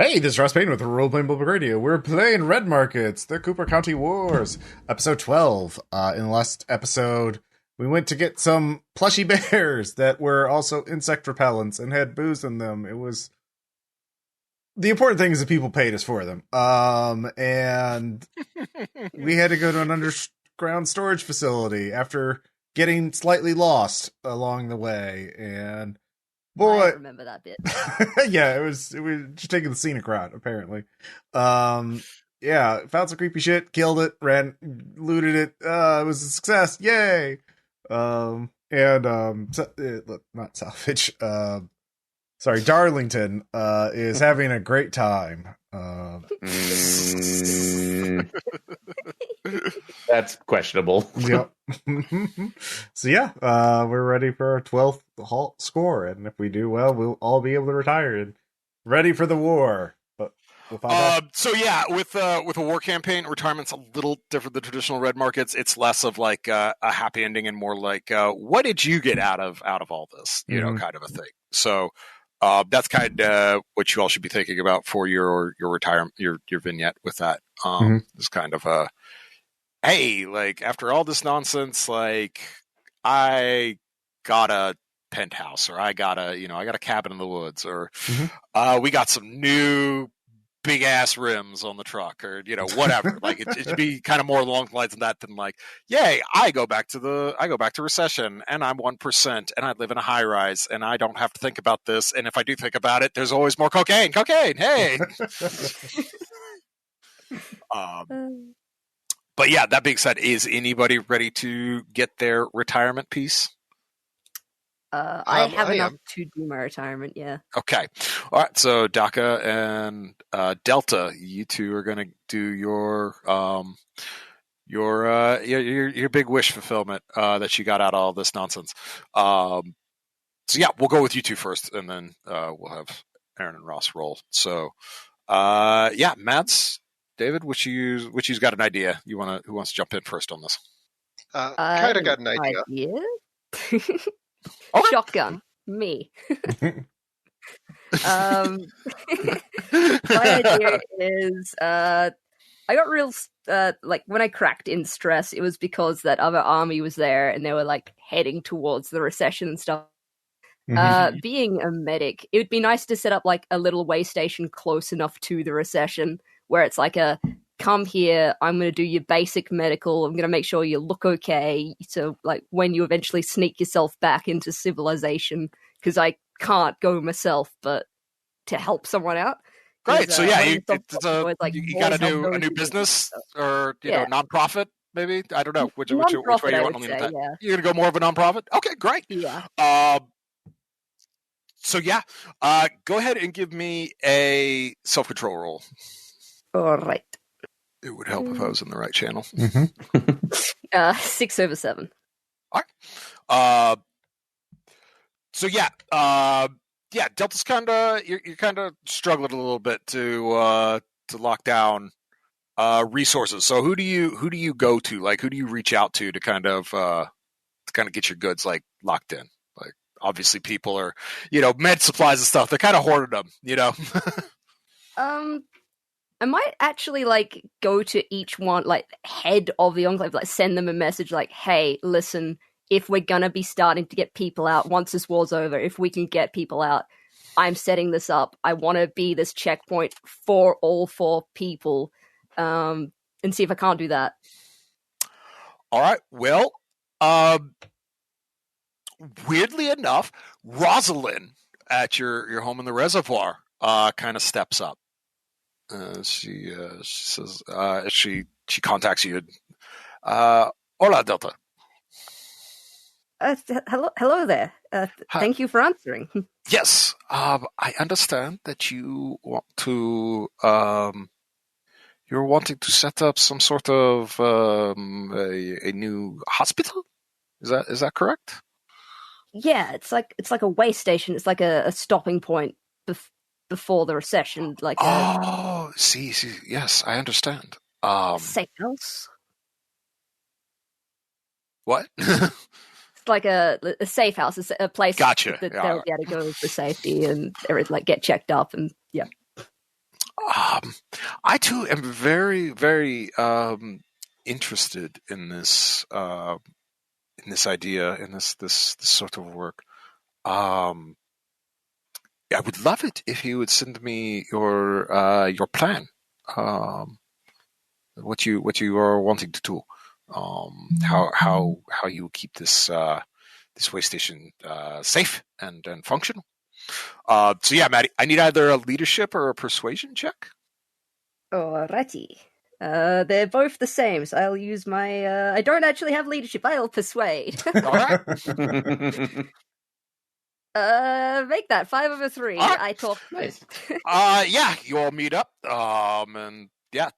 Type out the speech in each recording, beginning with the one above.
Hey, this is Ross Payne with Role Playing Public Radio. We're playing Red Markets, the Cooper County Wars, episode 12. In the last episode, we went to get some plushy bears that were also insect repellents and had booze in them. It was... The important thing is that people paid us for them. And we had to go to an underground storage facility after getting slightly lost along the way. And... boy, I remember that bit. yeah, it was just taking the scenic route, apparently. Yeah, found some creepy shit, killed it, looted it. It was a success, yay! Not salvage. Sorry, Darlington is having a great time. That's questionable. Yep. So yeah, we're ready for our 12th halt score, and if we do well, we'll all be able to retire and ready for the war. But we'll find out. So yeah, with a war campaign, retirement's a little different than traditional red markets. It's less of like a happy ending and more like what did you get out of all this, you know, kind of a thing. So that's kind of what you all should be thinking about for your retirement, your vignette with that. It's kind of a, hey, like after all this nonsense, like I got a penthouse, or I got a cabin in the woods, or we got some new big ass rims on the truck, or whatever. Like it'd be kind of more along the lines of that than like, yay, I go back to recession, and I'm 1%, and I live in a high rise, and I don't have to think about this. And if I do think about it, there's always more cocaine. Hey. But yeah, that being said, is anybody ready to get their retirement piece? I have enough to do my retirement, yeah. Okay. All right, so Dakka and Delta, you two are going to do your big wish fulfillment that you got out of all this nonsense. So yeah, we'll go with you two first, and then we'll have Aaron and Ross roll. So yeah, Mads, David, which you's got an idea? Who wants to jump in first on this? Kind of got an idea. Okay. Shotgun, me. My idea is I got real like when I cracked in stress, it was because that other army was there and they were like heading towards the recession and stuff. Being a medic, it would be nice to set up like a little way station close enough to the recession where it's like a come here, I'm going to do your basic medical, I'm going to make sure you look okay, so like when you eventually sneak yourself back into civilization, because I can't go myself, but to help someone out. Great, so yeah, you got to do a new business, or nonprofit, maybe? I don't know, which way you want to lean with that. Yeah. You're going to go more of a nonprofit? Okay, great. Yeah. So yeah, go ahead and give me a self-control roll. All right. It would help if I was in the right channel. 6/7. All right. So yeah, Delta's kind of you're kind of struggling a little bit to lock down resources. So who do you go to? Like, who do you reach out to kind of get your goods like locked in? Like, obviously, people are med supplies and stuff. They're kind of hoarding them. I might actually like go to each one, like head of the enclave, like send them a message like, hey, listen, if we're gonna be starting to get people out once this war's over, if we can get people out, I'm setting this up. I want to be this checkpoint for all 4 people, and see if I can't do that. All right. Well, weirdly enough, Rosalind at your home in the reservoir kind of steps up. She says she contacts you. Hola, Delta. Hello there. Thank you for answering. Yes, I understand that you want to. You're wanting to set up some sort of a new hospital. Is that correct? Yeah, it's like a way station. It's like a stopping point before the recession, like see, yes, I understand. Safe house. What? It's like a safe house, a place gotcha. that they'll be able to go for safety and everything, like get checked up and yeah. I too am very, very interested in this idea, in this sort of work. I would love it if you would send me your plan, what you are wanting to do, how you keep this way station safe and functional. So yeah, Maddy, I need either a leadership or a persuasion check. Alrighty. They're both the same, so I'll use my. I don't actually have leadership. I'll persuade. All right. Make that 5 over 3. All right. I talk. Nice. Yeah, you all meet up. And yeah,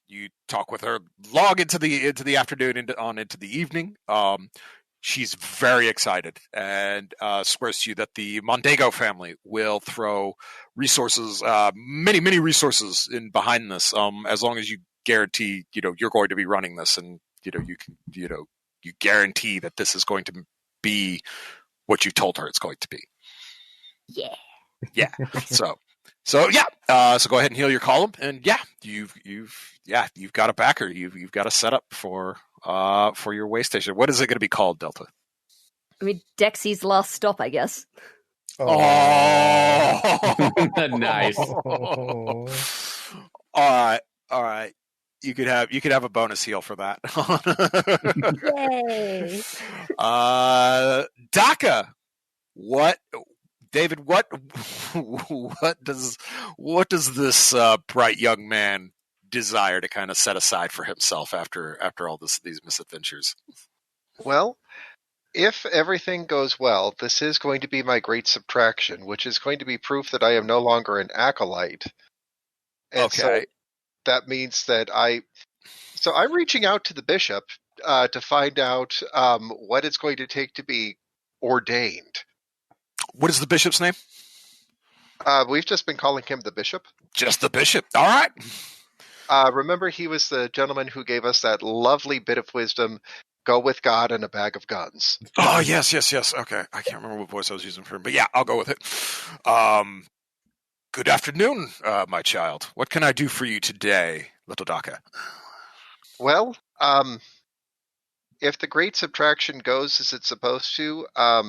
you talk with her. Log into the afternoon, into the evening. She's very excited and swears to you that the Mondego family will throw resources, many resources in behind this, as long as you guarantee, you're going to be running this, and you guarantee that this is going to be what you told her it's going to be. Yeah. Yeah. So yeah. So go ahead and heal your column, and yeah, you've got a backer. You've got a setup for your way station. What is it going to be called, Delta? I mean, Dexy's last stop, I guess. Oh, Nice. All right. You could have a bonus heal for that. Yay! Dakka, David, what does this bright young man desire to kind of set aside for himself after all these misadventures? Well, if everything goes well, this is going to be my great subtraction, which is going to be proof that I am no longer an acolyte. And Okay. so that means that I'm reaching out to the bishop to find out what it's going to take to be ordained. What is the bishop's name? We've just been calling him the bishop. Just the bishop. All right. Remember, he was the gentleman who gave us that lovely bit of wisdom: go with God and a bag of guns. Oh, yes. Okay. I can't remember what voice I was using for him, but yeah, I'll go with it. Good afternoon, my child. What can I do for you today, little Dakka? Well, if the great subtraction goes as it's supposed to, I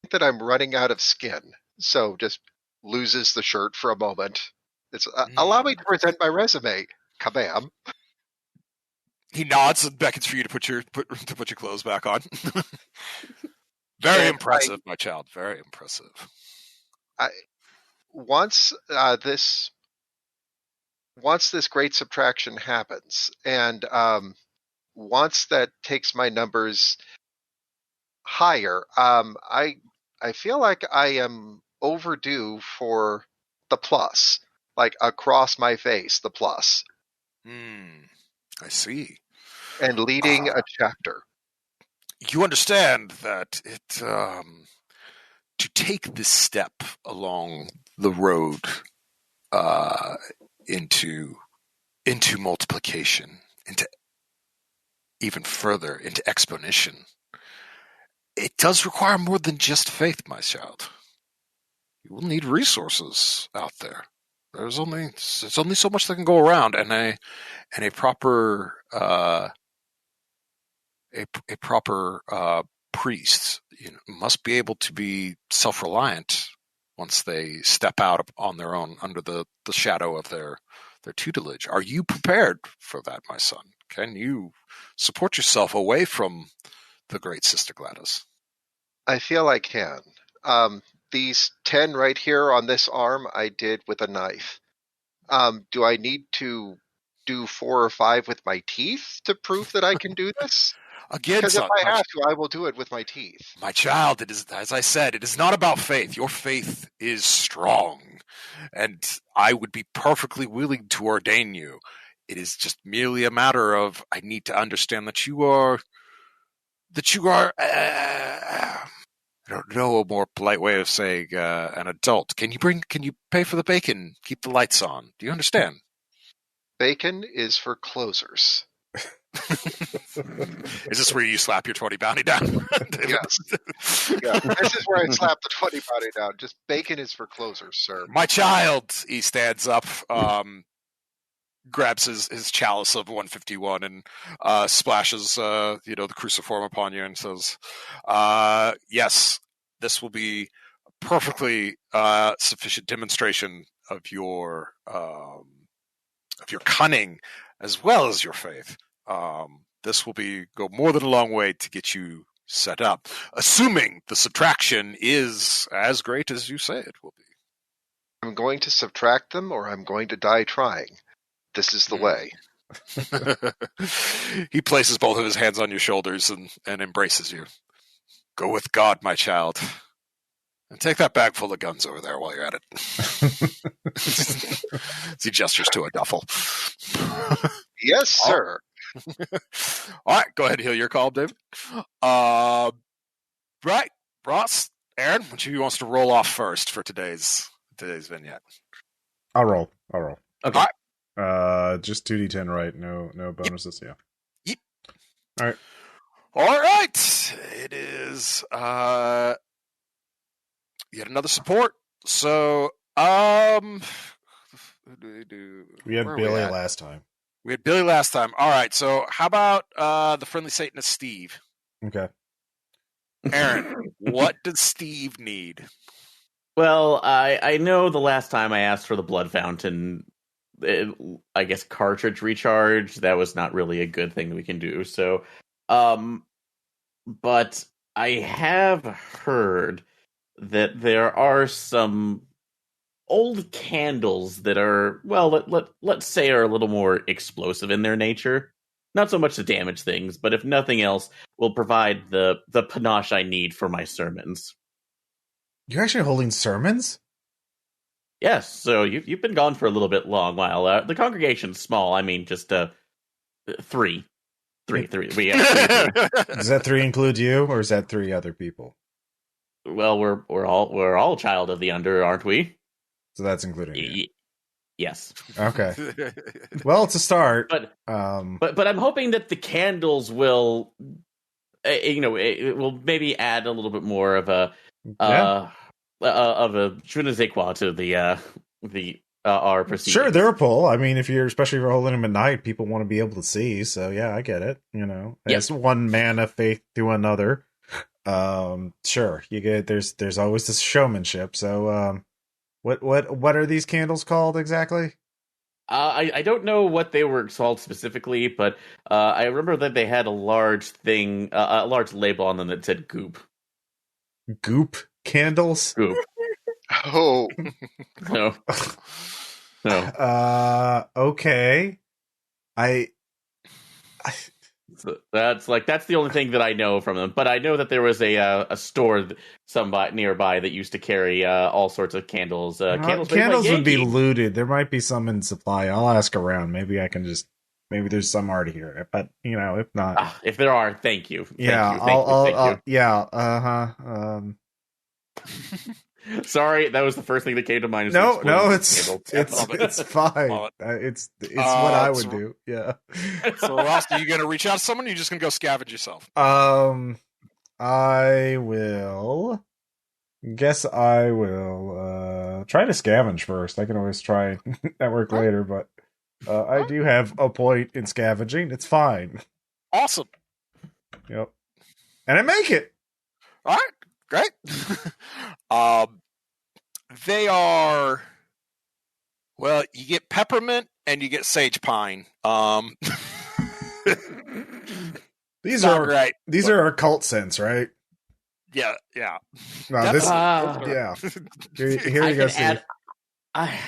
think that I'm running out of skin. So just loses the shirt for a moment. It's allow me to present my resume. Kabam. He nods and beckons for you to put your clothes back on. Very impressive, my child. Very impressive. Once this great subtraction happens, and once that takes my numbers higher, I feel like I am overdue for the plus, like across my face, the plus. I see. And leading a chapter. You understand that to take this step along the road into multiplication, into even further into exponentiation, it does require more than just faith, my child. You will need resources out there. There's only so much that can go around, and a proper priest must be able to be self-reliant once they step out on their own under the shadow of their tutelage. Are you prepared for that, my son? Can you support yourself away from the great Sister Gladys? I feel I can. These 10 right here on this arm I did with a knife. Do I need to do 4 or 5 with my teeth to prove that I can do this? Again, because if I have to, I will do it with my teeth. My child, it is, as I said, it is not about faith. Your faith is strong, and I would be perfectly willing to ordain you. It is just merely a matter of I need to understand that you are. I don't know a more polite way of saying an adult. Can you pay for the bacon? Keep the lights on. Do you understand? Bacon is for closers. Is this where you slap your 20 bounty down? Yes. Yeah. This is where I slap the 20 bounty down. Just bacon is for closers, sir. My child! He stands up, grabs his chalice of 151 and splashes the cruciform upon you and says, yes, this will be a perfectly sufficient demonstration of your cunning as well as your faith. This will go more than a long way to get you set up, assuming the subtraction is as great as you say it will be. I'm going to subtract them or I'm going to die trying. This is the way. He places both of his hands on your shoulders and embraces you. Go with God, my child. And take that bag full of guns over there while you're at it. He gestures to a duffel. Yes, sir. All right, go ahead and heal your call, David. Right, Ross, Aaron, which of you wants to roll off first for today's vignette? I'll roll. Okay. All right. Just 2d10, right? No bonuses. Yep. Yeah. All right. All right. It is yet another support. So, we had Billy last time. We had Billy last time. All right. So, how about the friendly Satanist Steve? Okay. Aaron, what does Steve need? Well, I know the last time I asked for the blood fountain, I guess cartridge recharge, that was not really a good thing we can do. So, but I have heard that there are some old candles that are, well, let's say are a little more explosive in their nature. Not so much to damage things, but if nothing else, will provide the panache I need for my sermons. You're actually holding sermons? Yes, so you've been gone for a little bit long while. The congregation's small. I mean, just three. We have 3. Does that 3 include you, or is that 3 other people? Well, we're all child of the under, aren't we? So that's including you. Yes. Okay. Well, it's a start. But I'm hoping that the candles will, it will maybe add a little bit more of a je ne sais quoi to our proceedings. Sure, they're a pull. I mean, especially if you're holding them at night, people want to be able to see. So yeah, I get it. As one man of faith to another. Sure, you get there's always this showmanship. So what are these candles called exactly? I don't know what they were called specifically, but I remember that they had a large thing, a large label on them that said "goop." Goop candles. Goop. Oh. No. Okay. That's the only thing that I know from them. But I know that there was a store nearby that used to carry all sorts of candles. Candles would be looted. There might be some in supply. I'll ask around. Maybe there's some already here. But if not, if there are, thank you. Thank you. Sorry, that was the first thing that came to mind. No, it's fine. It's what I would do. Yeah. So, Ross, are you going to reach out to someone? Or are you just going to go scavenge yourself? I will. Guess I will try to scavenge first. I can always try network later, but I do have a point in scavenging. It's fine. Awesome. Yep. And I make it. All right. Great. They are, well, you get peppermint and you get sage pine. These are occult scents, right? Yeah. No, yeah. Here you go, Steve.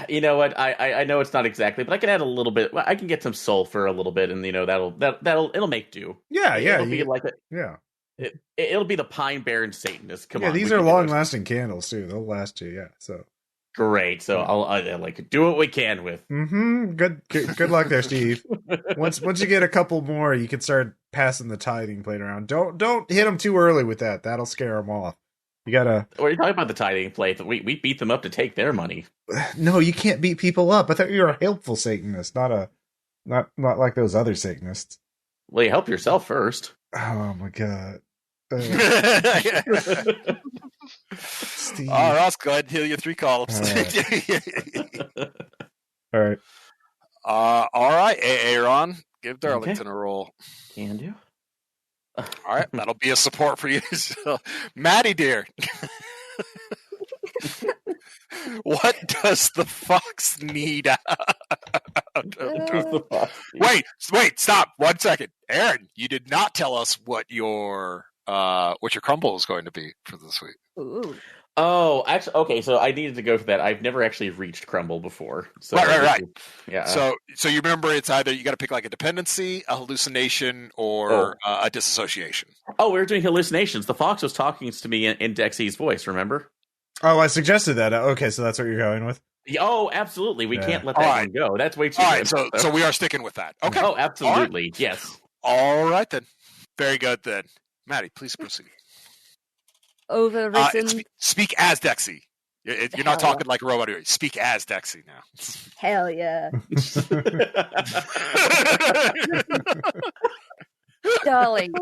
You know what? I know it's not exactly, but I can add a little bit. I can get some sulfur a little bit, and it'll make do. Yeah. It'll be like it. Yeah. It'll be the Pine Baron Satanist. Come on. These are long-lasting candles too. They'll last you. Yeah. So great. So I'll do what we can with. Mm-hmm. Good luck there, Steve. Once you get a couple more, you can start passing the tithing plate around. Don't hit them too early with that. That'll scare them off. You gotta. What are you talking about the tithing plate? We beat them up to take their money. No, you can't beat people up. I thought you were a helpful Satanist, not like those other Satanists. Well, you help yourself first. Oh my god. Steve. All right, go ahead and heal your 3 columns. All right. All right, Aaron, give Darlington a roll. Can do. All right, that'll be a support for you. So, Maddy, dear. What does the fox need? Wait, stop 1 second. Aaron, you did not tell us what your crumble is going to be for this week. Ooh. Oh, actually, okay. So I needed to go for that. I've never actually reached crumble before. So Right. Yeah. So you remember, it's either you got to pick like a dependency, a hallucination, or a disassociation. Oh, we were doing hallucinations. The fox was talking to me in Dexy's voice. Remember? Oh, I suggested that. Okay, so that's what you're going with. Oh, absolutely. We can't let that one go. That's way too. All right. So we are sticking with that. Okay. Oh, absolutely. Right. Yes. All right then. Very good then. Maddy, please proceed. Overwritten. Speak as Dexy. You're not talking like a robot. Speak as Dexy now. Hell yeah. Darling,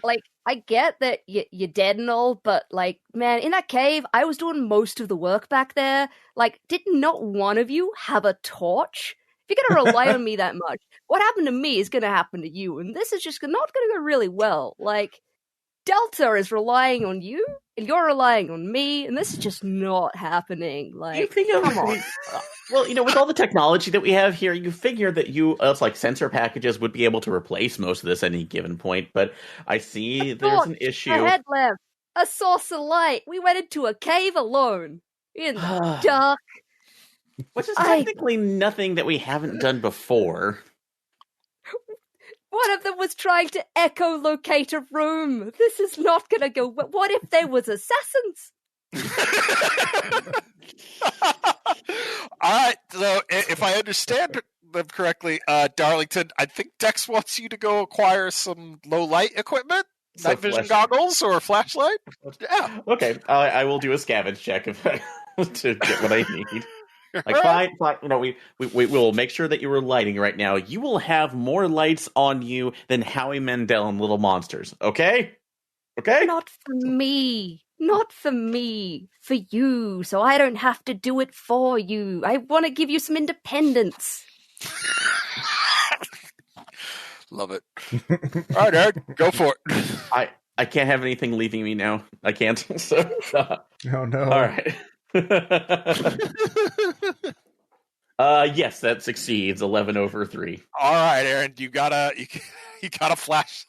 like, I get that you're dead and all, but, like, man, in that cave, I was doing most of the work back there. Like, did not one of you have a torch? If you're going to rely on me that much, what happened to me is going to happen to you, and this is just not going to go really well. Like, Delta is relying on you, and you're relying on me, and this is just not happening. Like, come on. Well, with all the technology that we have here, you figure that like sensor packages would be able to replace most of this at any given point, but I see there's an issue. A headlamp, a source of light. We went into a cave alone, in the dark. Which is technically nothing that we haven't done before. One of them was trying to echolocate a room. This is not going to go. What if there was assassins? All right. So, if I understand them correctly, Darlington, I think Dex wants you to go acquire some low light equipment, night vision goggles, or a flashlight. Yeah. Okay. I will do a scavenge check to get what I need. Like, fine. We will make sure that you are lighting right now. You will have more lights on you than Howie Mandel and Little Monsters. Okay? Okay? Not for me. Not for me. For you. So I don't have to do it for you. I want to give you some independence. Love it. All right, Eric, go for it. I can't have anything leaving me now. I can't. So, oh no. All right. Yes, that succeeds. 11 over 3. All right, Aaron, you got a flash.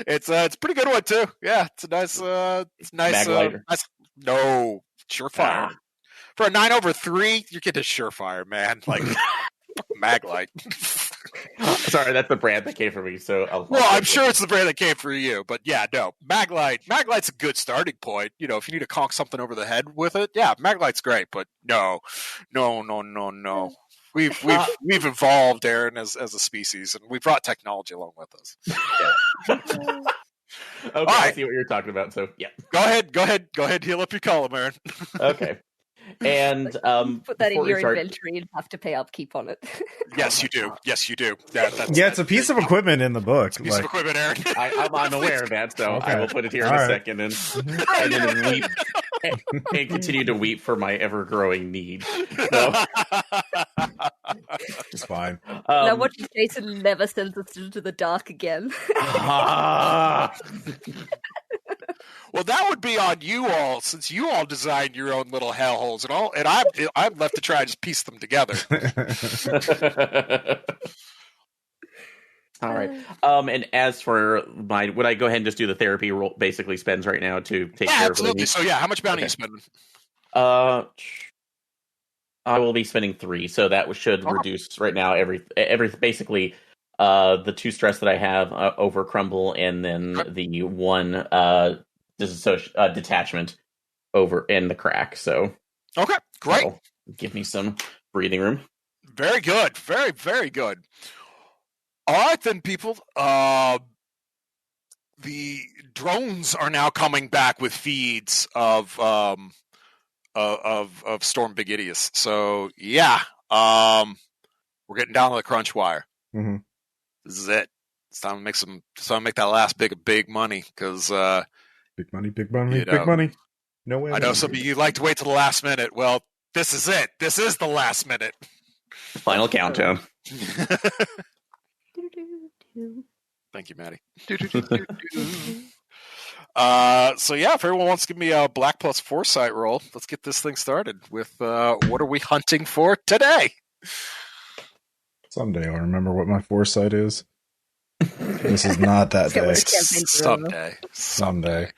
It's a pretty good one too. Yeah, it's a nice. No, surefire. For a 9 over 3, you're getting a surefire, man. Like Maglite. Sorry, that's the brand that came for me. So, I'm sure it's the brand that came for you, but yeah, no, Maglite. Maglite's a good starting point. If you need to conk something over the head with it, yeah, Maglite's great. But no. We've evolved, Aaron, as a species, and we brought technology along with us. Yeah. Okay, right. I see what you're talking about. So, yeah, go ahead, heal up your column, Aaron. Okay. And put that in your inventory and have to pay upkeep on it. Yes, you do. It's a piece of equipment in the book. It's a piece of equipment, Aaron. I'm aware of that, so okay. I will put it here in a second and then weep and continue to weep for my ever-growing need. So. It's fine. Now watch Jason never sends us into the dark again. Well, that would be on you all, since you all designed your own little hellholes and all, and I'm left to try and just piece them together. All right. And as for would I go ahead and just do the therapy roll? Basically, spends right now to take care absolutely. of. So how much bounty are you spending? I will be spending 3, so that should reduce right now every basically. The 2 stress that I have over crumble, and then the 1 detachment over in the crack. So okay, great. Give me some breathing room. Very good, very very good. All right then, people. The drones are now coming back with feeds of Storm Big Idius. So yeah, we're getting down to the crunch wire. Mm-hmm. This is it. It's time to make that last big money because big money, big money, you know, big money. No way. I know some of you like to wait till the last minute. Well, this is it. This is the last minute. Final countdown. Thank you, Maddy. So yeah, if everyone wants to give me a black plus foresight roll, let's get this thing started with what are we hunting for today? Someday I'll remember what my foresight is. This is not that day. Someday.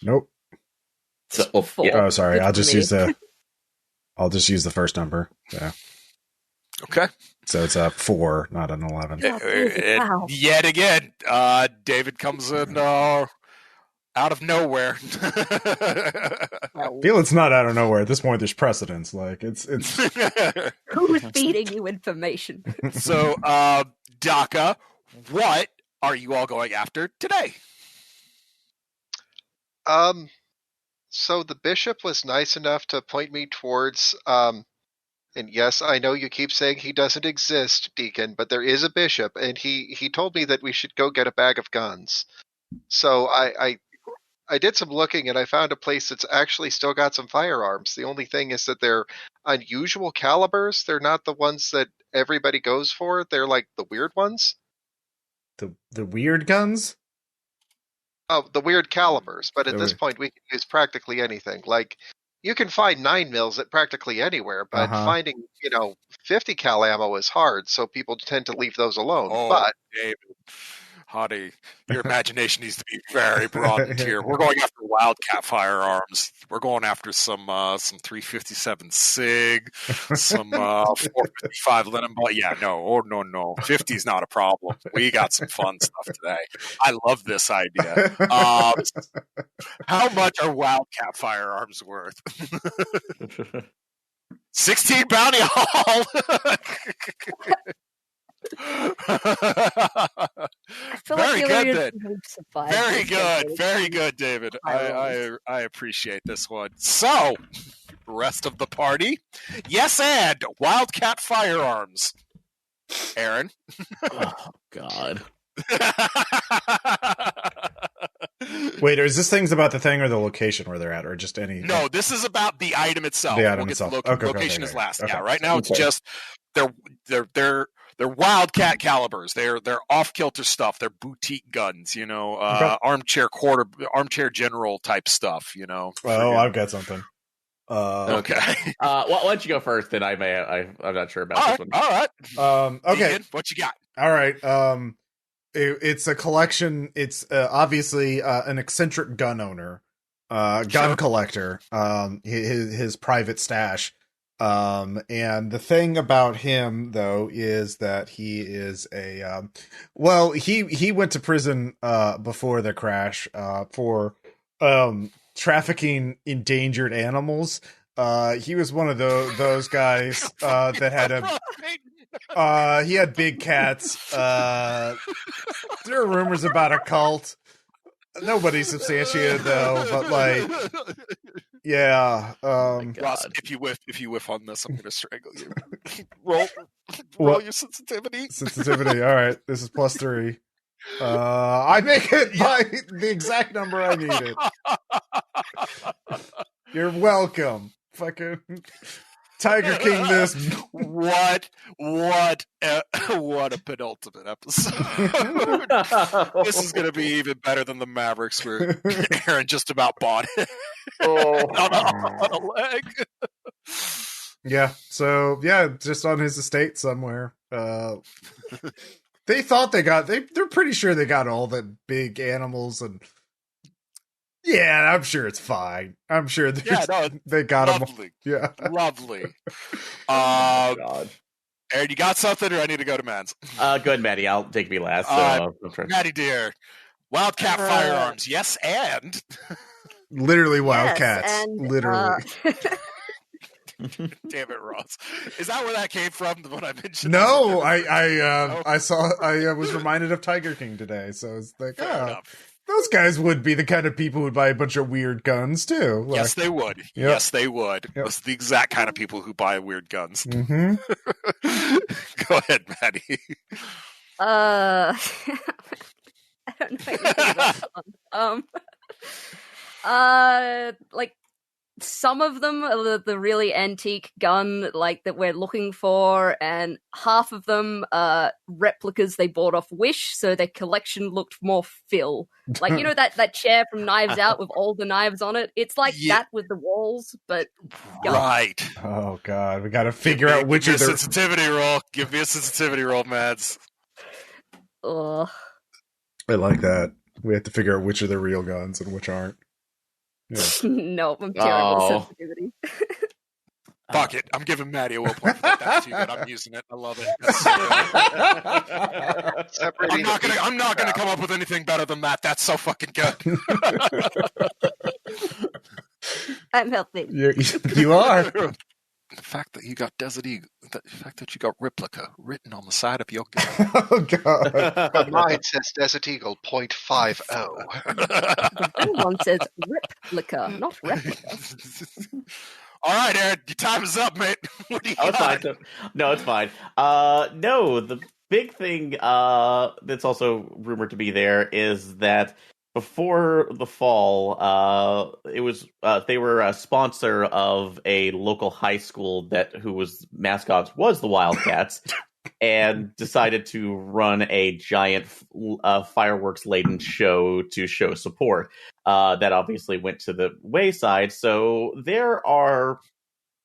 Nope. So, Oh, sorry. I'll just use the first number. Yeah. Okay. So it's a 4, not an 11. Wow. Yet again, David comes in out of nowhere. I feel it's not out of nowhere. At this point, there's precedence. Like it's Who's feeding you information? So, Dakka, what are you all going after today? So the bishop was nice enough to point me towards, and yes, I know you keep saying he doesn't exist, Deacon, but there is a bishop, and he told me that we should go get a bag of guns. So I did some looking, and I found a place that's actually still got some firearms. The only thing is that they're unusual calibers. They're not the ones that everybody goes for. They're like the weird ones. the weird guns. Oh, the weird calibers. But at this point, we can use practically anything. Like, you can find 9mm at practically anywhere, but finding, 50 cal ammo is hard, so people tend to leave those alone. Oh, but David, honey, your imagination needs to be very broadened here. We're going after Wildcat firearms. We're going after some 357 SIG, some 455 Linen Ball. Yeah, no. 50 is not a problem. We got some fun stuff today. I love this idea. How much are Wildcat firearms worth? 16 bounty haul. Very good, very good, David. I appreciate this one. So, rest of the party, yes, and Wildcat firearms. Aaron. Oh God. Wait, is this thing's about the thing or the location where they're at, or just any? No, this is about the item itself. The item itself. Location is last. Okay. Yeah, right now it's just they're Wildcat calibers. They're off kilter stuff. They're boutique guns. Armchair general type stuff. Oh, I've got something. Okay. Why don't you go first? Then I'm not sure about this one. All right. Okay. Deacon, what you got? All right. It's a collection. It's obviously an eccentric gun owner, gun collector. His private stash. And the thing about him though is that he is he went to prison before the crash for trafficking endangered animals. He was one of those guys that had he had big cats. There are rumors about a cult. Nobody substantiated though, but like, yeah. Ross, if you whiff on this, I'm gonna strangle you. roll your sensitivity. Sensitivity. All right, this is +3. I make it the exact number I needed. You're welcome. Fucking Tiger King this. What a penultimate episode. This is going to be even better than the Mavericks where Aaron just about bought it on a leg. Yeah, so just on his estate somewhere. They thought they're pretty sure they got all the big animals, and yeah, I'm sure it's fine. I'm sure they got lovely. them. Yeah, lovely. God. Aaron, you got something, or I need to go to Mads? Go ahead, Maddy. I'll take me last. Maddy, dear, Wildcat firearms, yes, and literally Wildcats, yes, and, literally. Damn it, Ross! Is that where that came from? What I mentioned? No, I saw. I was reminded of Tiger King today, so it's like, those guys would be the kind of people who'd buy a bunch of weird guns too. Like, yes, they would. Yep. Yes, they would. Yep. Those are the exact kind of people who buy weird guns. Mm-hmm. Go ahead, Maddy. I don't know anything about that one. Like, some of them are the really antique gun, like, that we're looking for, and half of them are replicas they bought off Wish, so their collection looked more Phil. Like, you know that chair from Knives Out with all the knives on it? It's like that with the walls, but gun. Right. Oh god, we gotta figure out which give of me a their... sensitivity roll. Give me a sensitivity roll, Mads. Ugh. I like that. We have to figure out which are the real guns and which aren't. Yeah. No, I'm terrible Oh. sensitivity. Fuck it. I'm giving Maddy a will point for that. That's too good. I'm using it. I love it. That's so good. Separating I'm not gonna come up with anything better than that. That's so fucking good. I'm helping. You are. The fact that you got Desert Eagle, the fact that you got replica written on the side of your gun. Oh god. But mine says Desert Eagle .50. The real one says replica, not replica. All right, Aaron, your time is up, mate. What do you Oh, it's got? fine. No, it's fine. No, the big thing that's also rumored to be there is that before the fall, it was they were a sponsor of a local high school whose mascot was the Wildcats, and decided to run a giant fireworks-laden show to show support. That obviously went to the wayside. So there are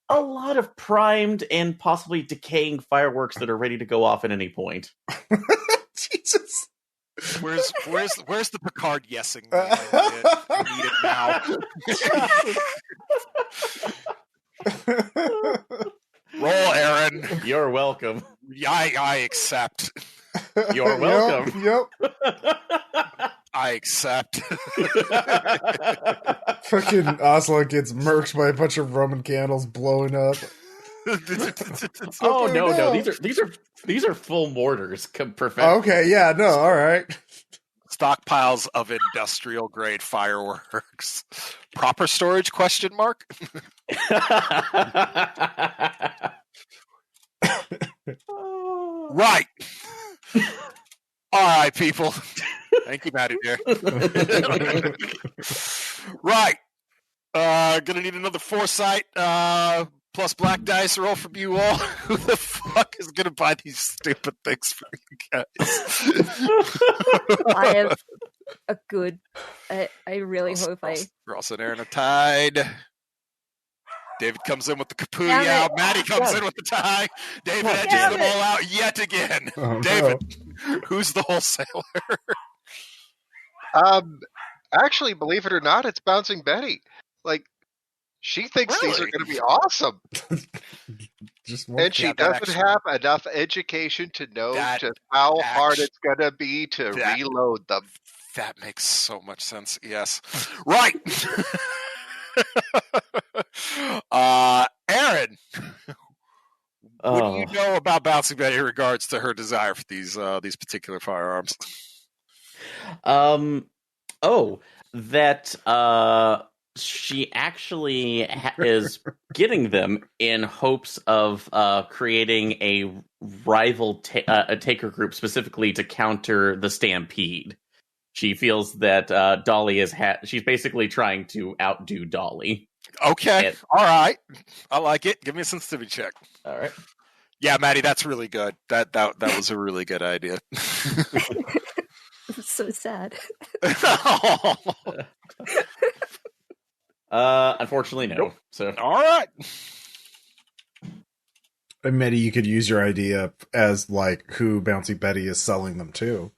a lot of primed and possibly decaying fireworks that are ready to go off at any point. Jesus. Where's the Picard yesing? I need it now. Roll, Aaron. You're welcome. I accept. You're welcome. Yep. I accept. Fucking Oslo gets murked by a bunch of Roman candles blowing up. Oh no! These are full mortars. Perfect. Okay, yeah, no, all right. Stockpiles of industrial grade fireworks. Proper storage? Question mark. Right. All right, people. Thank you, Maddy, dear. Right. Gonna need another foresight plus black dice roll from you all. Who the fuck is gonna buy these stupid things for you guys? I have a good. I really hope Ross and Aaron are tied. David comes in with the kapooey Damn it. out. Maddie comes in with the tie. David edges Damn them all out yet again. Oh, David, who's the wholesaler? Actually, believe it or not, it's Bouncing Betty. Like, she thinks these are Really? going to be awesome. Just And she doesn't have enough education to know just how hard it's going to be to reload them. That makes so much sense. Yes. Right. Aaron, what do you know about Bouncing Betty in regards to her desire for these particular firearms? That she actually is getting them in hopes of creating a rival taker group specifically to counter the Stampede. She feels that Dolly she's basically trying to outdo Dolly. Okay. All right. I like it. Give me a sensitivity check. All right. Yeah, Maddy, that's really good. That was a really good idea. I'm so sad. Unfortunately, no. Nope. So, all right. And maybe you could use your idea as like who Bouncy Betty is selling them to.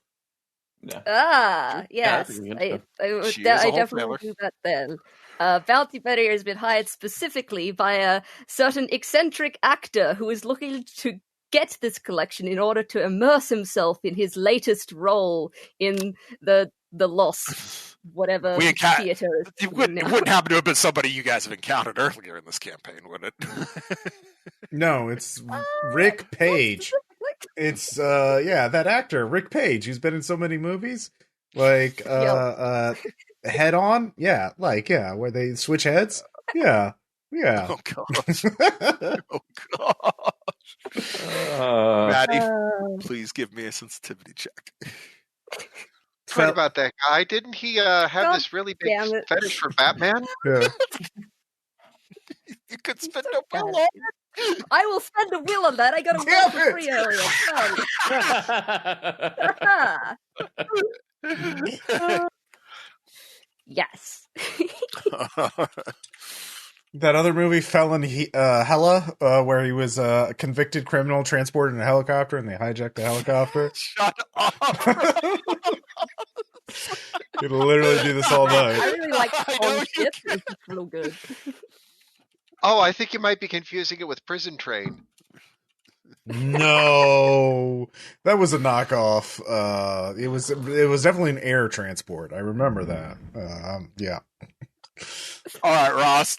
Yeah. Yes. I definitely will do that then. Bounty Betty has been hired specifically by a certain eccentric actor who is looking to get this collection in order to immerse himself in his latest role in the Lost, whatever theater. It wouldn't happen to have been somebody you guys have encountered earlier in this campaign, would it? No, it's Rick Page. It's that actor, Rick Page, who's been in so many movies. Like Head On? Where they switch heads? Yeah. Oh god. Oh god. Maddy, Uh, please give me a sensitivity check. Right about that guy. Didn't he have God this really big damn it. fetish for Batman? Yeah. You could spend a God. will on I will spend a will on that. I got a will Damn for it. free earlier. Done. Yes. That other movie, Felon Hella, where he was a convicted criminal transported in a helicopter and they hijacked the helicopter. Shut up. You'd literally do this all I night. really like I know on you ship. can. It's just real good. Oh, I think you might be confusing it with Prison Train. No, that was a knockoff. It was definitely an air transport. I remember that. Yeah. All right, Ross.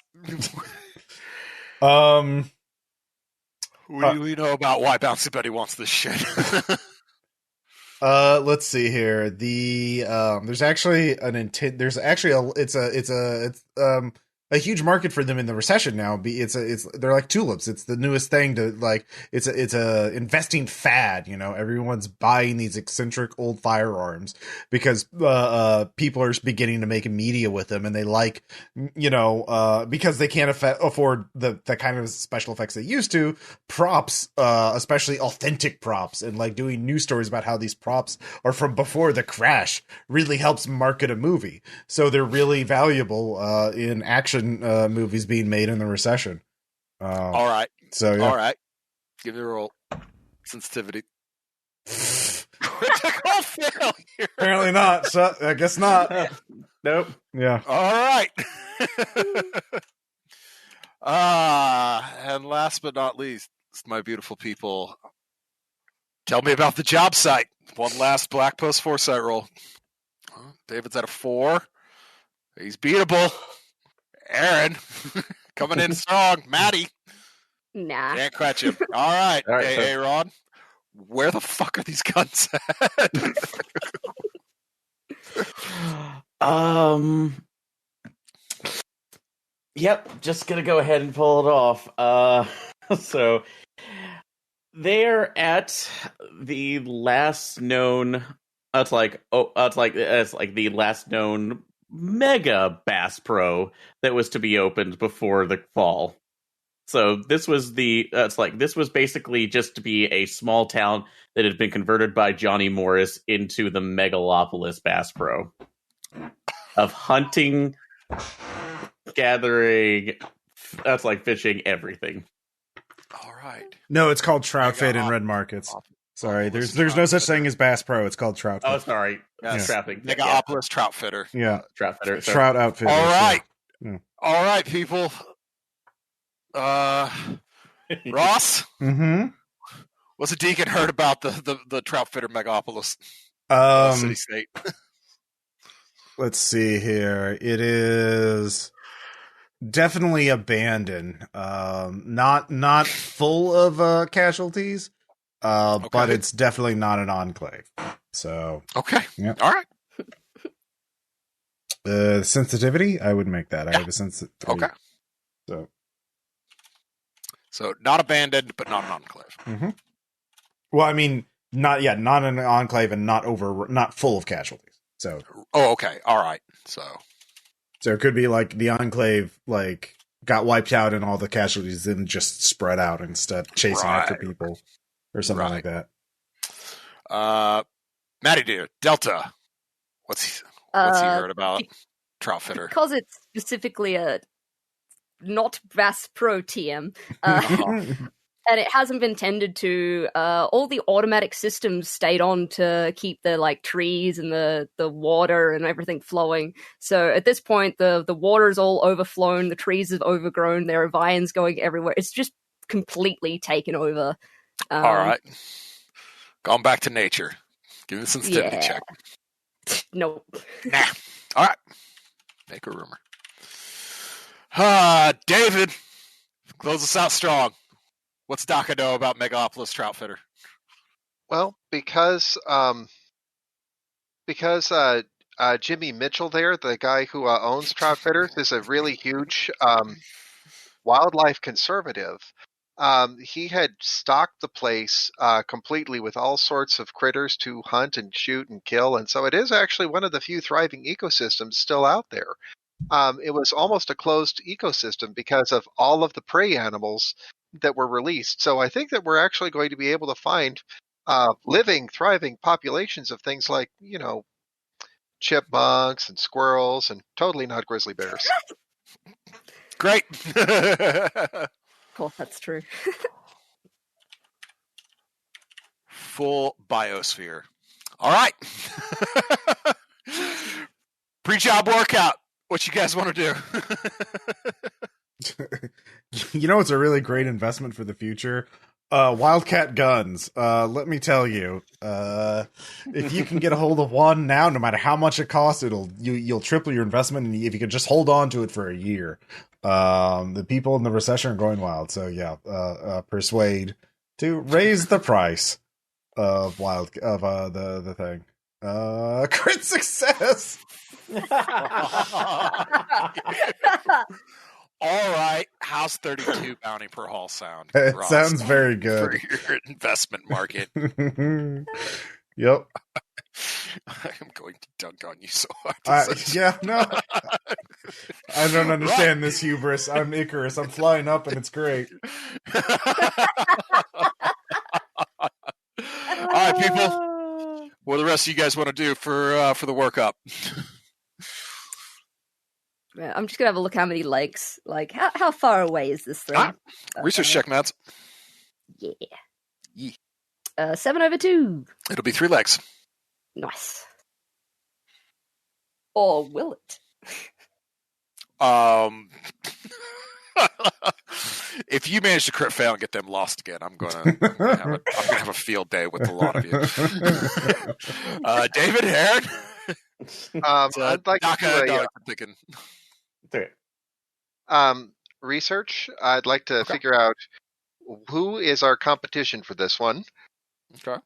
Um. What do we know about why Bouncy Betty wants this shit? Let's see here. There's actually an intent. There's actually it's a huge market for them in the recession now. They're like tulips. It's the newest thing to like. It's a investing fad. You know, everyone's buying these eccentric old firearms because people are beginning to make media with them, and they like, because they can't afford the kind of special effects they used to. Props, especially authentic props, and like doing news stories about how these props are from before the crash really helps market a movie. So they're really valuable in action movies being made in the recession. All right. So yeah. All right. Give me a roll. Sensitivity. Critical failure. Apparently not. So I guess not. Nope. Yeah. All right. And last but not least, my beautiful people, tell me about the job site. One last Black Post Foresight roll. David's at a 4. He's beatable. Aaron, coming in strong. Maddy, Nah. can't catch him. All right. All right, Hey, so- Aaron, where the fuck are these guns at? Yep, just gonna go ahead and pull it off. So they're at the last known. It's like the last known mega Bass Pro that was to be opened before the fall. So this was this was basically just to be a small town that had been converted by Johnny Morris into the megalopolis Bass Pro of hunting, gathering, fishing, everything. All right. No, it's called Trout Fit in red markets. Sorry, there's no such thing as Bass Pro. It's called Trout Fit. Oh, sorry. Yes. Trapping. Megapolis Trout Fitter. Yeah. Trout fitter. Sorry. Trout outfit. All right. Yeah. All right, people. Ross, Mm-hmm. what's the Deacon heard about the Trout Fitter Megapolis city state? Let's see here. It is definitely abandoned. Not full of casualties. But it's definitely not an enclave. So Okay. Yeah. All right. sensitivity, I would make that. I have a sensitivity. Okay. So not abandoned, but not an enclave. Mm-hmm. Well, I mean, not an enclave and not full of casualties. So. Oh, okay. All right. So it could be like the enclave got wiped out and all the casualties then just spread out instead, chasing after people or something like that. Maddy, dude, Delta. What's he heard about Trout Fitter? Because it's specifically a not Bass Pro TM, and it hasn't been tended to. All the automatic systems stayed on to keep the trees and the water and everything flowing. So at this point, the water's all overflown, the trees have overgrown, there are vines going everywhere. It's just completely taken over. All right, going back to nature. Give me a sensitivity check. Nope. Nah. All right. Make a rumor. David, close us out strong. What's Dakka know about Megapolis Trout Fitter? Well, because Jimmy Mitchell there, the guy who owns Trout Fitters, is a really huge wildlife conservative. he had stocked the place completely with all sorts of critters to hunt and shoot and kill, and so it is actually one of the few thriving ecosystems still out there. It was almost a closed ecosystem because of all of the prey animals that were released. So I think that we're actually going to be able to find living, thriving populations of things like, chipmunks and squirrels, and totally not grizzly bears. Great. Of course, that's true. Full biosphere. All right. Pre-job workout. What you guys want to do? It's a really great investment for the future. Wildcat guns. Let me tell you, if you can get a hold of one now, no matter how much it costs, you'll triple your investment. And if you can just hold on to it for a year, the people in the recession are going wild. So yeah, persuade to raise the price of the thing. Crit success. All right, how's 32 bounty per haul sound? It Ross, sounds very good for your investment market. Yep. I'm going to dunk on you so hard. I don't understand this hubris. I'm Icarus. I'm flying up, and it's great. All right, people. What do the rest of you guys want to do for the workup? Yeah, I'm just gonna have a look how many legs. Like, how far away is this thing? Research check, Mads. Yeah. 7/2. It'll be 3 legs. Nice. Or will it? If you manage to crit fail and get them lost again, I'm gonna have a field day with a lot of you. David, Aaron. I'd like Dakka, I'm thinking. Research. I'd like to figure out who is our competition for this one. Okay.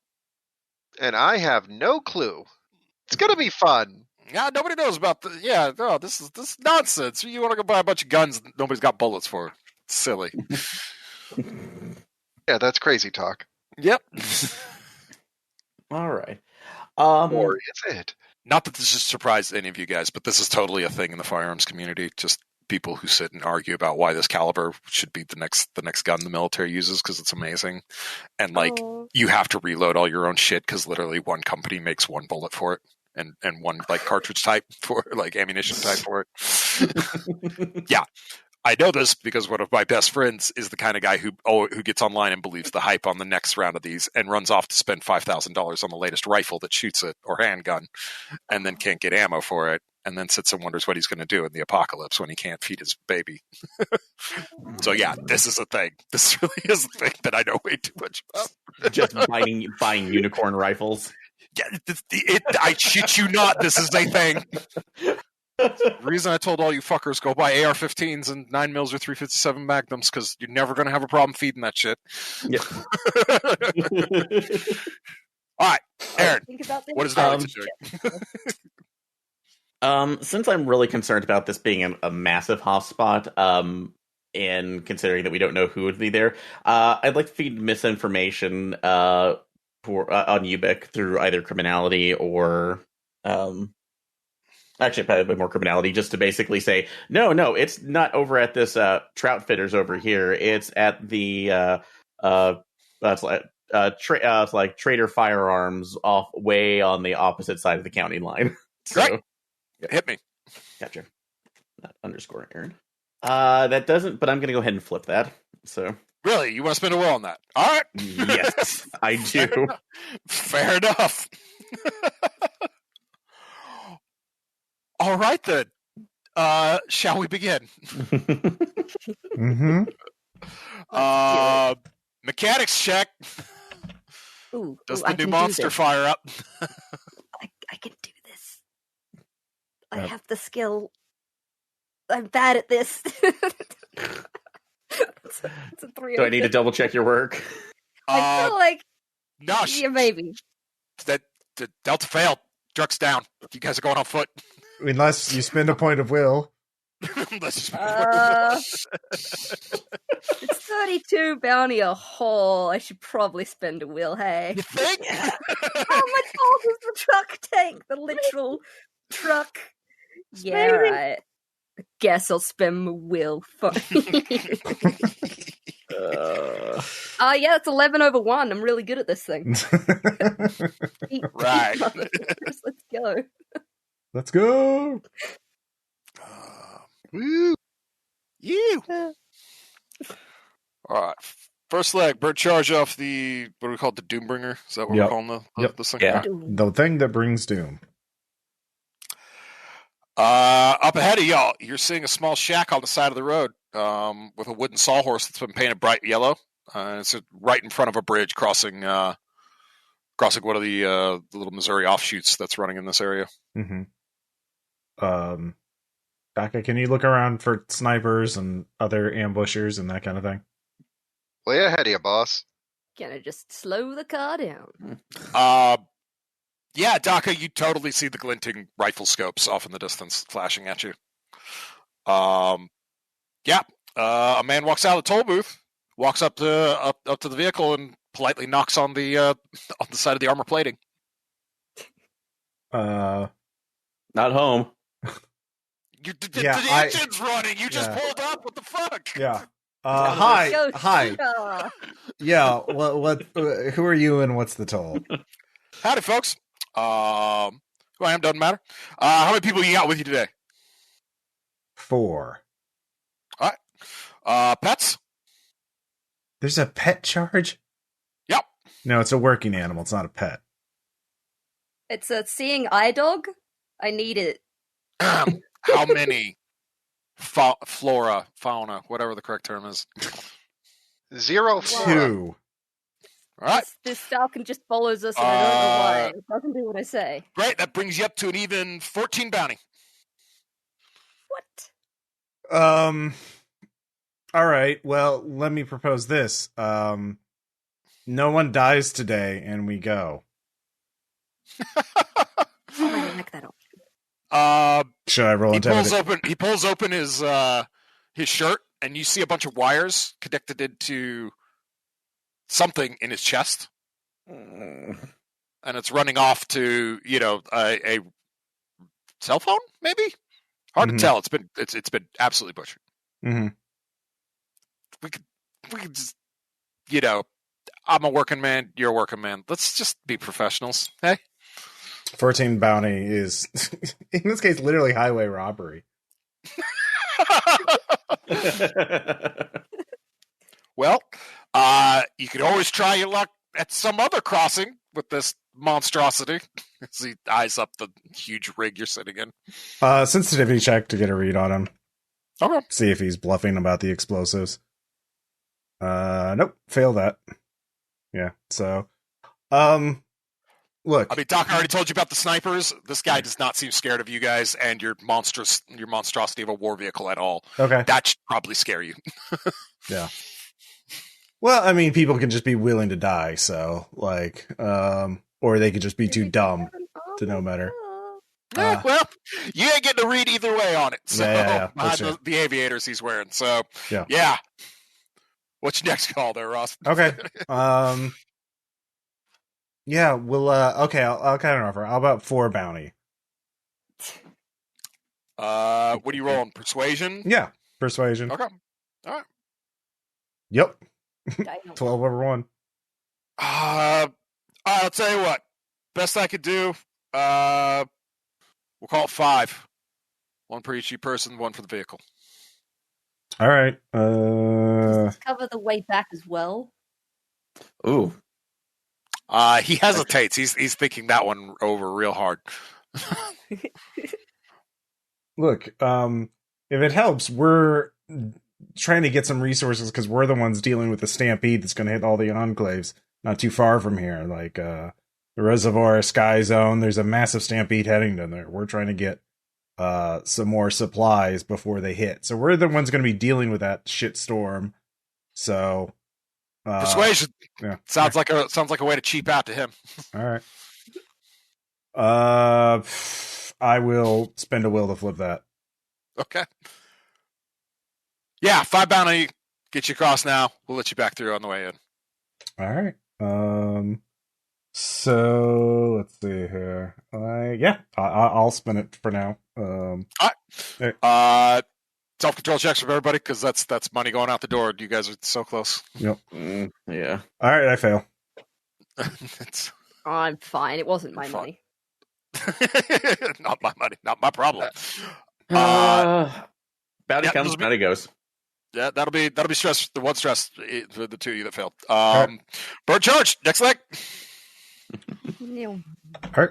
And I have no clue. It's gonna be fun. Yeah, nobody knows about this is nonsense. You want to go buy a bunch of guns that nobody's got bullets for. It's silly. Yeah, that's crazy talk. Yep. All right. Or is it? Not that this should surprise any of you guys, but this is totally a thing in the firearms community. Just people who sit and argue about why this caliber should be the next gun the military uses because it's amazing. And you have to reload all your own shit because literally one company makes one bullet for it and one cartridge type for ammunition type for it. Yeah. I know this because one of my best friends is the kind of guy who gets online and believes the hype on the next round of these and runs off to spend $5,000 on the latest rifle that shoots it or handgun and then can't get ammo for it and then sits and wonders what he's going to do in the apocalypse when he can't feed his baby. So yeah, this is a thing. This really is a thing that I know way too much about. Just buying unicorn rifles. Yeah, I shit you not, this is a thing. The reason I told all you fuckers go buy AR-15s and 9mm or 357 Magnums because you're never going to have a problem feeding that shit. Yep. All right, Aaron, what is Darlington doing? Since I'm really concerned about this being a massive hotspot, and considering that we don't know who would be there, I'd like to feed misinformation on UBIC through either criminality or actually probably more criminality, just to basically say no, it's not over at this trout fitters over here. It's at the it's like Trader Firearms off way on the opposite side of the county line. Great. Hit me. Gotcha. Not underscore Aaron. That doesn't, but I'm going to go ahead and flip that. So really, you want to spend a will on that? All right. Yes, I do. Fair enough. All right then. Shall we begin? Mm-hmm. Mechanics check. Does the new monster fire up? I can do this. I have the skill. I'm bad at this. It's a 3. Do I need to double check your work? I feel like no, yeah, maybe. That Delta failed. Druck's down. You guys are going on foot. Unless you spend a point of will. It's 32 2 bounty a haul. I should probably spend a will, hey. You think? Oh, my dog is the truck tank, the literal truck. Yeah, right. I guess I'll spend my will. Yeah, it's 11 over 1. I'm really good at this thing. Right. Let's go. Let's go. Woo! You. All right. First leg, bird charge off the, what do we call it, the Doombringer? Is that what we're calling this thing? Yeah. The thing that brings doom. Up ahead of y'all, you're seeing a small shack on the side of the road with a wooden sawhorse that's been painted bright yellow. It's right in front of a bridge crossing one of the little Missouri offshoots that's running in this area. Mm-hmm. Dakka, can you look around for snipers and other ambushers and that kind of thing? Way ahead of you, boss. Gonna just slow the car down. Yeah, Dakka, you totally see the glinting rifle scopes off in the distance flashing at you. A man walks out of the toll booth, walks up to the vehicle, and politely knocks on the side of the armor plating. Not home. The engine's running. You just pulled up. What the fuck? Yeah. Hi. Go. Yeah. What? Who are you, and what's the toll? Howdy, folks. Who I am doesn't matter. How many people you got with you today? 4. All right. Pets? There's a pet charge? Yep. No, it's a working animal. It's not a pet. It's a seeing eye dog. I need it. How many? Fauna, whatever the correct term is. 0 2. All right. This falcon just follows us, and I don't know why. It doesn't do what I say. Great. That brings you up to an even 14 bounty. What? All right. Well, let me propose this. No one dies today, and we go. I like that option. Should I roll intimidation? He pulls open his shirt, and you see a bunch of wires connected into something in his chest, and it's running off to a cell phone, maybe. Hard to tell. It's been absolutely butchered. Mm-hmm. We could just, I'm a working man. You're a working man. Let's just be professionals, hey. 14 bounty is, in this case, literally highway robbery. Well, you could always try your luck at some other crossing with this monstrosity. As he eyes up the huge rig you're sitting in. Sensitivity check to get a read on him. Okay. See if he's bluffing about the explosives. Nope, fail that. Yeah, so, look. I mean, Doc already told you about the snipers. This guy does not seem scared of you guys and your monstrosity of a war vehicle at all. Okay. That should probably scare you. Yeah. Well, I mean, people can just be willing to die, so, or they could just be too dumb to know better. Well, you ain't getting a read either way on it. So, yeah, the aviators he's wearing. So, yeah. What's your next call there, Ross? Okay. Yeah, we'll, okay, I'll kind of offer. How about 4 bounty? What are you rolling? Persuasion? Yeah, persuasion. Okay. All right. Yep. 12 over 1. I'll tell you what. Best I could do, we'll call it 5. 1 per each person, 1 for the vehicle. All right. Cover the way back as well. Ooh. He hesitates. He's thinking that one over real hard. Look, if it helps, we're trying to get some resources because we're the ones dealing with the stampede that's going to hit all the enclaves not too far from here. Like the Reservoir, Sky Zone, there's a massive stampede heading to there. We're trying to get some more supplies before they hit. So we're the ones going to be dealing with that shit storm. So persuasion. Yeah. Sounds like a way to cheap out to him. All right. I will spend a will to flip that. Okay. Yeah, 5 bounty Get you across now. We'll let you back through on the way in. All right. So let's see here. I'll spin it for now. All right. Self-control checks from everybody, because that's money going out the door. You guys are so close. Yep. Yeah. All right, I fail. I'm fine. It wasn't my money. Not my money. Not my problem. Bounty comes, bounty goes. Yeah, that'll be stress. The one stress for the two of you that failed. Right. Bird charge. Next leg. No. All right.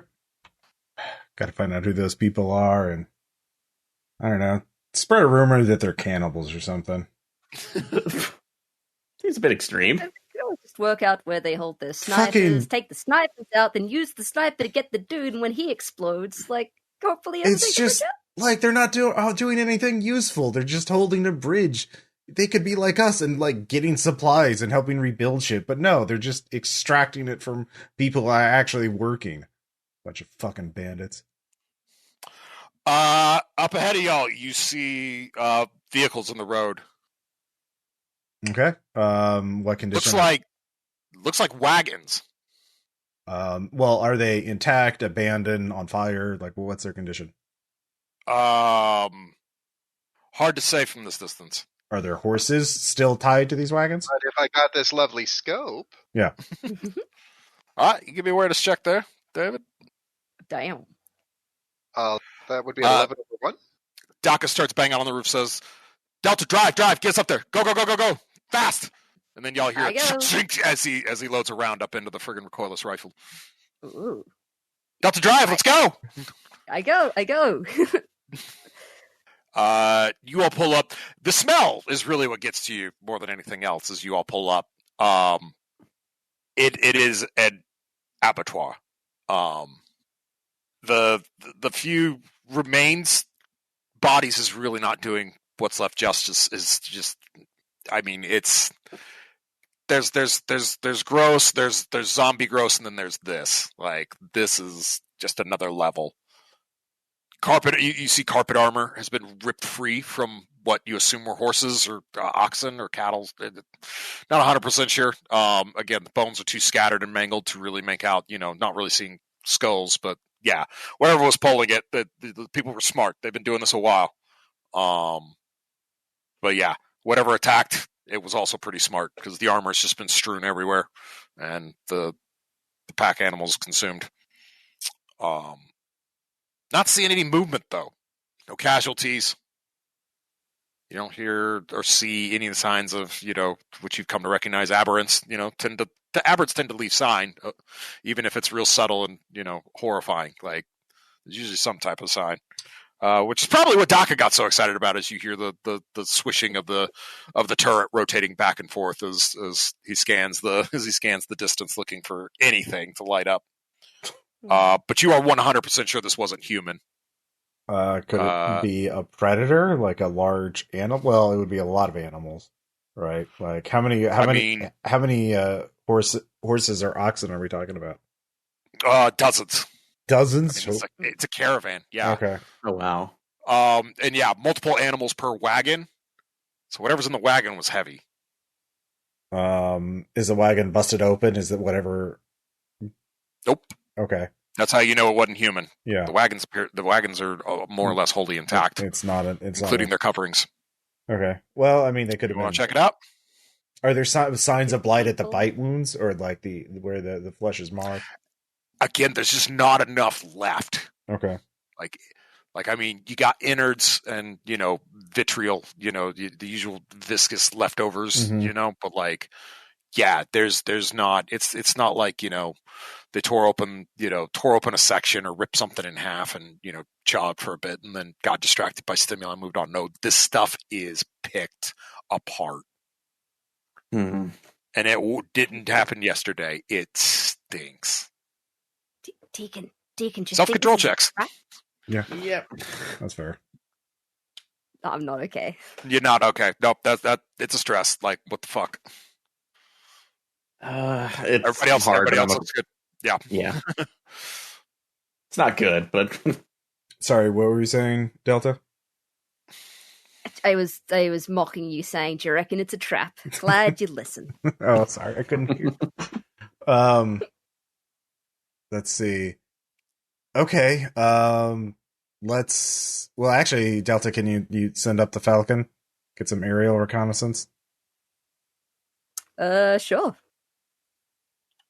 Got to find out who those people are, and I don't know. Spread a rumor that they're cannibals or something. Seems a bit extreme. Just work out where they hold their snipers, take the snipers out, then use the sniper to get the dude, and when he explodes, like, hopefully everything It's just like they're not doing anything useful. They're just holding the bridge. They could be like us and like getting supplies and helping rebuild shit, but no, they're just extracting it from people who are actually working. Bunch of fucking bandits. Up ahead of y'all, you see vehicles on the road. Okay. What condition? Looks like wagons. Well, are they intact, abandoned, on fire? Like, what's their condition? Hard to say from this distance. Are there horses still tied to these wagons? But if I got this lovely scope. Yeah. All right, you give me a awareness check there, David. Damn. That would be an 11 over 1. Dakka starts banging on the roof, says, Delta, drive, get us up there. Go, fast. And then y'all hear it as he loads a round up into the friggin' recoilless rifle. Ooh. Delta, drive, let's go. I go. You all pull up. The smell is really what gets to you more than anything else as you all pull up. It is an abattoir. The few remains bodies is really not doing what's left justice. Is just, I mean, it's there's gross, there's zombie gross, and then there's this. Like, this is just another level. Carpet, you see carpet armor has been ripped free from what you assume were horses or oxen or cattle. Not 100% sure. Again, the bones are too scattered and mangled to really make out, not really seeing skulls, but yeah, whatever was pulling it, the people were smart. They've been doing this a while. But yeah, whatever attacked, it was also pretty smart because the armor has just been strewn everywhere and the pack animals consumed. Not seeing any movement though. No casualties. You don't hear or see any of the signs of, which you've come to recognize, aberrants. The aberrants tend to leave sign, even if it's real subtle and, horrifying. Like, there's usually some type of sign, which is probably what Dakka got so excited about as you hear the swishing of the turret rotating back and forth as he scans the distance looking for anything to light up. But you are 100% sure this wasn't human. Could it be a predator, like a large animal? Well, it would be a lot of animals, right? Like how many horses or oxen are we talking about? Dozens. Dozens? I mean, it's a caravan. Yeah. Okay. Oh wow. And yeah, multiple animals per wagon. So whatever's in the wagon was heavy. Is the wagon busted open? Is it whatever? Nope. Okay. That's how you know it wasn't human. Yeah. The wagons are more or less wholly intact. Including their coverings. Okay. Well, I mean, they could have. You want to check it out? Are there signs of blight at the bite wounds, or like where the flesh is marred? Again, there's just not enough left. Okay. Like I mean, you got innards and vitriol, the usual viscous leftovers, but like, yeah, there's not. It's not like they tore open a section or ripped something in half and chawed for a bit and then got distracted by stimuli and moved on. No, this stuff is picked apart. Mm-hmm. And it didn't happen yesterday. It stinks. Deacon, just self-control checks. Yeah. Yep. That's fair. I'm not okay. You're not okay. Nope. That it's a stress. Like, what the fuck? Everybody else looks good. Yeah. Yeah. It's not good, but sorry, what were you saying, Delta? I was mocking you, saying, "Do you reckon it's a trap?" Glad you listened. Oh, sorry, I couldn't hear. Let's see. Okay. Well, actually, Delta, can you send up the Falcon? Get some aerial reconnaissance. Sure.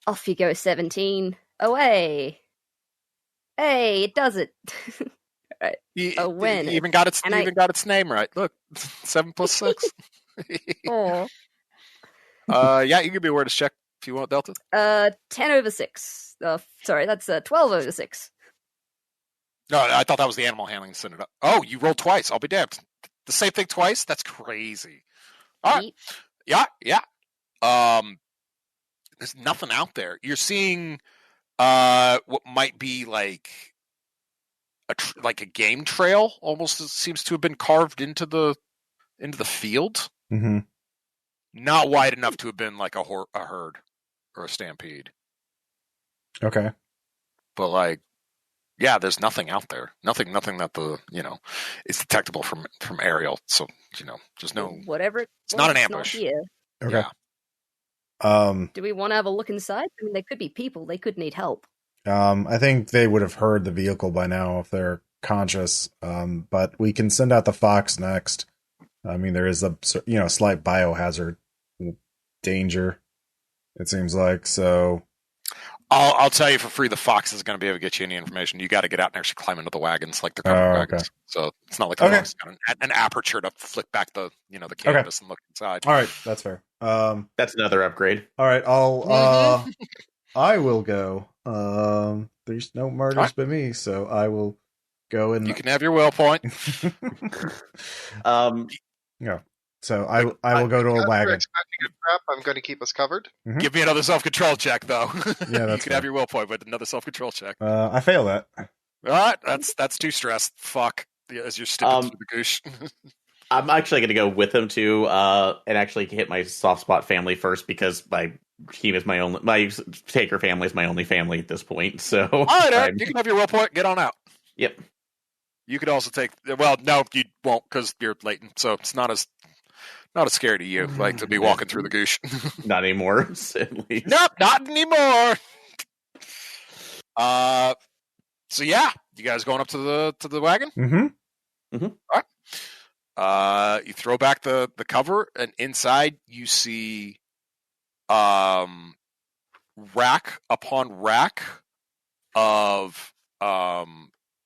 Off you go, 17. Away. Hey, it does it. Right. When? Even got its name right. Look, 7 + 6. Oh. Yeah, you can be awareness check if you want, Delta. 10/6. Sorry, that's 12/6. No, I thought that was the animal handling to send it up. Oh, you rolled twice. I'll be damned. The same thing twice? That's crazy. All right. Yeah. There's nothing out there. You're seeing what might be like a game trail. Almost seems to have been carved into the field. Mm-hmm. Not wide enough to have been like a herd or a stampede. Okay. But like, yeah, there's nothing out there. Nothing that is detectable from aerial. So there's no whatever. It's not an ambush. Not here. Okay. Yeah. Do we want to have a look inside? I mean, they could be people. They could need help. I think they would have heard the vehicle by now if they're conscious. But we can send out the Fox next. I mean, there is a slight biohazard danger, it seems like. So I'll tell you for free, the Fox is going to be able to get you any information. You got to get out and actually climb into the wagons, like the covered wagons. Okay. So it's not like the Fox got an aperture to flick back the canvas and look inside. All right, that's fair. That's another upgrade. All right, I will go. There's no murders by me, so I will go and you can have your will point. Yeah. So I will go to a wagon. Expecting a trap, I'm going to keep us covered. Mm-hmm. Give me another self-control check, though. Yeah, that's you can have your will point, but another self-control check. I fail that. All right, that's too stressed. Fuck, as you're sticking through the goosh. I'm actually going to go with him too, and actually hit my soft spot family first because my team is my Taker family is my only family at this point. So all right, Eric, you can have your will point. Get on out. Yep. You could also take. Well, no, you won't because you're latent, so it's not as scary to you, like to be walking through the goosh. Not anymore, at least. Nope, not anymore. So yeah, you guys going up to the wagon? Mm-hmm. Mm-hmm. All right. You throw back the cover, and inside you see rack upon rack of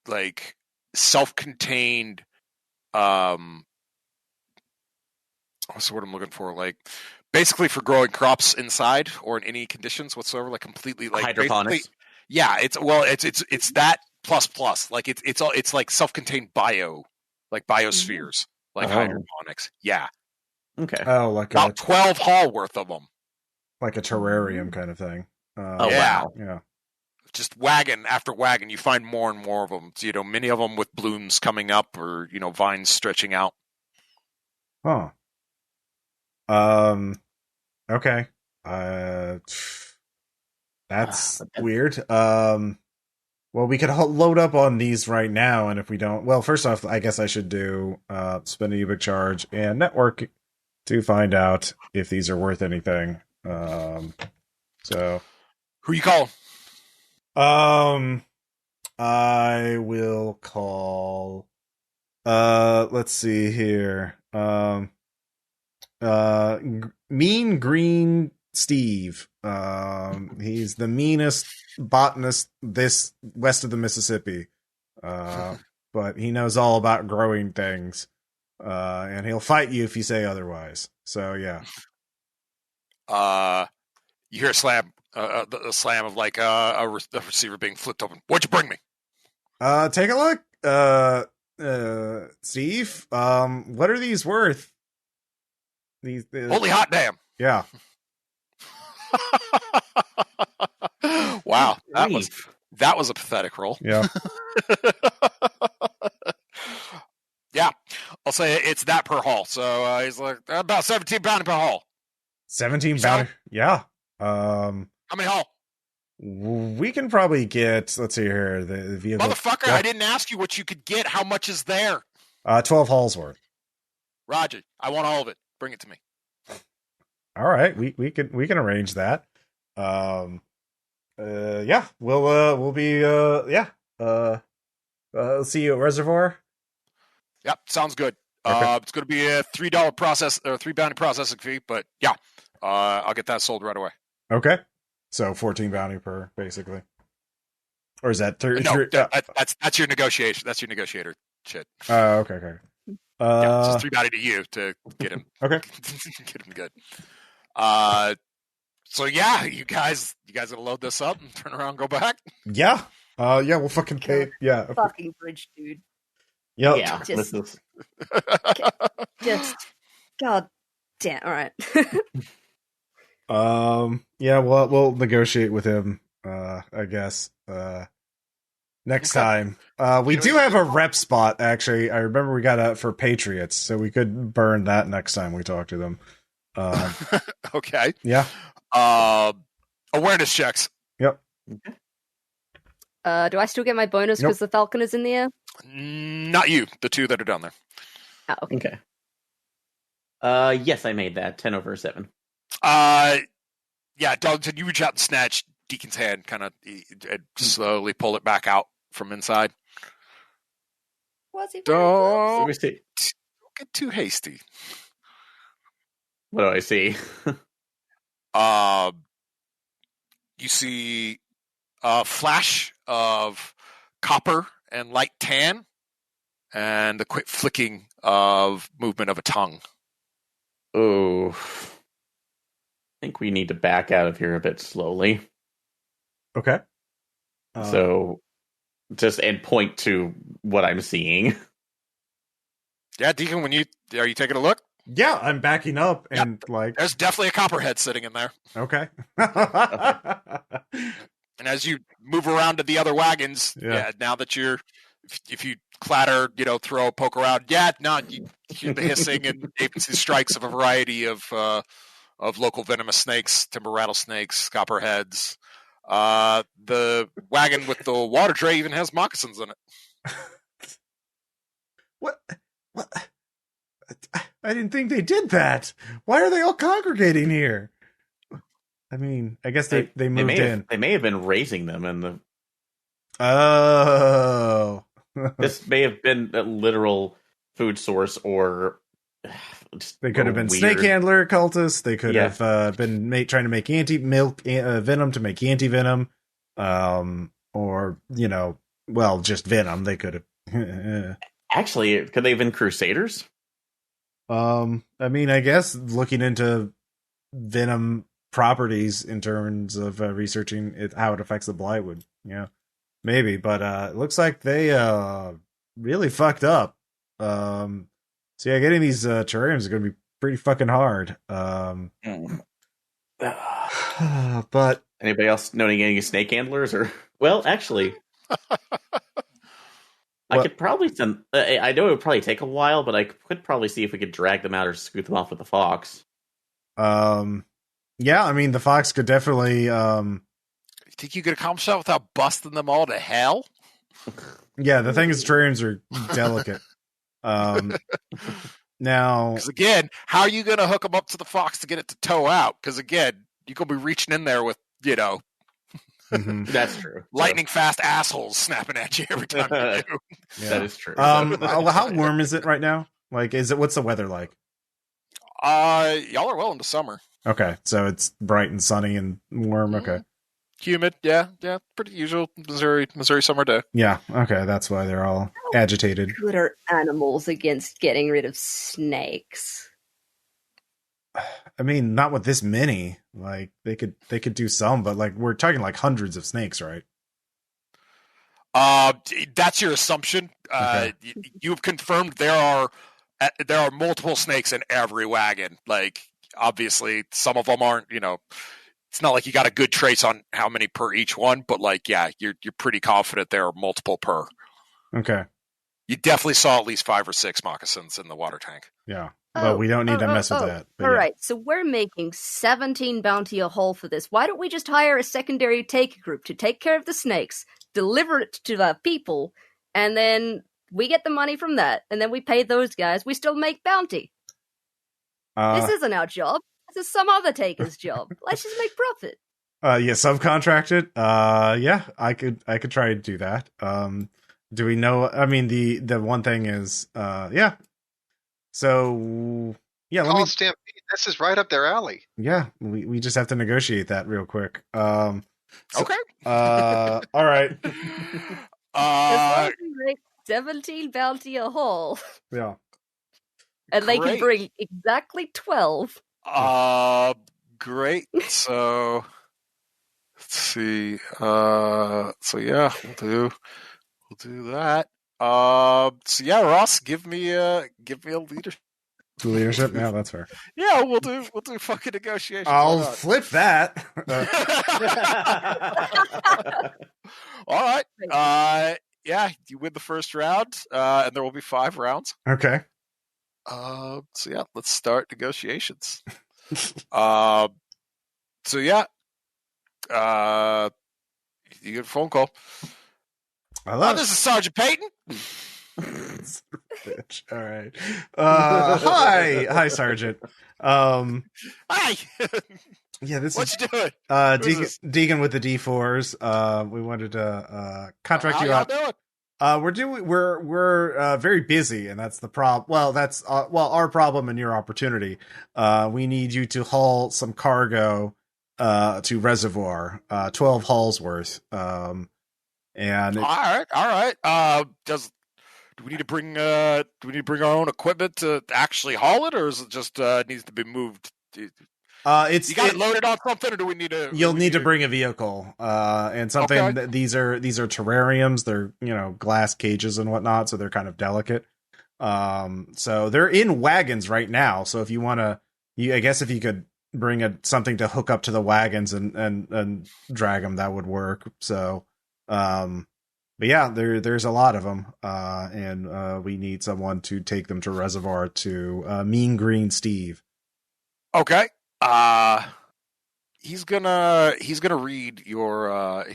like self-contained what's the word I'm looking for? Like basically for growing crops inside or in any conditions whatsoever, like completely like hydroponics. Yeah, it's that plus. Like it's like self-contained biospheres, like hydroponics. Yeah. Okay. Oh, like about 12 haul worth of them. Like a terrarium kind of thing. Wow. Yeah. Just wagon after wagon, you find more and more of them. Many of them with blooms coming up or vines stretching out. Huh. Okay. That's weird. Well, we could load up on these right now, and if we don't, well, first off, I guess I should do spend a Ubic charge and network to find out if these are worth anything. So who you call? I will call. Let's see here. Mean Green Steve. He's the meanest botanist this west of the Mississippi. But he knows all about growing things. And he'll fight you if you say otherwise. So yeah. You hear a slam, the slam of like a receiver being flipped open. What'd you bring me? Take a look. Steve. What are these worth? These holy hot damn. Yeah. Wow, that was a pathetic roll. Yeah. Yeah, I'll say it's that per haul. So he's like about 17 bounty per haul. 17 bounty. Yeah. How many haul? We can probably get. Let's see here. The vehicle. Motherfucker! Yeah. I didn't ask you what you could get. How much is there? 12 hauls worth. Roger. I want all of it. Bring it to me. All right, we can arrange that. Yeah, we'll be see you at Reservoir. Yep, sounds good. Okay. It's going to be a $3 process or $3 bounty processing fee, but yeah, I'll get that sold right away. Okay, so 14 bounty per, basically, or is that 30? No, that's your negotiation. That's your negotiator shit. Okay. Yeah, it's just 3 bounty to you to get him. Okay, get him good. So yeah, you guys gonna load this up and turn around and go back? Yeah. Yeah, we'll fucking pay. Yeah. Fucking bridge, dude. Yep. Yeah. Just god damn. All right. Yeah, we'll negotiate with him, I guess, next time. We do have a rep spot, actually. I remember we got for Patriots, so we could burn that next time we talk to them. Okay. Yeah. Awareness checks. Yep. Do I still get my bonus because the Falcon is in the air? Not you. The two that are down there. Oh, okay. Yes, I made that 10 over 7. Yeah, Darlington, you reach out and snatch Deacon's hand, kind of slowly pull it back out from inside. Was he? Don't Let me see. get too hasty. What do I see? You see a flash of copper and light tan, and the quick flicking of movement of a tongue. Oh, I think we need to back out of here a bit slowly. Okay. So, just and point to what I'm seeing. Yeah, Deacon, are you taking a look? Yeah, I'm backing up and like. There's definitely a copperhead sitting in there. Okay. And as you move around to the other wagons, now that if you clatter, throw, poke around, you hear the hissing and agency strikes of a variety of local venomous snakes, timber rattlesnakes, copperheads. The wagon with the water tray even has moccasins in it. What? I didn't think they did that. Why are they all congregating here? I mean, I guess they moved in. They may have been raising them in the. Oh. This may have been a literal food source, or they could have been snake handler cultists. They could have been trying to make anti-milk venom to anti venom, or just venom. They could have. Actually, could they have been crusaders? I mean, I guess looking into venom properties in terms of researching how it affects the blight would, maybe. But it looks like they really fucked up. So yeah, getting these terrariums is going to be pretty fucking hard. But anybody else knowing any snake handlers? Or well, actually. I could probably send. I know it would probably take a while, but I could probably see if we could drag them out or scoot them off with the fox. Yeah, I mean the fox could definitely. You think you could accomplish that without busting them all to hell? Yeah, the thing is, terrariums are delicate. Now, because again, how are you going to hook them up to the fox to get it to tow out? Because again, you could be reaching in there with mm-hmm. That's true. Lightning fast assholes snapping at you every time you do. Yeah. That is true. How warm is it right now? Like, what's the weather like? Y'all are well into summer. Okay, so it's bright and sunny and warm. Mm-hmm. Okay. Humid, yeah, pretty usual Missouri summer day. Yeah, okay, that's why they're all agitated. How good are animals against getting rid of snakes? I mean, not with this many. Like they could do some, but like we're talking like hundreds of snakes, right? That's your assumption. Okay. You've confirmed there are multiple snakes in every wagon. Like obviously, some of them aren't. It's not like you got a good trace on how many per each one, but like, yeah, you're pretty confident there are multiple per. Okay. You definitely saw at least 5 or 6 moccasins in the water tank. Yeah. Well, we don't need to mess with that. All right, so we're making 17 bounty a hole for this. Why don't we just hire a secondary take group to take care of the snakes, deliver it to the people, and then we get the money from that, and then we pay those guys. We still make bounty. This isn't our job. This is some other taker's job. Let's just make profit. Yeah, subcontracted. Yeah, I could try to do that. Do we know? I mean, the one thing is, yeah. So yeah, Call Stampede. This is right up their alley. Yeah, we just have to negotiate that real quick. Okay. All right. As long as we make 17 bounty a haul. Yeah. And they can bring exactly 12. Great. So let's see. So yeah, we'll do that. So yeah, Ross, give me a leadership. Leadership? Yeah, that's fair. Yeah, we'll do fucking negotiations. I'll flip that. All right. Yeah, you win the first round, and there will be 5 rounds. Okay. So yeah, let's start negotiations. So yeah, you get a phone call. This is Sergeant Payton. Bitch. All right. Hi, Sergeant. Hi. Yeah, this what is you doing? Deacon with the D4s. We wanted to contract you out. Doing? We're very busy, and that's the problem. Well, that's our problem and your opportunity. We need you to haul some cargo to Reservoir, 12 hauls worth. And all right. Do we need to bring our own equipment to actually haul it, or is it just needs to be moved? You got it loaded on something, or do we need to? You'll need to bring a vehicle and something. Okay. These are terrariums. They're glass cages and whatnot, so they're kind of delicate. So they're in wagons right now. So if you want to, I guess if you could bring something to hook up to the wagons and drag them, that would work. So, but yeah, there's a lot of them, and we need someone to take them to Reservoir to Mean Green Steve. Okay. He's gonna read your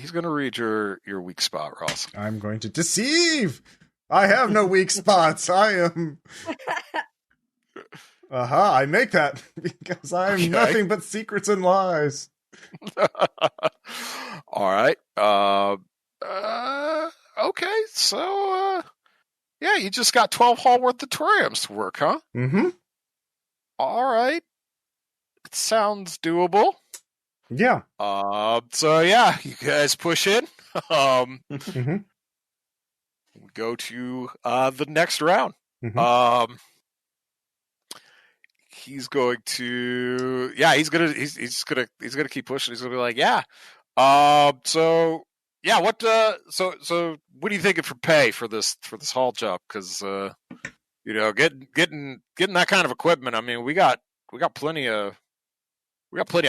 weak spot, Ross. I'm going to deceive. I have no weak spots. I am. I make that because I am nothing but secrets and lies. All right. Okay. So, yeah, you just got 12 haul worth of terrariums to work, huh? Mm-hmm. All right. It sounds doable. Yeah. So yeah, you guys push in. Mm-hmm. We go to the next round. Mm-hmm. He's going to he's gonna keep pushing. He's gonna be like, yeah. So yeah, what so what are you thinking for pay for this haul job? Because getting that kind of equipment, I mean, we got plenty of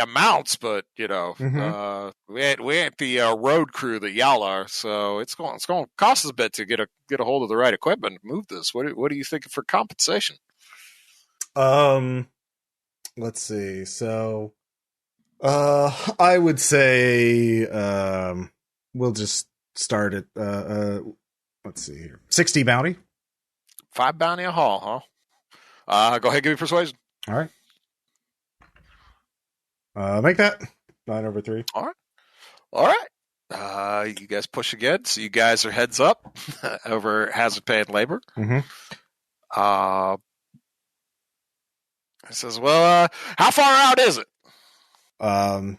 mounts, but we ain't the road crew that y'all are. So it's going to cost us a bit to get a hold of the right equipment and move this. What are you thinking for compensation? Let's see. So, I would say, we'll just start at, let's see here. 60 bounty. 5 bounty a haul, huh? Go ahead, give me persuasion. All right. Make that 9/3. All right. You guys push again. So you guys are heads up over hazard pay and labor. Mm-hmm. He says, well, how far out is it?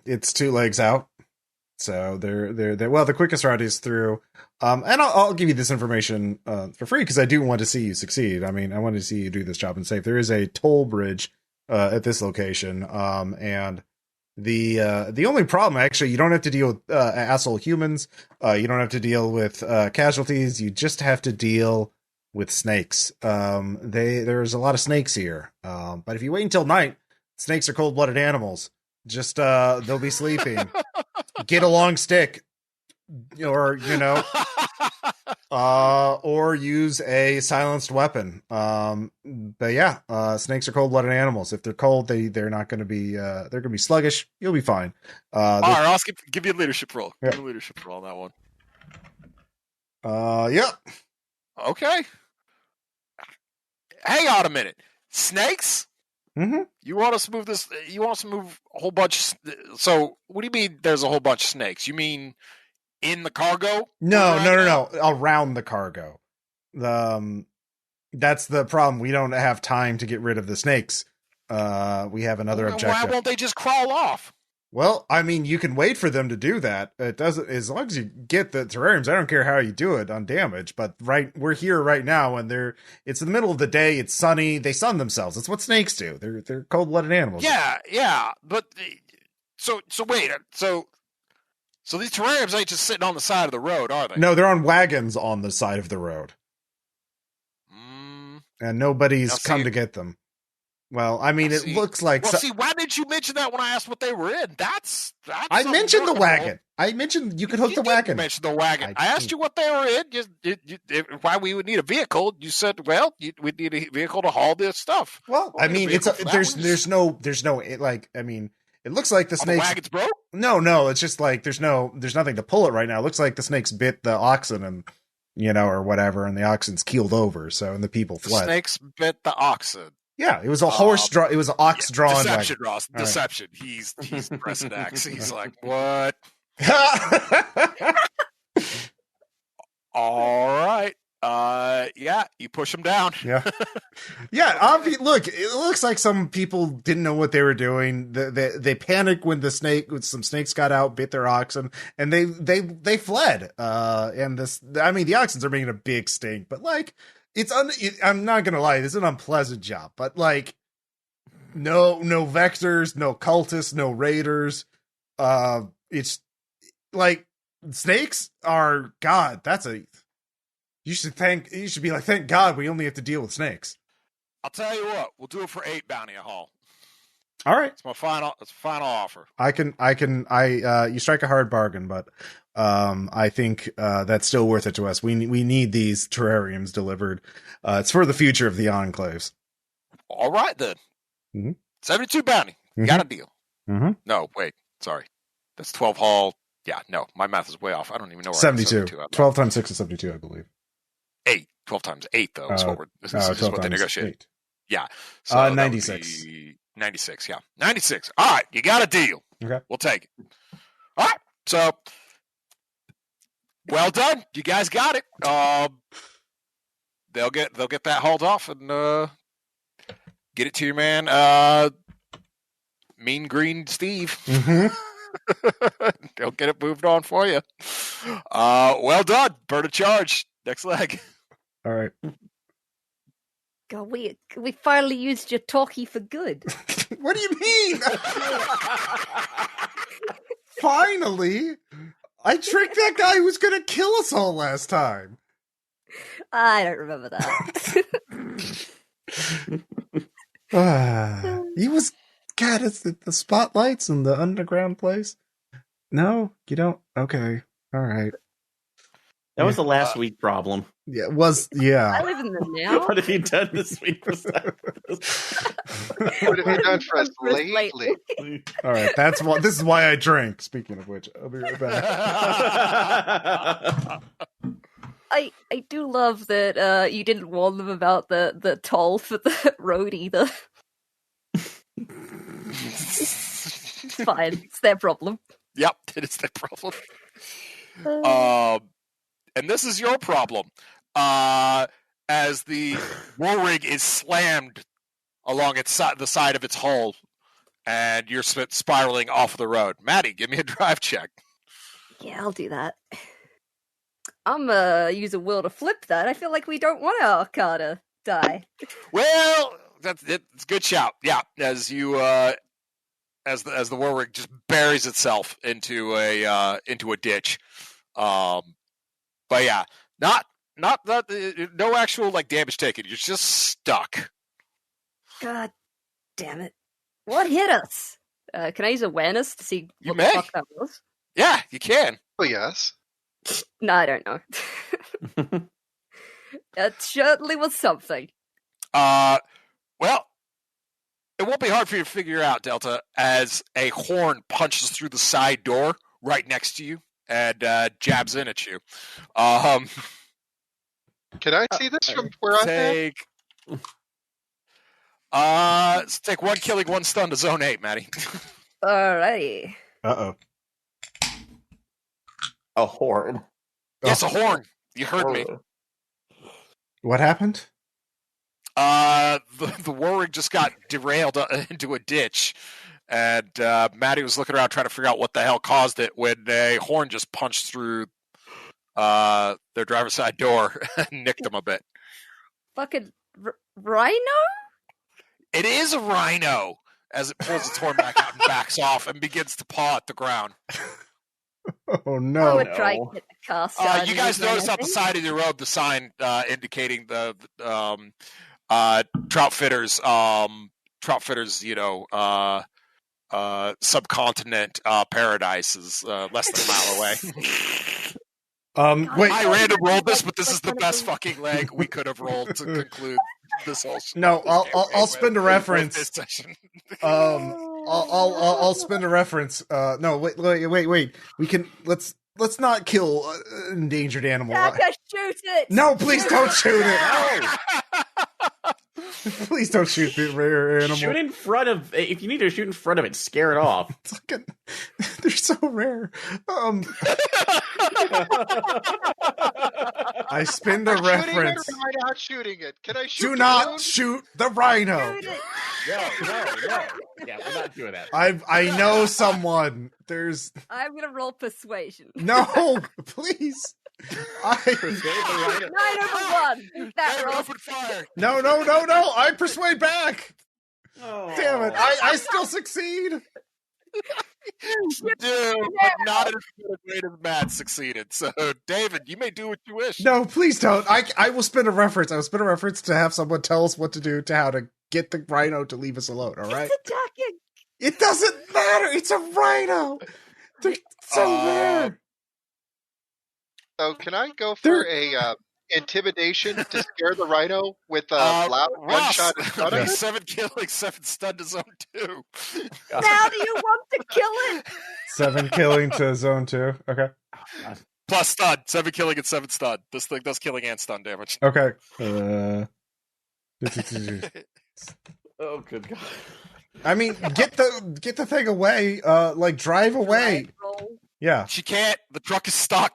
It's 2 legs out. So they're well, the quickest route is through, and I'll give you this information, for free, because I do want to see you succeed. I mean, I want to see you do this job and safe. There is a toll bridge, at this location. And the only problem, actually, you don't have to deal with, asshole humans. You don't have to deal with, casualties. You just have to deal with snakes. There's a lot of snakes here. But if you wait until night, snakes are cold-blooded animals. Just, they'll be sleeping. Get a long stick, or or use a silenced weapon. But yeah, snakes are cold-blooded animals. If they're cold, they're not going to be. They're going to be sluggish. You'll be fine. All right, I'll give you a leadership roll. Yeah. Give me a leadership roll on that one. Yeah. Okay. Hang on a minute. Snakes? Mm-hmm. You want us to move this? You want us to move a whole bunch? So, what do you mean? There's a whole bunch of snakes? You mean in the cargo? No, right now? around the cargo. That's the problem. We don't have time to get rid of the snakes. We have another objective. Why won't they just crawl off? Well, I mean, you can wait for them to do that. It doesn't, as long as you get the terrariums. I don't care how you do it on damage. But we're here right now, and it's in the middle of the day. It's sunny. They sun themselves. That's what snakes do. They're cold-blooded animals. Yeah. But so wait. So these terrariums ain't just sitting on the side of the road, are they? No, they're on wagons on the side of the road, and nobody's come to get them. Well, I mean, it looks like. Well, why didn't you mention that when I asked what they were in? That's. I mentioned the wagon. I mentioned you could hook the wagon. You mentioned the wagon. I asked you what they were in. Why we would need a vehicle? You said, "Well, we'd need a vehicle to haul this stuff." Well, I mean, there's no like. I mean, it looks like the snakes. The wagon's broke? No. It's just like there's nothing to pull it right now. It looks like the snakes bit the oxen and or whatever, and the oxen's keeled over. So and the people fled. The snakes bit the oxen. Yeah, it was a horse draw. It was an ox drawn. Deception, wagon. Ross. Deception. Right. He's pressing X. He's like, what? All right. Yeah, you push him down. Yeah. Look, it looks like some people didn't know what they were doing. They panicked when some snakes got out, bit their oxen, and they fled. And the oxens are making a big stink, but like. I'm not gonna lie, it's an unpleasant job, but like, no vectors, no cultists, no raiders. It's like snakes are God. You should be like, thank God we only have to deal with snakes. I'll tell you what, we'll do it for 8 bounty a haul. All right, it's my final offer. You strike a hard bargain, but I think that's still worth it to us. We need these terrariums delivered. It's for the future of the enclaves. All right then. Mm-hmm. 72 bounty. Mm-hmm. Got a deal. Mm-hmm. No, wait, sorry. That's 12 haul. Yeah, no, my math is way off. I don't even know where 72. 12 times 6 is 72, I believe. 8. 12 times 8 though. Is what they negotiate. 8. Yeah. So 96. 96, yeah. 96. All right, you got a deal. Okay. We'll take it. All right. So, well done. You guys got it. They'll get that hauled off and get it to your man, Mean Green Steve. Mm-hmm. They'll get it moved on for you. Well done. Burn a charge. Next leg. All right. God, we finally used your talkie for good. What do you mean? Finally? I tricked that guy who was going to kill us all last time. I don't remember that. He was... God, it's the spotlights and the underground place. No, you don't? Okay. All right. That was the last week problem. Yeah, it was. Yeah. I live in the now. What have you done this week for What have you done for us lately? All right, this is why I drink. Speaking of which, I'll be right back. I do love that you didn't warn them about the toll for the road either. It's fine. It's their problem. Yep, it is their problem. And this is your problem. As the war rig is slammed along the side of its hull, and you're spiraling off the road. Maddy, give me a drive check. Yeah, I'll do that. I'm gonna use a will to flip that. I feel like we don't want our car to die. Well, it's a good shout. Yeah, as you as the war rig just buries itself into a ditch. But yeah, not that no actual like damage taken. You're just stuck. God damn it! What hit us? Can I use awareness to see what the fuck that was? Yeah, you can. Oh yes. No, I don't know. It certainly was something. Well, it won't be hard for you to figure out, Delta, as a horn punches through the side door right next to you and jabs in at you. Can I see this from where I'm at? Let's take 1 killing, 1 stun to zone 8, Maddy. Alrighty. Uh-oh. A horde. Yes, a horn. You heard me. What happened? The Warwick just got derailed into a ditch, and Maddy was looking around trying to figure out what the hell caused it when a horn just punched through their driver's side door and nicked them a bit. Fucking rhino? It is a rhino as it pulls its horn back out and backs off and begins to paw at the ground. Oh I no! would try to get the car started. You guys again, noticed I at the think. side of the road the sign indicating the trout fitters, subcontinent paradise is less than a mile away. Wait, I random rolled this, but this is the best fucking leg we could have rolled to conclude this whole. no, I'll spin a This reference. session. I'll spin a reference. No, wait. We can let's not kill an endangered animal. Dakka, shoot it! No, please don't shoot it. Please don't shoot the rare animal. Shoot in front of. If you need to shoot in front of it, scare it off. It's like they're so rare. I spinned a Am I shooting it reference. or am I not shooting it? Can I shoot Do the not balloon? shoot the rhino. Shoot it! No. Yeah, we're not doing that. I know someone. There's I'm gonna roll persuasion. no, please. Rhino. 9/1. That David, roll. open fire. No. I persuade back. Damn it! I still succeed. Dude, but not as good a grade as Matt succeeded. So, David, you may do what you wish. No, please don't. I will spin a reference. I will spin a reference to have someone tell us what to do to how to get the rhino to leave us alone. All right. It's attacking. It doesn't matter. It's a rhino. They're so rare. So can I go for a intimidation to scare the rhino with a loud one Ross, shot in front of it? 7 killing, 7 stun to zone 2. Now do you want to kill it? 7 killing to zone 2. Okay. Plus stun, 7 killing and 7 stun. This thing does killing and stun damage. Okay. Oh, good God. I mean, get the thing away. Like drive away. Right, roll. Yeah. She can't. The truck is stuck.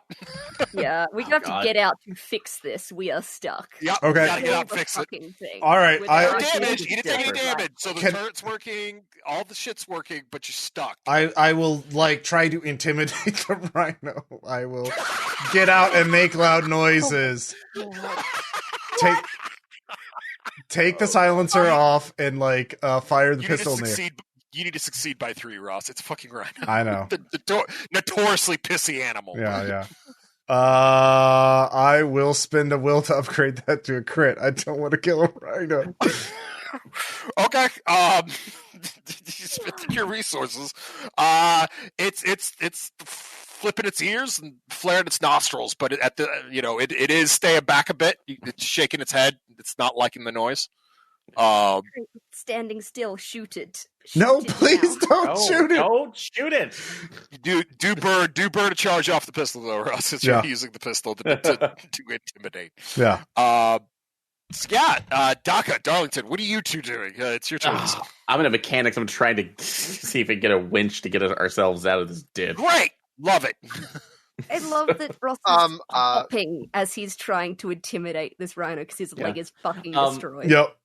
Yeah, we have God. to get out to fix this. We are stuck. Yep. Okay. Gotta get out and Kill the fix it. fucking thing. All right, With I- our Damage. You didn't take any different. damage. So the Can- turret's working. All the shit's working, but you're stuck. I will like try to intimidate the rhino. I will get out and make loud noises. Take the silencer off and like fire the You pistol need in to the air. succeed. You need to succeed by 3, Ross. It's fucking rhino. I know. The notoriously pissy animal. Yeah. I will spend a will to upgrade that to a crit. I don't want to kill a rhino. Okay. You spent your resources. It's flipping its ears and flaring its nostrils, but it is staying back a bit. It's shaking its head. It's not liking the noise. Standing still, shoot it. No, Shoot it please now. don't shoot it. Don't shoot it. Do burn to charge off the pistol though, Ross, since Yeah. you're using the pistol to intimidate. Yeah. Dakka, Darlington, what are you two doing? It's your turn. I'm in a mechanics. I'm trying to see if we can get a winch to get ourselves out of this ditch. Great, love it. I love that Ross is hopping as he's trying to intimidate this rhino because his leg is fucking destroyed. Yep.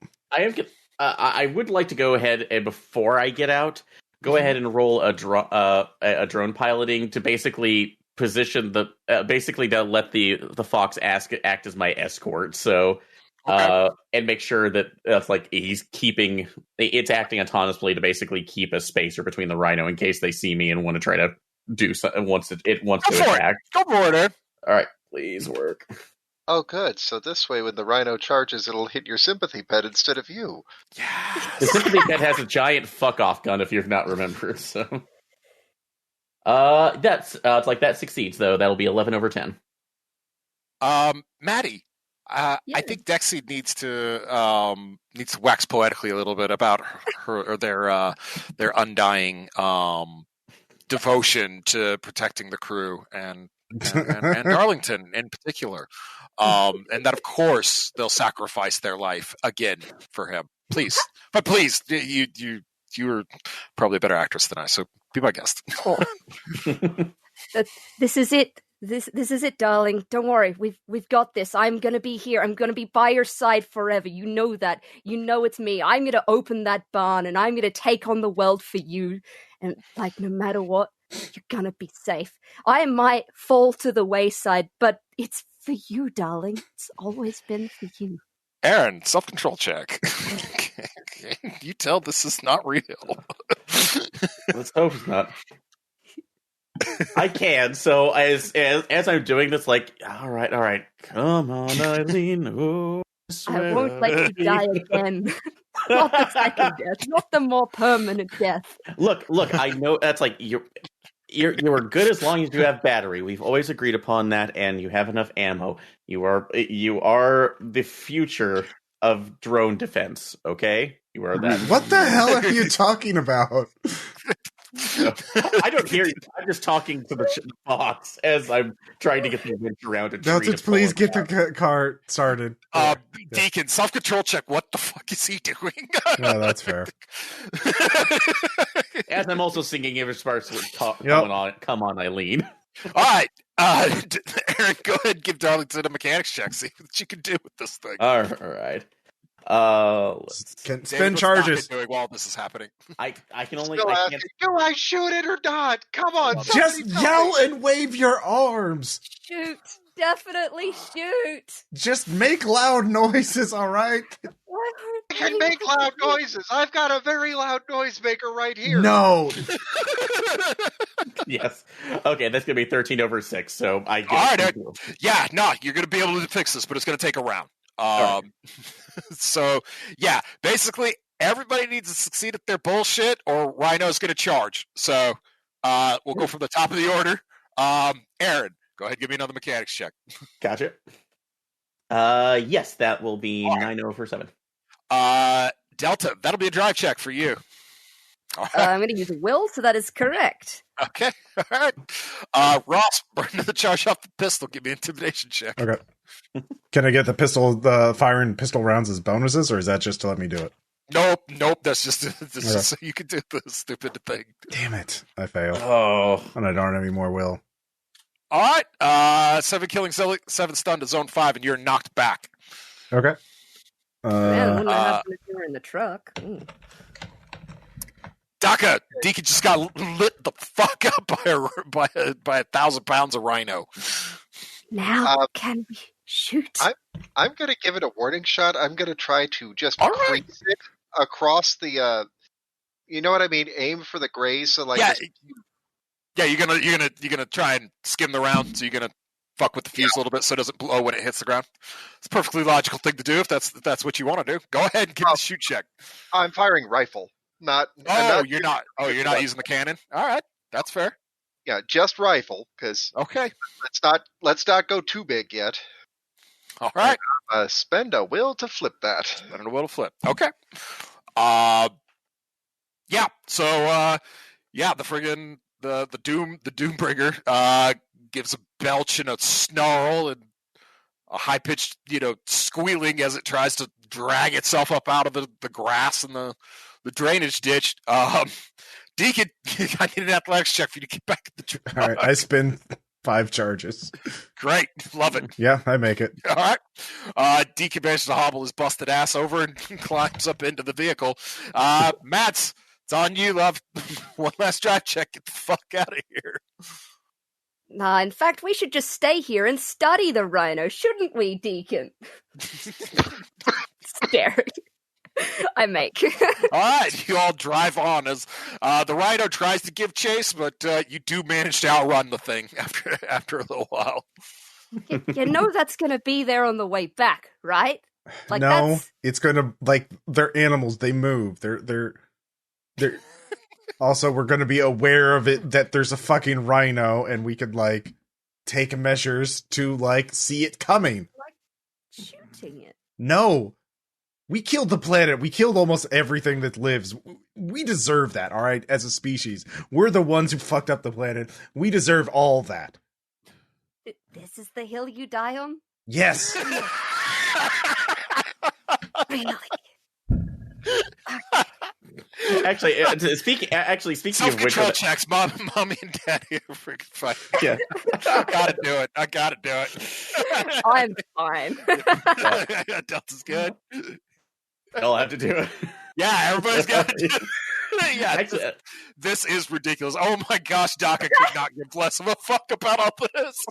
I would like to go ahead and before I get out, go ahead and roll a drone piloting to basically position basically to let the fox act as my escort. So. Okay. And make sure that it's acting autonomously to basically keep a spacer between the rhino in case they see me and want to try to do something. It wants to attack. Go for it, Ed. All right, please work. Oh, good. So this way, when the rhino charges, it'll hit your sympathy pet instead of you. The sympathy pet has a giant fuck off gun. If you've not remembered, so that's it's like that succeeds though. That'll be 11/10. Maddy. Yeah. I think Dexy needs to wax poetically a little bit about her or their undying devotion to protecting the crew and Darlington in particular, and that of course they'll sacrifice their life again for him. Please. But please, you were probably a better actress than I, so be my guest. Oh. This is it. This is it, darling. Don't worry. We've got this. I'm gonna be here. I'm gonna be by your side forever. You know that. You know it's me. I'm gonna open that barn and I'm gonna take on the world for you. And like, no matter what, you're gonna be safe. I might fall to the wayside, but it's for you, darling. It's always been for you. Aaron, self-control check. You tell this is not real. Let's hope it's not. I can. So as I'm doing this, like, all right, come on, Eileen. Oh, I won't let you die again. Not the second death, not the more permanent death. Look. I know that's like you're good as long as you have battery. We've always agreed upon that, and you have enough ammo. You are the future of drone defense. Okay, you are that. What the hell are you talking about? I don't hear you. I'm just talking to the box as I'm trying to get the winch around a tree. Delta, please get the car started. Deacon, self-control check. What the fuck is he doing? No, that's fair. As I'm also singing every sparse come on, Eileen. All right, Aaron, go ahead and give Darlington a mechanics check. See what you can do with this thing. All right. Spend charges. Doing while this is happening. I can only. Do I shoot it or not? Come on, just yell and wave your arms. Shoot. Definitely shoot. Just make loud noises, all right? I can make loud noises. I've got a very loud noise maker right here. No. Yes. Okay, that's gonna be 13 over 6. So I get all right. Yeah, no, you're gonna be able to fix this, but it's gonna take a round. Right. So yeah, basically everybody needs to succeed at their bullshit, or Rhino's gonna charge. So we'll go from the top of the order. Aaron, go ahead and give me another mechanics check. Gotcha. Yes, that will be 9 over 7. Delta, that'll be a drive check for you. Right. I'm going to use a will, so that is correct. Okay, all right. Ross, burn the charge off the pistol. Give me an intimidation check. Okay. Can I get the firing pistol rounds as bonuses, or is that just to let me do it? Nope. That's just so you can do the stupid thing. Damn it! I failed. Oh, and I don't have any more will. All right. 7 killing, 7 stunned to zone 5, and you're knocked back. Okay. Man, wouldn't have happened if you were in the truck. Ooh. Dakka, Deacon just got lit the fuck up by 1,000 pounds of rhino. Now can we shoot? I'm going to give it a warning shot. I'm going to try to just crease it across the. You know what I mean? Aim for the graze. So like. Yeah, you're gonna try and skim the round. So you're gonna fuck with the fuse a little bit so it doesn't blow when it hits the ground. It's a perfectly logical thing to do if that's what you want to do. Go ahead and give me the shoot check. I'm firing rifle. You're not using the cannon. All right, that's fair. Yeah, just rifle, because okay. Let's not go too big yet. All right. Spend a will to flip that. Spend a will to flip. Okay. Yeah. So the friggin' the Doombringer gives a belch and a snarl and a high pitched squealing as it tries to drag itself up out of the grass and the drainage ditch. Deacon, I need an athletics check for you to get back in the truck. All right, I spin 5 charges. Great, love it. Yeah, I make it. All right. Deacon manages to hobble his busted ass over and climbs up into the vehicle. Mats, it's on you, love. One last drive check. Get the fuck out of here. Nah, in fact, we should just stay here and study the rhino, shouldn't we, Deacon? Scary. I make. All right, you all drive on as the rhino tries to give chase, but you do manage to outrun the thing after a little while. You know that's going to be there on the way back, right? Like no, it's going to, they're animals. They move. They're also, we're going to be aware of it, that there's a fucking rhino, and we could, take measures to, see it coming. Like shooting it. No. We killed the planet. We killed almost everything that lives. We deserve that, all right, as a species. We're the ones who fucked up the planet. We deserve all that. This is the hill you die on? Yes. Really? Actually, speaking of which, Self-control checks. Mommy and Daddy are freaking fine. Yeah. I gotta do it. I'm fine. Delta's good. I'll have to do it. Yeah, everybody's got to do it. Yeah, Actually, this is ridiculous. Oh my gosh, Dakka could not give less of a fuck about all this.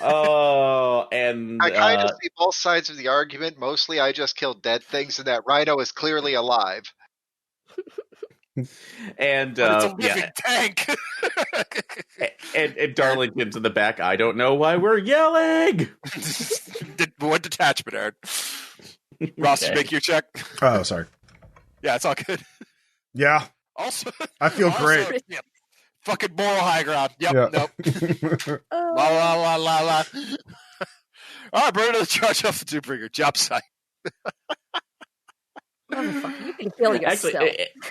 Oh, and I kind of see both sides of the argument. Mostly, I just killed dead things, and that rhino is clearly alive. and But it's a living tank. and Darlington's in the back. I don't know why we're yelling. What detachment, Aaron? Ross, Okay. make your check. Oh, sorry. Yeah, it's all good. Yeah, Also, I feel great. Yeah, fucking moral high ground. Yep, Yeah. nope. La la la la la. All right, burn the charge off the Doombringer. Job site. Motherfucker, you can kill yourself.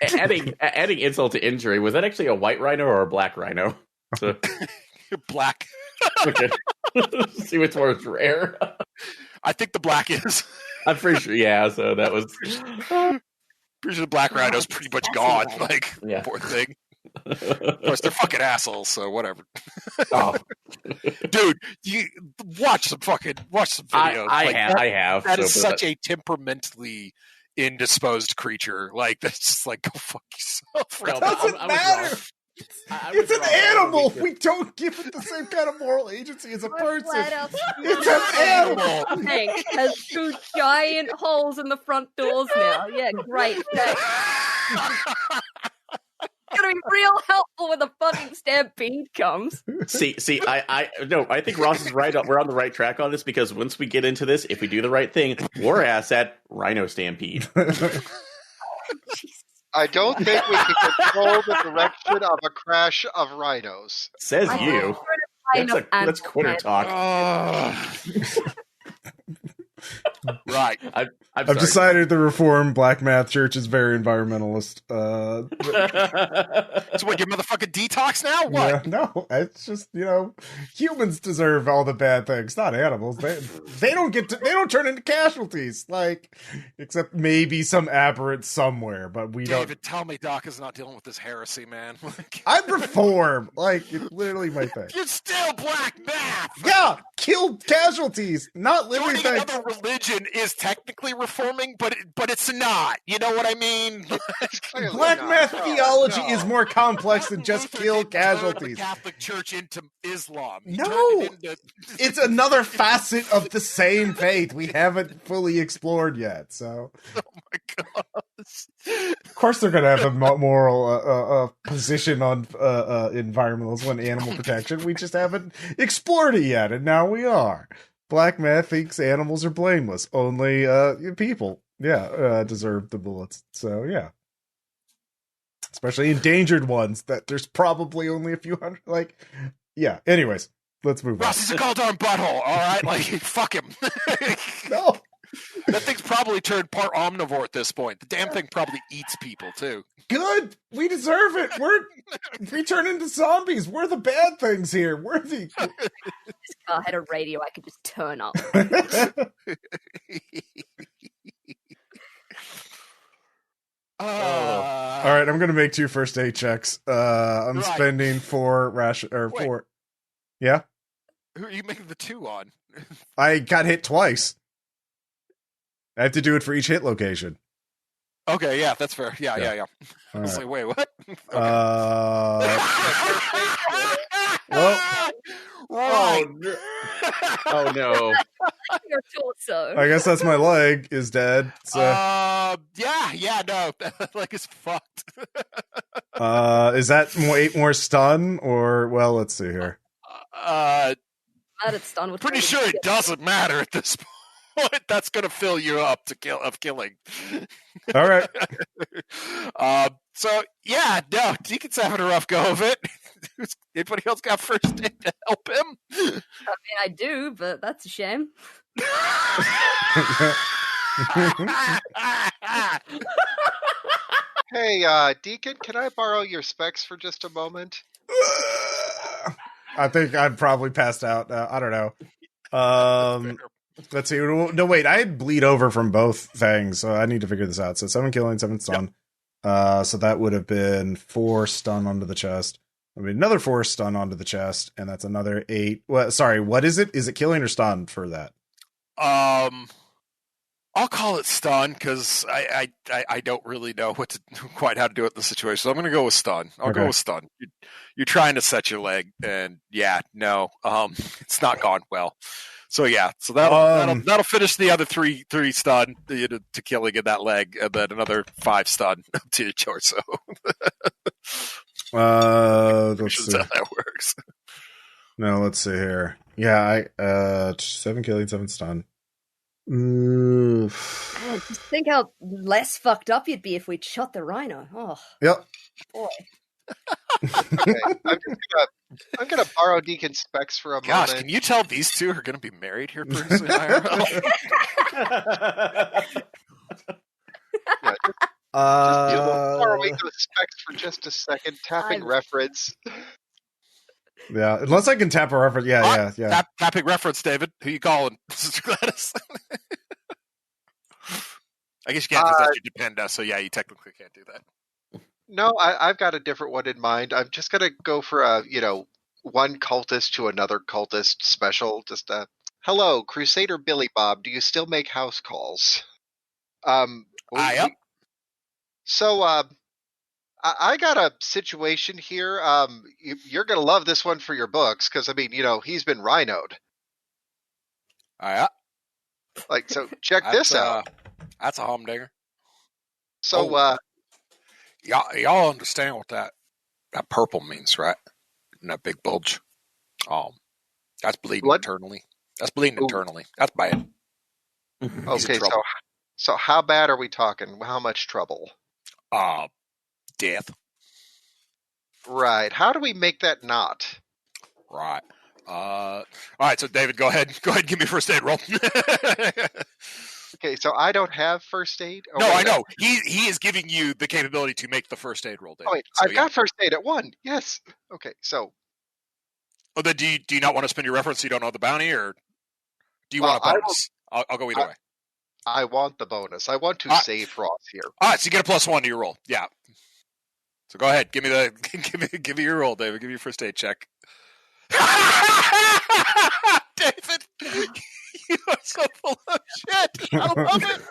Actually, adding insult to injury, was that actually a white rhino or a black rhino? So, Black. okay. See which one was rare. I think the black is. I'm pretty sure. Yeah, so that was. Pretty sure the black rhino's pretty much gone. Like, Yeah. poor thing. Of course, they're fucking assholes, so whatever. Oh. Dude, you watch some videos. I have. That is such a temperamentally indisposed creature. Like, that's just like, go fuck yourself. No, It but doesn't I was matter. wrong. It's an animal. We don't give it the same kind of moral agency as a person. It's an animal. Tank has 2 giant holes in the front doors now. Yeah, great. It's gonna be real helpful when the fucking stampede comes. See, I think Ross is right. We're on the right track on this because once we get into this, if we do the right thing, we're ass at Rhino Stampede. I don't think we can control the direction of a crash of rhinos. Says you. That's quitter talk. Right. I've I've decided the Reformed Black Math Church is very environmentalist. So what, you're motherfucking detox now? What? Yeah, no, it's just, humans deserve all the bad things, not animals. They don't turn into casualties, like, except maybe some aberrant somewhere, but we don't. David, tell me Dakka's not dealing with this heresy, man. I'm Reform, like, it's literally my thing. You're still black math! Yeah, killed casualties, not living Joining things. another religion is technically reforming, but it's not. You know what I mean? Black math theology is more complex than just Luther kill didn't turn casualties. The Catholic Church into Islam. He No! turned it into... It's another facet of the same faith we haven't fully explored yet, so. Oh my gosh. Of course they're going to have a moral position on environmentalism and animal protection. We just haven't explored it yet, and now we are. Black math thinks animals are blameless. Only people, deserve the bullets. So, yeah. Especially endangered ones that there's probably only a few hundred. Like, yeah. Anyways, let's move on. Ross is a goddamn butthole, all right? Like, fuck him. No. That thing's probably turned part omnivore at this point. The damn thing probably eats people, too. Good. We deserve it. We turn into zombies. We're the bad things here. We're the. This car had a radio I could just turn up. All right, I'm gonna make 2 first aid checks. I'm Right. spending 4 Wait. 4. Yeah, Who are you making the 2 on? I got hit twice. I have to do it for each hit location. Okay, yeah, that's fair. Yeah. I All was right. like, wait, what? Well, Right. Oh no. Your torso. I guess that's my leg is dead. So, Yeah, no, like it's fucked. is that 8 more stun or? Well, let's see here. Glad it's done with Pretty sure it doesn't matter at this point. That's gonna fill you up of killing. All right. So yeah, no, Deacon's having a rough go of it. Anybody else got first aid to help him? I mean, I do, but that's a shame. Hey, Deacon, can I borrow your specs for just a moment? I think I'm probably passed out now. I don't know. Let's see. No, wait. I had bleed over from both things, so I need to figure this out. So 7 killing, 7 stun. Yep. So that would have been 4 stun onto the chest. I mean, another 4 stun onto the chest, and that's another 8. Well, sorry, what is it? Is it killing or stun for that? I'll call it stun because I don't really know quite how to do it in the situation. So I'm going to go with stun. I'll go with stun. You're trying to set your leg, and it's not gone well. So so that'll finish the other three stun to killing in that leg, and then another 5 stun to your torso. Let's see how that works. No, let's see here. Yeah, 7 killing, 7 stun. Just think how less fucked up you'd be if we'd shot the rhino. Oh, yep. Boy. Okay, I'm gonna borrow Deacon specs for a moment. Gosh, can you tell these two are gonna be married here pretty soon? IRL? Just borrow those specs for just a second. Tapping reference. Yeah, unless I can tap a reference. Yeah. Tapping reference, David. Who you calling? Sister Gladys. I guess you can't because that's your dependa, so you technically can't do that. No, I've got a different one in mind. I'm just gonna go for a, one cultist to another cultist special. Just hello, Crusader Billy Bob. Do you still make house calls? Yep. So, I got a situation here. You're gonna love this one for your books because he's been rhinoed. Yeah. So check this out. That's a humdinger. So, y'all understand what that purple means, right? And that big bulge. That's bleeding internally. Internally. That's bad. Okay, so how bad are we talking? How much trouble? Death. Right. How do we make that not? Right. All right. So David, go ahead. And give me a first aid roll. Okay. So I don't have first aid. No, I know. He is giving you the capability to make the first aid roll, David. Oh, wait. I've got first aid at 1. Yes. Okay. So. Oh, then do you not want to spend your reference so you don't know the bounty, or do you want a bonus? I'll go either way. I want the bonus. I want to save Ross here. All right. So you get a +1 to your roll. Yeah. So go ahead. Give me your roll, David. Give me your first aid check. David, you are so full of shit. I love it.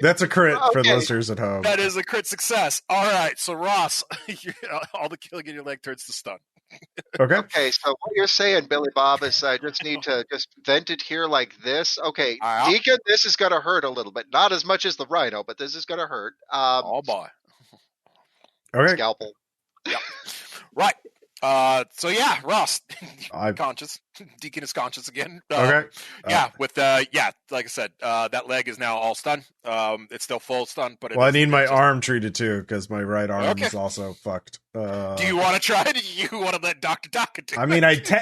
That's a crit for the listeners at home. That is a crit success. All right. So Ross, all the killing in your leg turns to stun. Okay. So what you're saying, Billy Bob, is I just need to just vent it here like this. Okay. Deacon, this is going to hurt a little bit. Not as much as the rhino, but this is going to hurt. Oh, boy. Okay. Scalpel. Yep. Right. Ross, conscious. Deacon is conscious again. Okay. With like I said, that leg is now all stunned. It's still full stun, but I need my arm treated too because my right arm is also fucked. Do you want to try it? Or do you want to let Dr. Dakka do it?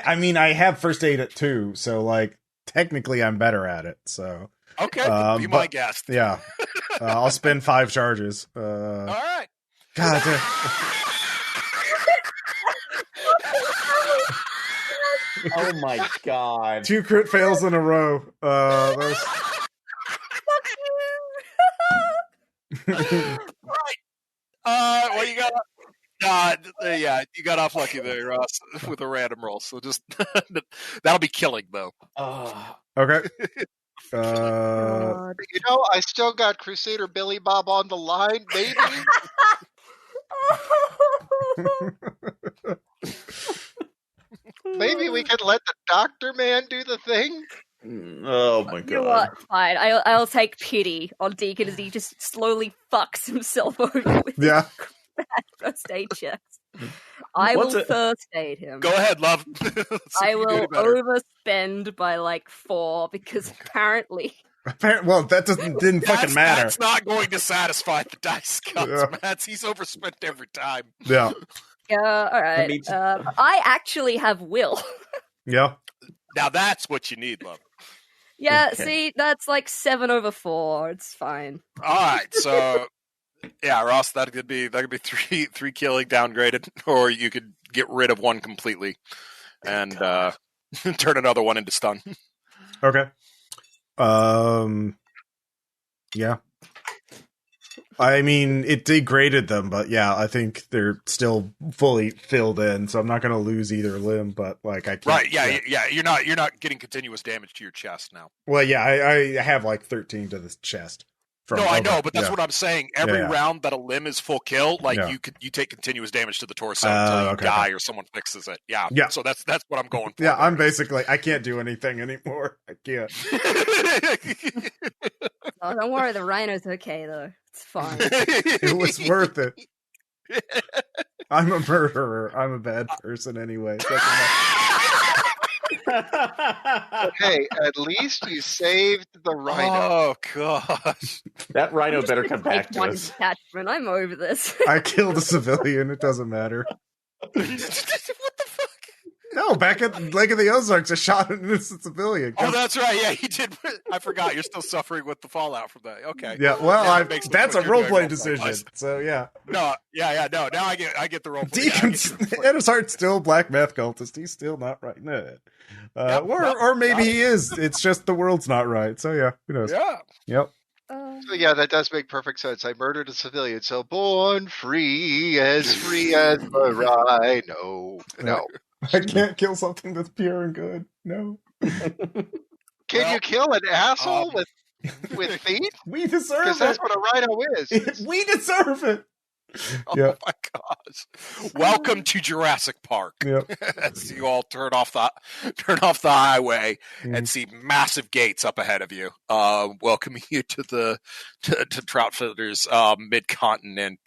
I mean, I have first aid at 2, so technically I'm better at it. So okay, be my guest. Yeah, I'll spend 5 charges. All right. God. Oh my god! 2 crit fails in a row. Fuck you! Right. Well, you got. You got off lucky there, Ross, with a random roll. So just that'll be killing though. Okay. I still got Crusader Billy Bob on the line, baby. Maybe we could let the doctor man do the thing. Oh my god! You know what? Fine. I'll take pity on Deacon as he just slowly fucks himself over with his first aid checks. I will first aid him. Go ahead, love. I will overspend by 4 because apparently. Well, that didn't fucking matter. That's not going to satisfy the dice gods, Matt. He's overspent every time. Yeah. All right. I actually have will. Yeah. Now that's what you need, love. Yeah, okay. See, that's 7 over 4. It's fine. All right, so Ross, that could be 3 killing downgraded, or you could get rid of one completely and turn another one into stun. Okay. Yeah. I mean, it degraded them, but yeah, I think they're still fully filled in, so I'm not going to lose either limb. But like, I can't. Right? Yeah. You're not getting continuous damage to your chest now. Well, yeah, I have like 13 to the chest. I know, but that's what I'm saying. Every Yeah. round that a limb is full kill, like Yeah. you take continuous damage to the torso until you die or someone fixes it. Yeah. Yeah. So that's what I'm going for. Yeah, I'm basically I can't do anything anymore. I can't. Oh, don't worry, the rhino's okay though. It's fine. It was worth it. I'm a murderer. I'm a bad person anyway. Hey, at least you saved the rhino. Oh gosh, that rhino better come back to us. Detachment. I'm over this. I killed a civilian. It doesn't matter. What the fuck? No, back at Lake of the Ozarks, I shot an innocent civilian. Oh, that's right. Yeah, you did. I forgot. You're still suffering with the fallout from that. Okay. Yeah. Well, that's a roleplay roleplay decision. So yeah. No. Yeah. No. Now I get the roleplay. Deacon's at his heart still black math cultist. He's still not right in it. Or maybe he is. It's just the world's not right. So yeah, who knows? Yeah. Yep. So yeah, that does make perfect sense. I murdered a civilian, so born free as the rhino. No. I can't kill something that's pure and good. No. Can you kill an asshole with feet? We deserve it. Because that's what a rhino is. We deserve it. Oh my gosh! Welcome to Jurassic Park. Yep. As you all turn off the highway and see massive gates up ahead of you, welcoming you to Troutfilter's mid-continent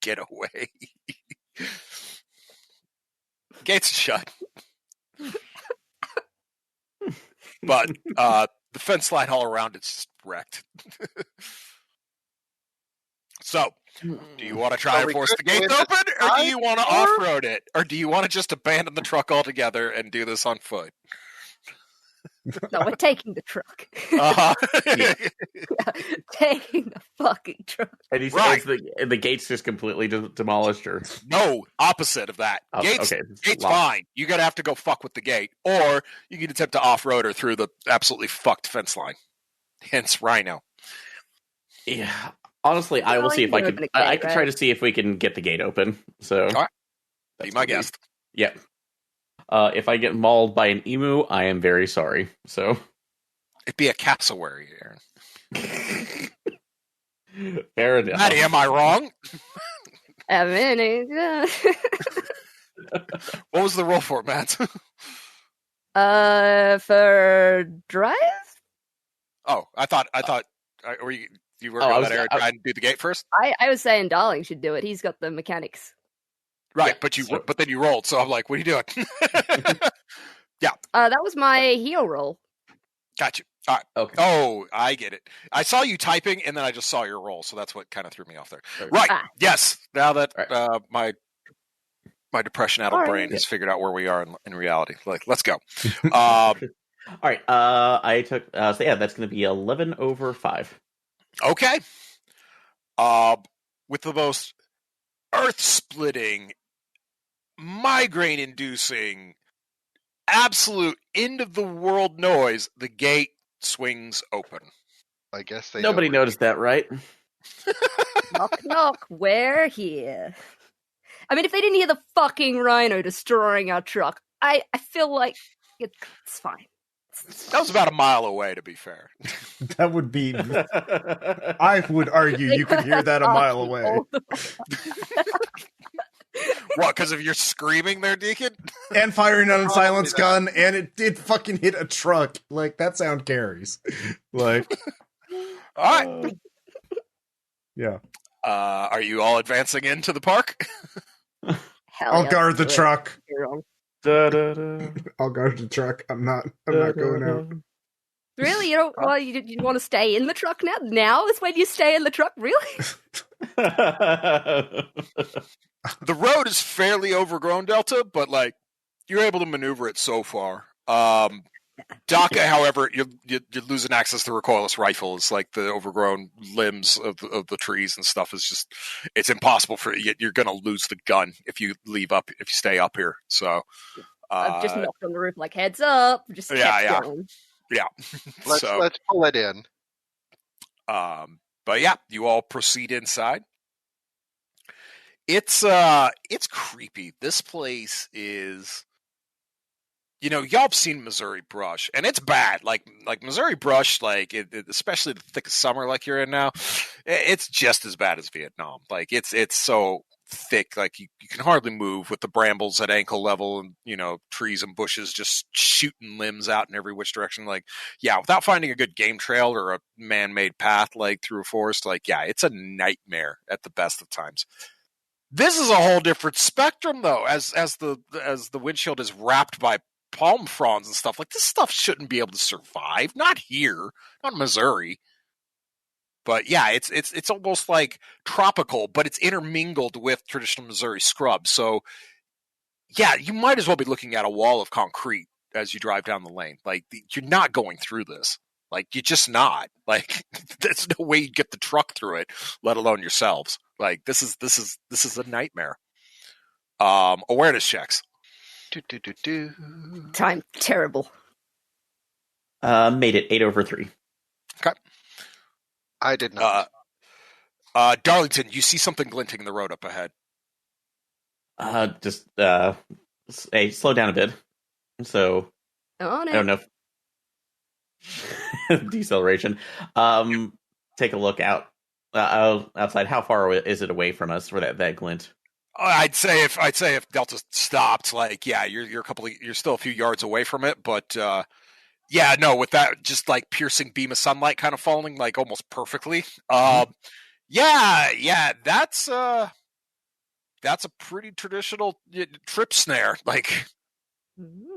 getaway. Gates shut, but the fence line all around it's just wrecked. So, do you want to try and force the gates open, or do you want to off-road it, or do you want to just abandon the truck altogether and do this on foot? No, we're taking the truck. Uh-huh. Yeah, taking the fucking truck. And he says the gates just completely demolished, or no, opposite of that. Gates fine. You gotta have to go fuck with the gate, or you can attempt to off-road her through the absolutely fucked fence line. Hence, Rhino. Yeah. Honestly, I will see if I can. I can try to see if we can get the gate open. So, all right. Be my guest. Yep. If I get mauled by an emu, I am very sorry. So, it'd be a cassowary, Aaron. Fair enough. Maddy, am I wrong? What was the roll for, Matt? For drive? Oh, I thought. Were you were going to let Aaron try and do the gate first? I was saying Darling should do it. He's got the mechanics. Right, yeah, but then you rolled, so I'm like, what are you doing? Yeah. That was my heel roll. Got you. All right. Okay. Oh, I get it. I saw you typing, and then I just saw your roll, so that's what kind of threw me off there. Right. Yes. Now that my depression-addled brain has figured out where we are in reality. Like, let's go. All right. I took. So yeah, that's going to be 11 over 5. Okay. With the most earth-splitting, migraine-inducing, absolute end-of-the-world noise, the gate swings open. I guess nobody noticed that, right? Knock, knock. We're here. I mean, if they didn't hear the fucking rhino destroying our truck, I feel like it's fine. That was about a mile away, to be fair. That would be... I would argue you could hear that a mile away. What, because of your screaming there, Deacon? And firing an unsilenced gun, and it did fucking hit a truck. Like, that sound carries. Like... All right. Yeah. Are you all advancing into the park? I'll guard the truck. I'll guard the truck. I'm not going out. Really? You don't? Well, you want to stay in the truck now? Now is when you stay in the truck? Really? The road is fairly overgrown, Delta, but like you're able to maneuver it so far. Dakka, however, you're losing access to recoilless rifles. Like the overgrown limbs of the trees and stuff is just it's impossible for you. You're going to lose the gun if you stay up here. So I've just knocked on the roof like, heads up. Just kept going. Yeah. Let's pull it in. But yeah, you all proceed inside. It's creepy. This place is, y'all have seen Missouri brush, and it's bad. Like Missouri brush, like especially the thick of summer, like you're in now, it's just as bad as Vietnam. Like it's so thick, like you can hardly move with the brambles at ankle level, and trees and bushes just shooting limbs out in every which direction. Like, yeah, without finding a good game trail or a man-made path like through a forest, like, yeah, it's a nightmare at the best of times. This is a whole different spectrum, though, as the windshield is wrapped by palm fronds and stuff. Like, this stuff shouldn't be able to survive. Not here, not in Missouri. But yeah, it's almost like tropical, but it's intermingled with traditional Missouri scrub. So yeah, you might as well be looking at a wall of concrete as you drive down the lane. Like, you're not going through this. Like, you're just not. Like, there's no way you get the truck through it, let alone yourselves. Like, this is a nightmare. Awareness checks. Time terrible. Made it 8/3. Okay. I did not. Darlington, you see something glinting in the road up ahead. Just hey, slow down a bit. So On it. I don't know if deceleration. Take a look out outside. How far is it away from us for that glint? I'd say if Delta stopped, like, yeah, you're still a few yards away from it, but yeah, no, with that just like piercing beam of sunlight kind of falling like almost perfectly. Yeah, that's a pretty traditional trip snare, like,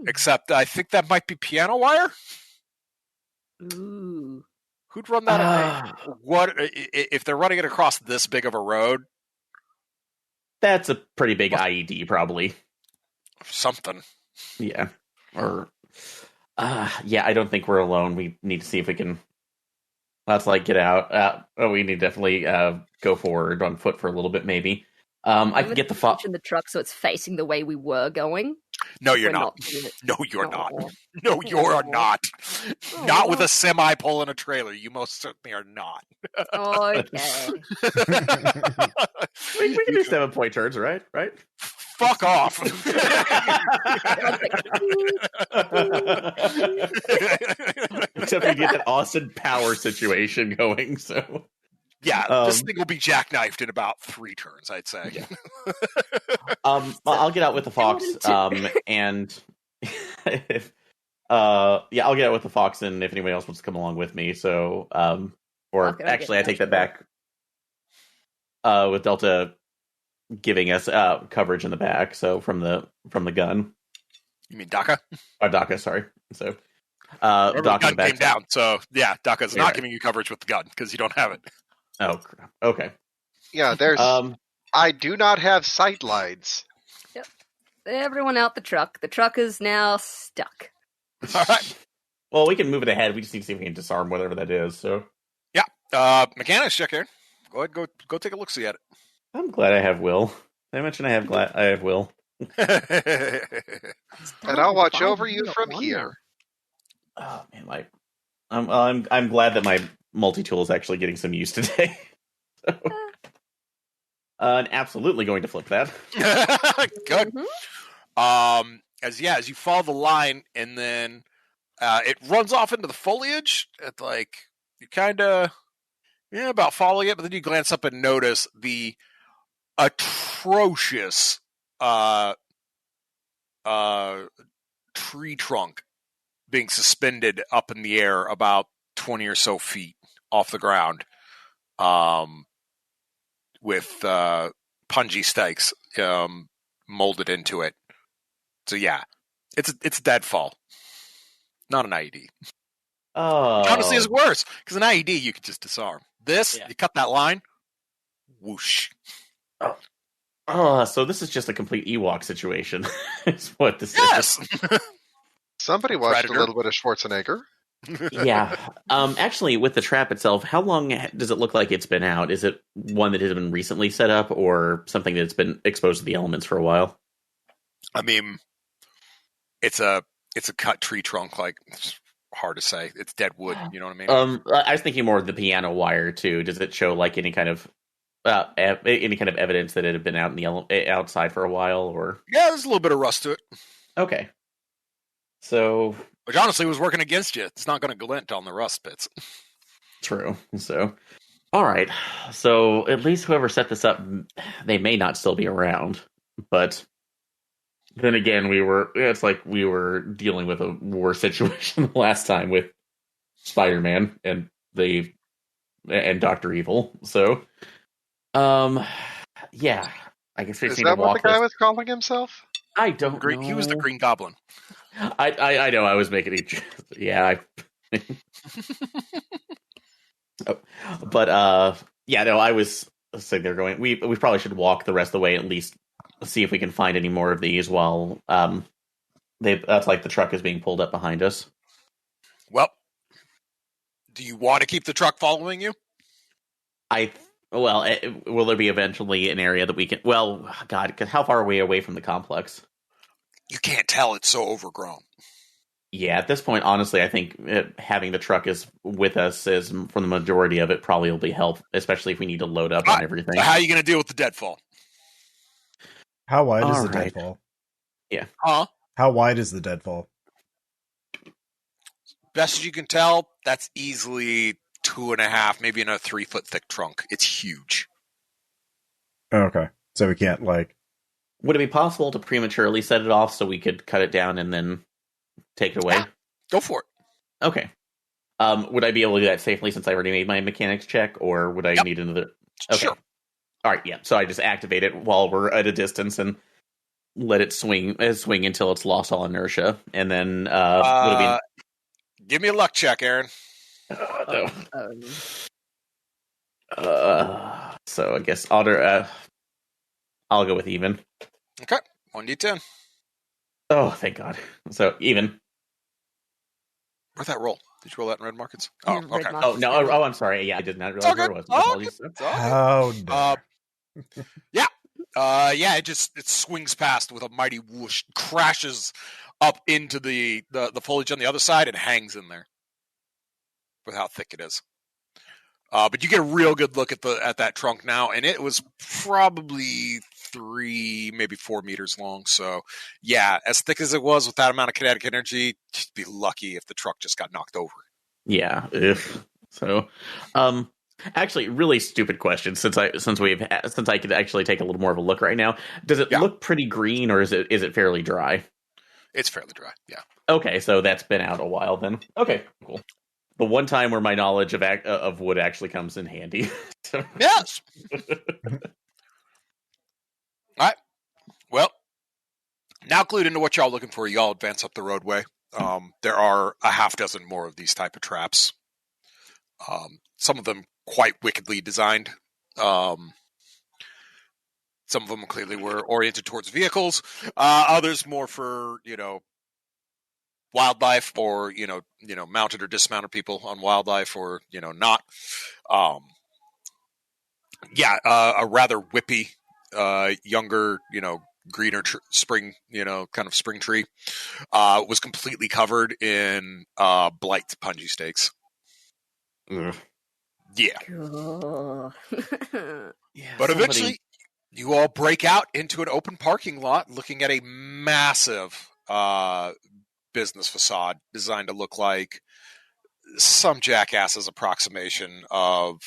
except I think that might be piano wire. Ooh. Who'd run that? What if they're running it across this big of a road? That's a pretty big IED, probably. Something. Yeah. Or, yeah, I don't think we're alone. We need to see if we can. Let's get out. We need to definitely go forward on foot for a little bit, maybe. I can get the in the truck so it's facing the way we were going. No, you're not. No, you're not. No, you're not. Not with a semi pulling a trailer. You most certainly are not. Okay. we can do 7-point turns, right? Right? Fuck off. Except we get that Austin Power situation going, so. Yeah, this thing will be jackknifed in about 3 turns, I'd say. Yeah. I'll get out with the Fox, and if, I'll get out with the Fox, and if anybody else wants to come along with me, so, I take that back. With Delta giving us coverage in the back, so from the gun. You mean Dakka? Dakka, sorry. So, the gun came down, so yeah, Dakka's not giving you coverage with the gun because you don't have it. Oh, okay. Yeah, there's. I do not have sight lines. Yep. Everyone out the truck. The truck is now stuck. All right. Well, we can move it ahead. We just need to see if we can disarm whatever that is. So. Yeah. Mechanics check here. Go ahead. Go take a look. See at it. I'm glad I have Will. Did I mention I have Will? And I'll watch over you from here. Oh man, I'm glad that my multi-tool is actually getting some use today. So, and absolutely going to flip that. Good. Mm-hmm. As you follow the line, and then it runs off into the foliage. It's like you kind of about following it, but then you glance up and notice the atrocious tree trunk being suspended up in the air about 20 or so feet off the ground, with punji stakes molded into it. So yeah, it's a deadfall, not an IED. Oh, honestly, it's worse because an IED you could just disarm. This, you cut that line, whoosh. So this is just a complete Ewok situation. Is what this is. Somebody watched a little bit of Schwarzenegger. Yeah. Actually, with the trap itself, how long does it look like it's been out? Is it one that has been recently set up, or something that's been exposed to the elements for a while? I mean, it's a cut tree trunk. Like, it's hard to say. It's dead wood. You know what I mean? I was thinking more of the piano wire too. Does it show like any kind of evidence that it had been out in the outside for a while, or? Yeah, there's a little bit of rust to it. Okay. So, which honestly was working against you. It's not going to glint on the rust bits. True. So, all right. So at least whoever set this up, they may not still be around. But then again, it's like we were dealing with a war situation the last time with Spider-Man and Dr. Evil. So, yeah. I guess we Is just need to that what walk the guy this. was calling himself? I don't know. He was the Green Goblin. I know. I was making it. Yeah. But yeah. No, I was sitting there going. We probably should walk the rest of the way, at least see if we can find any more of these while that's like the truck is being pulled up behind us. Well, do you want to keep the truck following you? Will there be eventually an area that we can? Well, God, because how far are we away from the complex? You can't tell; it's so overgrown. Yeah, at this point, honestly, I think having the truck is with us is for the majority of it probably will be helpful, especially if we need to load up on everything. So how are you going to deal with the deadfall? How wide is the deadfall? Yeah. Huh? How wide is the deadfall? Best as you can tell, that's easily 2.5, maybe in a 3-foot thick trunk. It's huge. Okay. So we can't, like... Would it be possible to prematurely set it off so we could cut it down and then take it away? Yeah. Go for it. Okay. Would I be able to do that safely since I already made my mechanics check, or would I need another... Okay. Sure. All right, yeah. So I just activate it while we're at a distance and let it swing until it's lost all inertia. And then would it be... Give me a luck check, Aaron. No. So I guess I'll go with even. Okay, 1d10. Oh, thank God. So even. Where'd that roll? Did you roll that in red markets? Oh, okay. Markets. Oh no! Oh, I'm sorry. Yeah, I did not realize where it was. Apologies. How dare. Yeah. It swings past with a mighty whoosh, crashes up into the foliage on the other side, and hangs in there with how thick it is. But you get a real good look at that trunk now, and it was probably 3, maybe 4 meters long. So, yeah, as thick as it was with that amount of kinetic energy, you'd be lucky if the truck just got knocked over. Yeah. So, actually, really stupid question. Since I could actually take a little more of a look right now, does it look pretty green, or is it fairly dry? It's fairly dry. Yeah. Okay, so that's been out a while then. Okay, cool. The one time where my knowledge of wood actually comes in handy. Yes. All right. Well, now clued into what y'all looking for, y'all advance up the roadway. There are a half dozen more of these type of traps. Some of them quite wickedly designed. Some of them clearly were oriented towards vehicles. Others more for, wildlife, or mounted or dismounted people on wildlife, or not. A rather whippy younger greener spring kind of spring tree was completely covered in blight punji stakes. Ugh. Yeah. Cool. But eventually you all break out into an open parking lot looking at a massive business facade designed to look like some jackass's approximation of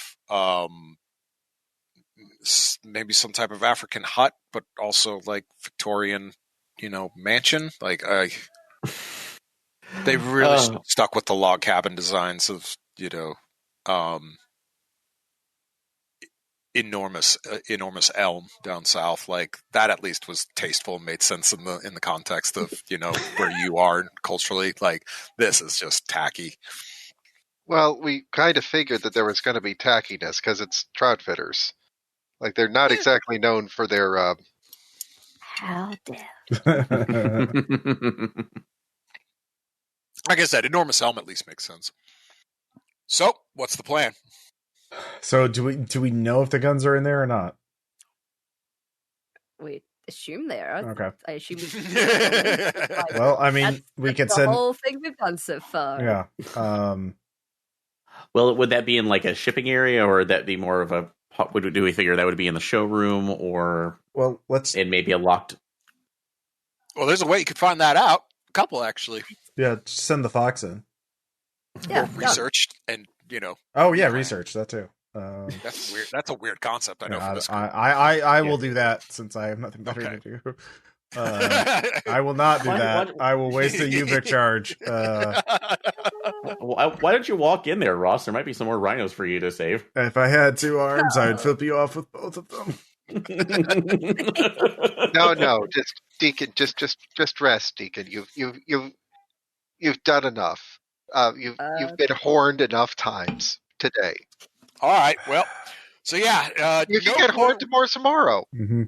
maybe some type of African hut, but also like Victorian, mansion. Like they really stuck with the log cabin designs of, enormous elm down south. Like that at least was tasteful and made sense in the context of where you are culturally. Like this is just tacky. Well, we kind of figured that there was going to be tackiness because it's trout fitters. Like they're not exactly known for their How dare. Like I said, enormous elm at least makes sense. So what's the plan? So do we know if the guns are in there or not? Wait, assume they are. Okay. I assume. Well, I mean, we could the send whole thing we've done so far. Yeah. Well, would that be in like a shipping area, or would that be more of a? Do we figure that would be in the showroom, or well, let's in maybe a locked? Well, there's a way you could find that out. A couple, actually. just send the fox in. Yeah, Well, researched and Oh yeah, research that too. That's weird. That's a weird concept. I know. Yeah, For this I will do that since I have nothing better to do. I will not do that. I will waste a Ubik charge. Why don't you walk in there, Ross? There might be some more rhinos for you to save. If I had 2 arms, I'd flip you off with both of them. No, just Deacon, just rest, Deacon. You've done enough. You've been horned enough times today. All right. Well, so yeah, You can get horned tomorrow. Mm-hmm.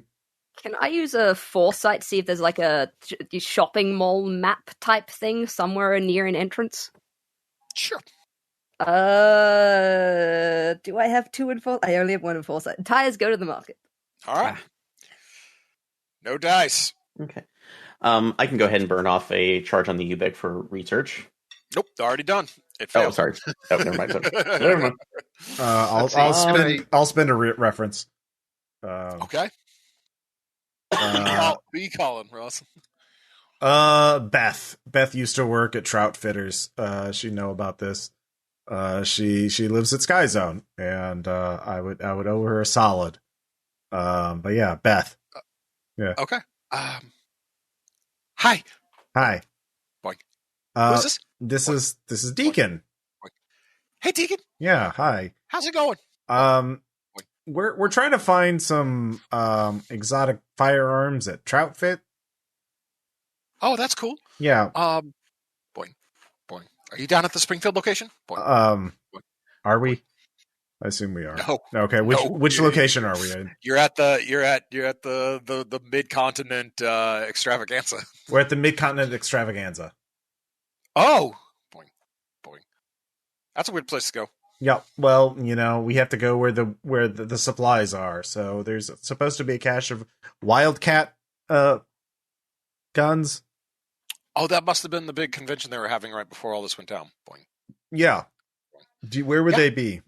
Can I use a foresight to see if there's like a shopping mall map type thing somewhere near an entrance? Sure. Do I have 2 in foresight? I only have 1 in foresight. Tires go to the market. All right. No dice. Okay. I can go ahead and burn off a charge on the Ubik for research. Nope, already done. It failed. Oh, sorry. Oh, never mind. Never mind. I'll spend a reference. Okay. Be calling, Ross. Beth used to work at Trout Fitters. She know about this. She lives at Sky Zone, and I would owe her a solid. But yeah, Beth. Yeah. Okay. Hi. Hi. Boy. Who's this? This is Deacon. Hey, Deacon. Yeah. Hi. How's it going? We're trying to find some exotic firearms at Trout Fit. Oh, that's cool. Yeah. Boing. Are you down at the Springfield location? Boing. Are we? I assume we are. No. Okay. Which location are we in? You're at the Mid-Continent Extravaganza. We're at the Mid-Continent Extravaganza. Oh. Boing. That's a weird place to go. Yeah. Well, we have to go where the supplies are. So there's supposed to be a cache of Wildcat guns. Oh, that must have been the big convention they were having right before all this went down. Boing. Yeah. Where would they be?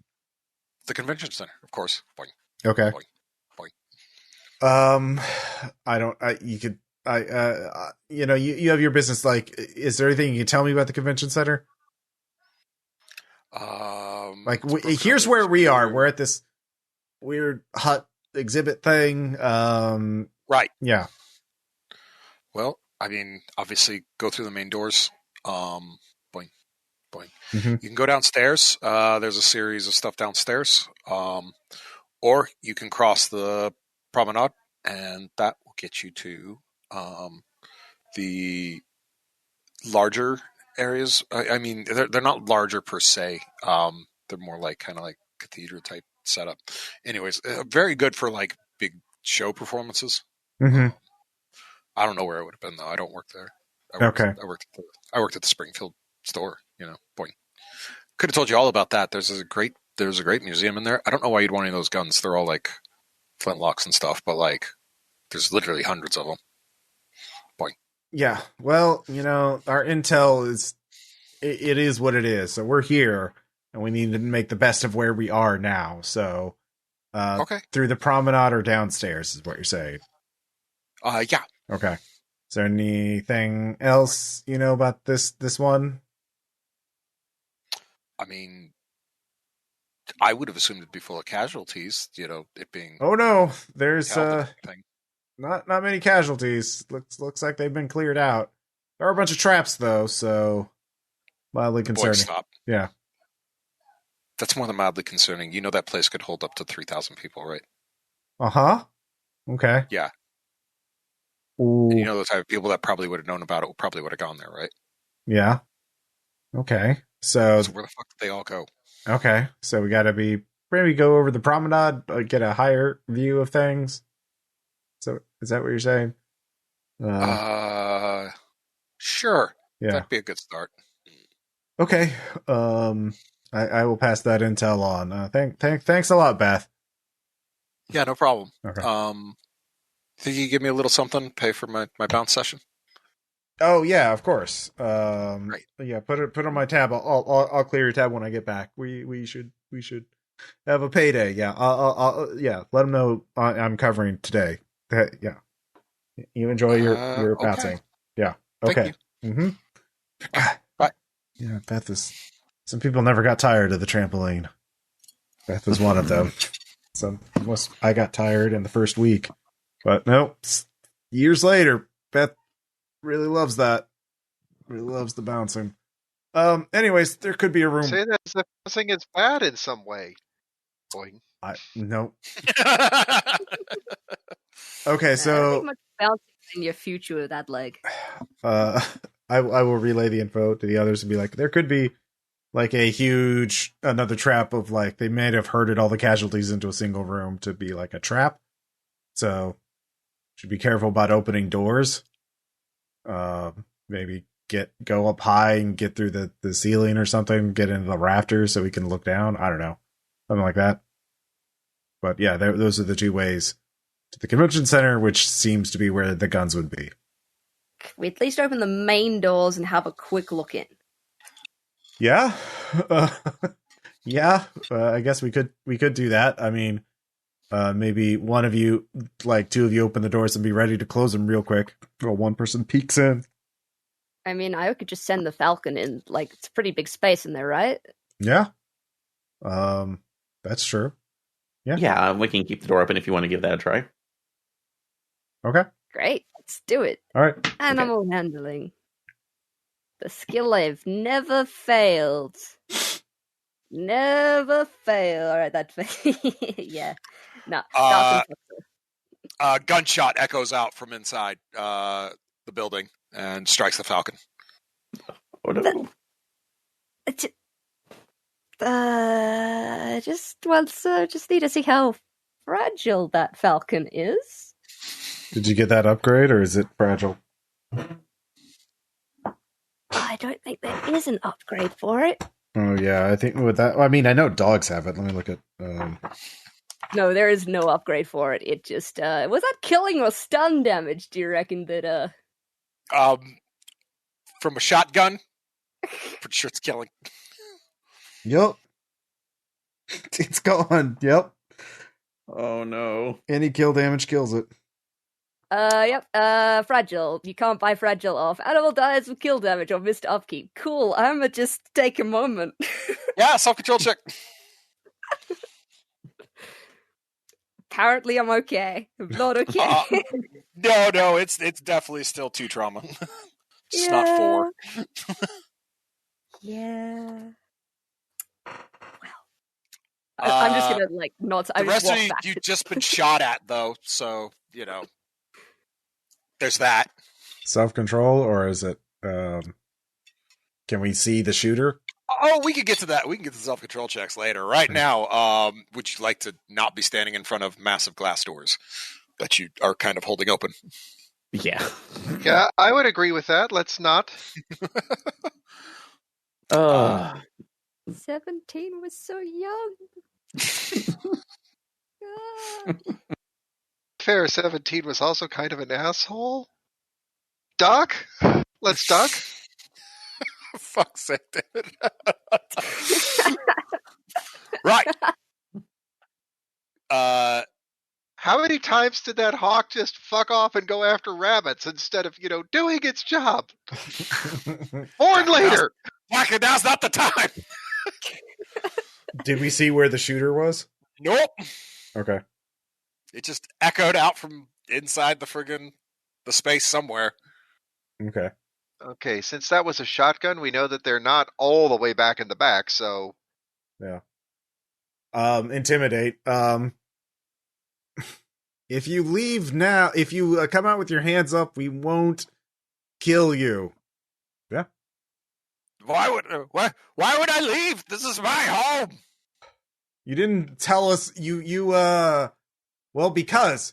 The convention center, of course. Boing. Okay. Boing. You have your business. Like, is there anything you can tell me about the convention center? Here's where we are. We're at this weird hut exhibit thing. Right. Yeah. Well, I mean, obviously, go through the main doors. Boing. Mm-hmm. You can go downstairs. There's a series of stuff downstairs. Or you can cross the promenade, and that will get you to the larger areas. I mean, they're not larger per se. They're more like kind of like cathedral type setup. Anyways, very good for like big show performances. Mm-hmm. I don't know where it would have been though. I don't work there. I worked at the Springfield store. Boing. Could have told you all about that. There's a great museum in there. I don't know why you'd want any of those guns. They're all like flintlocks and stuff, but like there's literally hundreds of them. Boing. Yeah. Well, our intel is it is what it is. So we're here, and we need to make the best of where we are now. So, okay. Through the promenade or downstairs is what you're saying. Yeah. Okay. Is there anything else about this one? I mean, I would have assumed it'd be full of casualties. It being. Oh no, there's not many casualties. Looks like they've been cleared out. There are a bunch of traps though, so mildly concerning. Boy, stop. Yeah. That's more than mildly concerning. That place could hold up to 3,000 people, right? Uh-huh. Okay. Yeah. Ooh. And the type of people that probably would have known about it probably would have gone there, right? Yeah. Okay. So where the fuck did they all go? Okay. So we gotta maybe go over the promenade, get a higher view of things. So is that what you're saying? Sure. Yeah. That'd be a good start. Okay. I will pass that intel on. Thanks a lot, Beth. Yeah, no problem. Okay. Think you give me a little something, pay for my bounce session? Oh yeah, of course. Great. Yeah, put it on my tab. I'll clear your tab when I get back. We should have a payday. Yeah, I'll yeah. Let them know I'm covering today. Yeah, you enjoy your Okay. bouncing. Yeah. Thank Okay. you. Mm-hmm. Bye. Yeah, Beth is. Some people never got tired of the trampoline. Beth was one of them. I got tired in the first week, but no. Years later, Beth really loves that. Really loves the bouncing. Anyways, there could be a room. Say that as if bouncing is bad in some way. Boing. No. Okay, I don't so think much bouncing in your future with that leg. I will relay the info to the others and be like, there could be like another trap of like they may have herded all the casualties into a single room to be like a trap. So should be careful about opening doors. Maybe go up high and get through the ceiling or something, get into the rafters so we can look down. I don't know. Something like that. But yeah, those are the two ways to the convention center, which seems to be where the guns would be. We at least open the main doors and have a quick look in. Yeah. Yeah. I guess we could do that. I mean, maybe one of you, like two of you open the doors and be ready to close them real quick. Or one person peeks in. I mean, I could just send the Falcon in. Like, it's a pretty big space in there, right? Yeah. That's true. Yeah. Yeah, we can keep the door open if you want to give that a try. Okay. Great. Let's do it. All right. Animal handling. The skill I've never failed. Never fail. All right, that yeah. No. Gunshot echoes out from inside the building and strikes the Falcon. Oh, no. Just need to see how fragile that Falcon is. Did you get that upgrade, or is it fragile? I don't think there is an upgrade for it. Oh yeah, I think with that. I mean, I know dogs have it. Let me look at. No, there is no upgrade for it. It just was that killing or stun damage? Do you reckon that? From a shotgun, pretty sure it's killing. Yep. It's gone. Yep. Oh no. Any kill damage kills it. Yep. Fragile. You can't buy fragile off. Animal dies with kill damage or missed upkeep. Cool. I'ma just take a moment. Yeah, self-control check. Apparently, I'm okay. I'm not okay. No, it's definitely still 2 trauma. It's not 4. Yeah. I'm just gonna not. The rest of you've just been shot at, though, so there's that. Self-control, or is it? Can we see the shooter? Oh, we can get to that. We can get to self-control checks later. Right now, would you like to not be standing in front of massive glass doors that you are kind of holding open? Yeah. Yeah, I would agree with that. Let's not. 17 was so young. Fair 17 was also kind of an asshole. Doc? Let's duck. Fuck's sake, David. Right. How many times did that hawk just fuck off and go after rabbits instead of, doing its job? Born later. Now's not the time. Did we see where the shooter was? Nope. Okay. It just echoed out from inside the space somewhere. Okay. Okay, since that was a shotgun, we know that they're not all the way back in the back, so... Yeah. Intimidate. If you leave now, if you come out with your hands up, we won't kill you. Yeah. Why would I leave? This is my home. You didn't tell us well, because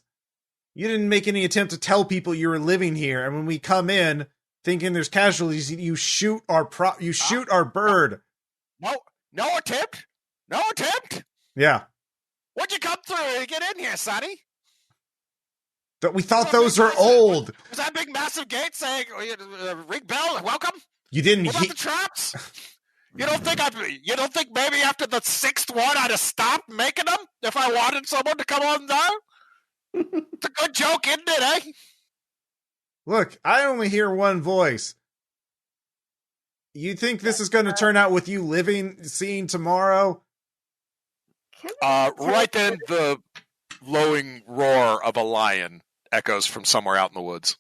you didn't make any attempt to tell people you were living here, and when we come in thinking there's casualties, you shoot our bird. No attempt. No attempt. Yeah. What'd you come through to get in here, Sonny? We thought those were old. Was that big massive gate saying, ring bell, welcome? You didn't What about the traps? You don't think maybe after the 6th one I'd have stopped making them if I wanted someone to come on down? It's a good joke, isn't it, eh? Look, I only hear one voice. You think this is going to turn out with you seeing tomorrow? Right then, the lowing roar of a lion echoes from somewhere out in the woods.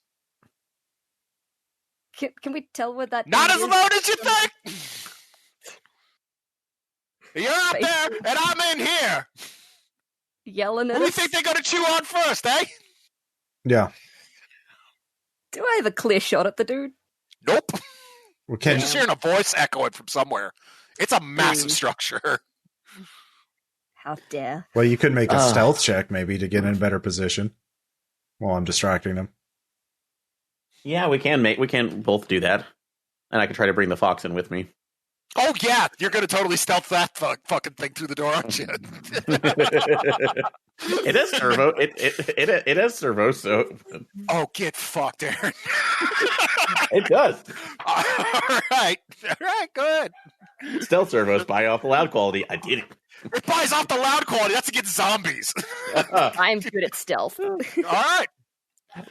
Can we tell what that Not is? as loud as you think! You're out there, and I'm in here! Yelling at Who do you us? think they're going to chew on first, eh? Yeah. Do I have a clear shot at the dude? Nope. Well, You're just hearing a voice echoing from somewhere. It's a massive structure. How dare. Well, you could make a stealth check maybe to get in a better position while I'm distracting them. Yeah, we can both do that. And I can try to bring the fox in with me. Oh, yeah. You're going to totally stealth that fucking thing through the door, aren't you? It has servo. It has servo, so... Oh, get fucked, Aaron. It does. All right, good. Stealth servos buy off the loud quality. I did it. It buys off the loud quality. That's against zombies. I'm good at stealth. All right.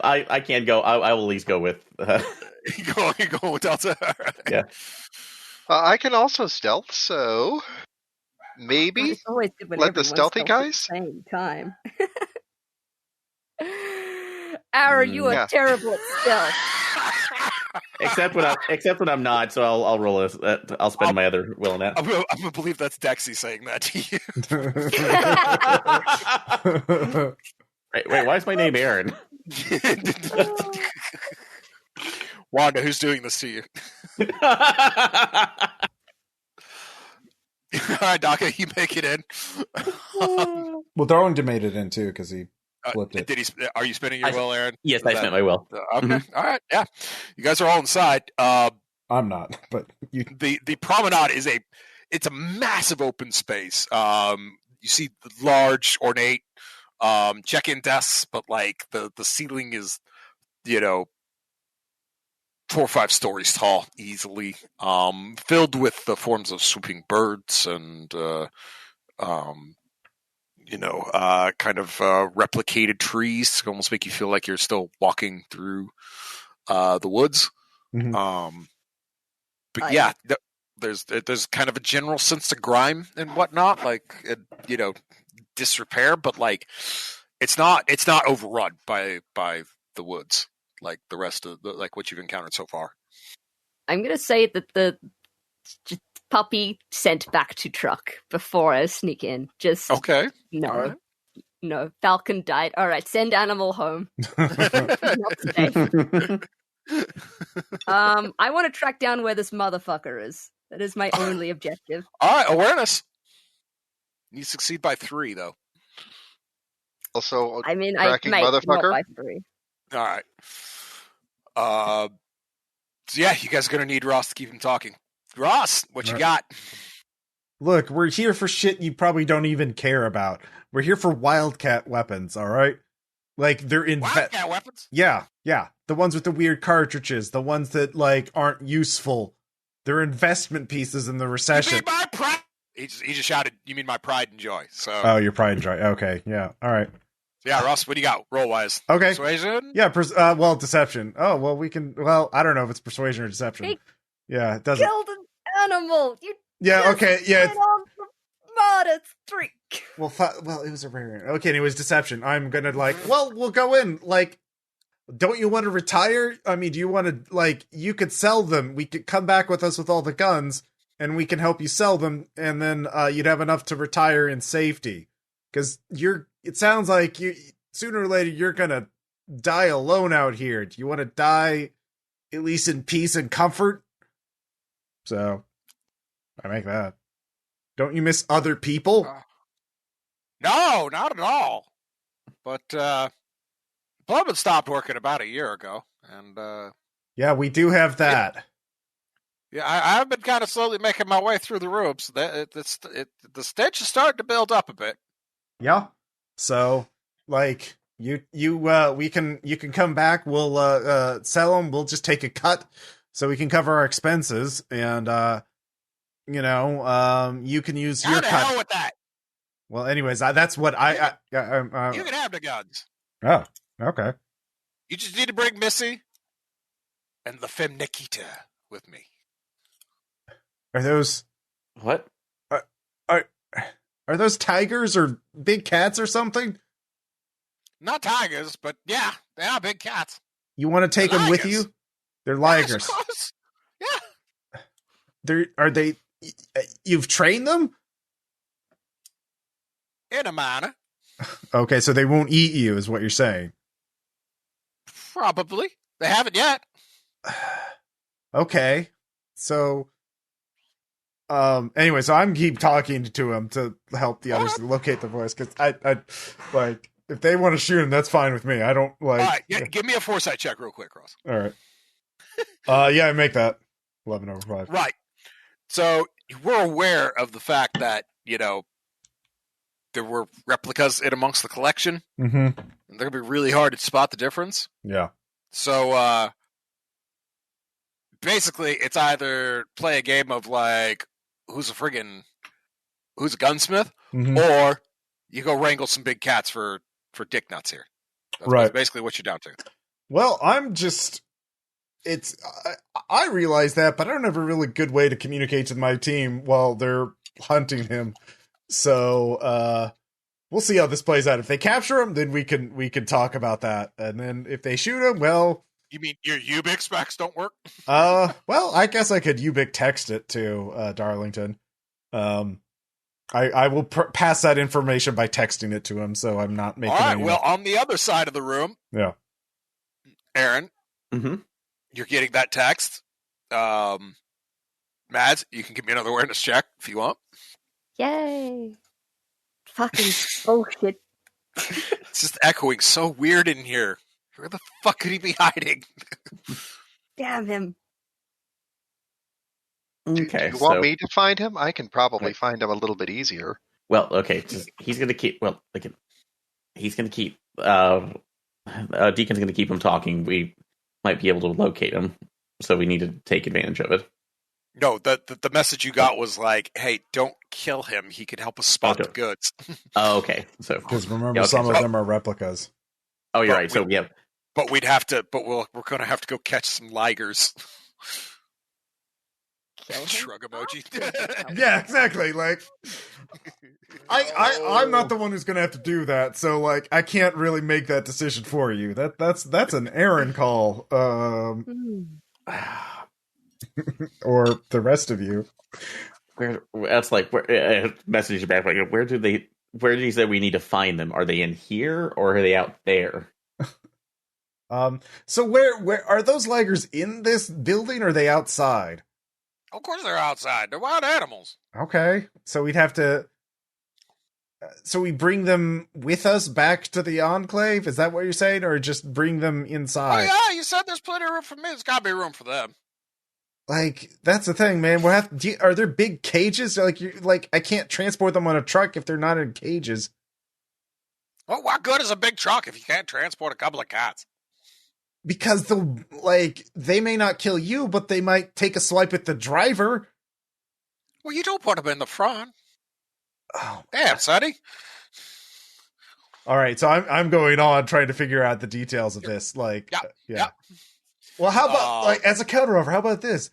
I can't go. I will at least go with... You go with Delta. Yeah. I can also stealth, so maybe It's always good when let the everyone's stealthy stealth at guys. the same time. Aaron, you are Yeah. terrible at stealth. except when I'm not. So I'll roll I'll spend my other will on that. I'm gonna believe that's Dexy saying that to you. Wait, why is my name Aaron? Wanda, who's doing this to you? All right, Dakka, you make it in. Well, Darlington made it in too because he flipped it. Are you spinning your will, Aaron? Yes, I spent my will. Okay, all right, yeah. You guys are all inside. I'm not, but you. The promenade it's a massive open space. You see the large, ornate check-in desks, but like the ceiling is, 4 or 5 stories tall, easily, filled with the forms of swooping birds and, kind of replicated trees to almost make you feel like you're still walking through the woods. Mm-hmm. But yeah, there's kind of a general sense of grime and whatnot, like disrepair, but like it's not overrun by the woods. Like the rest of like what you've encountered so far. I'm gonna say that the puppy sent back to truck before I sneak in. Just okay. No, right. No. Falcon died. All right, send animal home. Not today. I want to track down where this motherfucker is. That is my only objective. All right, awareness. You succeed by 3, though. Also, I mean, tracking not motherfucker. by 3. All right. So yeah, you guys are gonna need Ross to keep him talking. Ross, what you got? Look, we're here for shit you probably don't even care about. We're here for wildcat weapons, all right? Like they're Wildcat weapons? Yeah. The ones with the weird cartridges, the ones that like aren't useful. They're investment pieces in the recession. You mean my pride? He just shouted, "You mean my pride and joy?" So. Oh, your pride and joy. Okay, yeah, all right. Yeah, Ross, what do you got roll wise? Okay. Persuasion? Yeah, well, deception. Oh, well, we can. Well, I don't know if it's persuasion or deception. Hey, yeah, it doesn't. Killed an animal. You Yeah. Okay. Yeah. went on the mod streak. Well, it was a rare. Okay, and it was deception. I'm gonna we'll go in. Like, don't you want to retire? I mean, do you want to you could sell them? We could come back with us with all the guns, and we can help you sell them, and then you'd have enough to retire in safety. Because it sounds like sooner or later you're gonna die alone out here. Do you want to die at least in peace and comfort? So, I make that. Don't you miss other people? No, not at all. But Plummet stopped working about a year ago, and yeah, we do have that. Yeah, I've been kind of slowly making my way through the rooms. The stench is starting to build up a bit. Yeah. So, You can come back. We'll sell them. We'll just take a cut so we can cover our expenses, and you can use your How the cut. hell with that? Well, anyways, that's what You can have the guns. Oh, okay. You just need to bring Missy and the Femme Nikita with me. Are those What? are those tigers or big cats or something? Not tigers, but yeah, they are big cats. You want to take They're them with ligers. you? They're Yes, ligers. of course. Yeah. Are they? You've trained them? In a manner. Okay, so they won't eat you, is what you're saying. Probably. They haven't yet. Okay, so anyway, so I'm keep talking to him to help the others locate the voice, because I like, if they want to shoot him, that's fine with me. I don't like. All right, give me a foresight check real quick, Ross. All right. Yeah, I make that 11 over 5. Right. So we're aware of the fact that there were replicas in amongst the collection. Mm-hmm. And they're gonna be really hard to spot the difference. Yeah. So basically, it's either play a game of like who's a gunsmith, Mm-hmm. or you go wrangle some big cats for dick nuts here. That's Right. basically what you're down to. Well, I realize that, but I don't have a really good way to communicate to my team while they're hunting him. So, we'll see how this plays out. If they capture him, then we can talk about that. And then if they shoot him, well, You mean your Ubix specs don't work? well, I guess I could Ubik text it to Darlington. I will pass that information by texting it to him, so I'm not making. All right. Well, on the other side of the room, yeah, Aaron, Mm-hmm. you're getting that text. Mads, you can give me another awareness check if you want. Yay! Fucking bullshit. It's just echoing so weird in here. Where the fuck could he be hiding? Damn him. Okay. Do you want me to find him? I can probably find him a little bit easier. Well, okay. He's going to keep. Well, he's going to keep. Deacon's going to keep him talking. We might be able to locate him, so we need to take advantage of it. No, the message you got was like, "Hey, don't kill him. He can help us spot the goods." Oh, okay. So because remember, some of them are replicas. Oh, you're right. So yeah, but we'd have to. But we're going to have to go catch some ligers. Shrug emoji. Yeah, exactly. Like, I'm not the one who's gonna have to do that, so like, I can't really make that decision for you. That's an Aaron call, or the rest of you. That's like message back. Like, where did you say we need to find them? Are they in here or are they out there? So where are those ligers, in this building, or are they outside? Of course they're outside. They're wild animals. Okay, so we'd have to. So we bring them with us back to the Enclave? Is that what you're saying, or just bring them inside? Oh yeah, you said there's plenty of room for me. There's got to be room for them. Like, that's the thing, man. Are there big cages? Like I can't transport them on a truck if they're not in cages. Well, what good is a big truck if you can't transport a couple of cats? Because they may not kill you, but they might take a swipe at the driver. Well, you don't put them in the front. Oh, damn, Sonny. All right, so I'm going on trying to figure out the details of this. Like, yeah. Well, how about as a counter offer? How about this?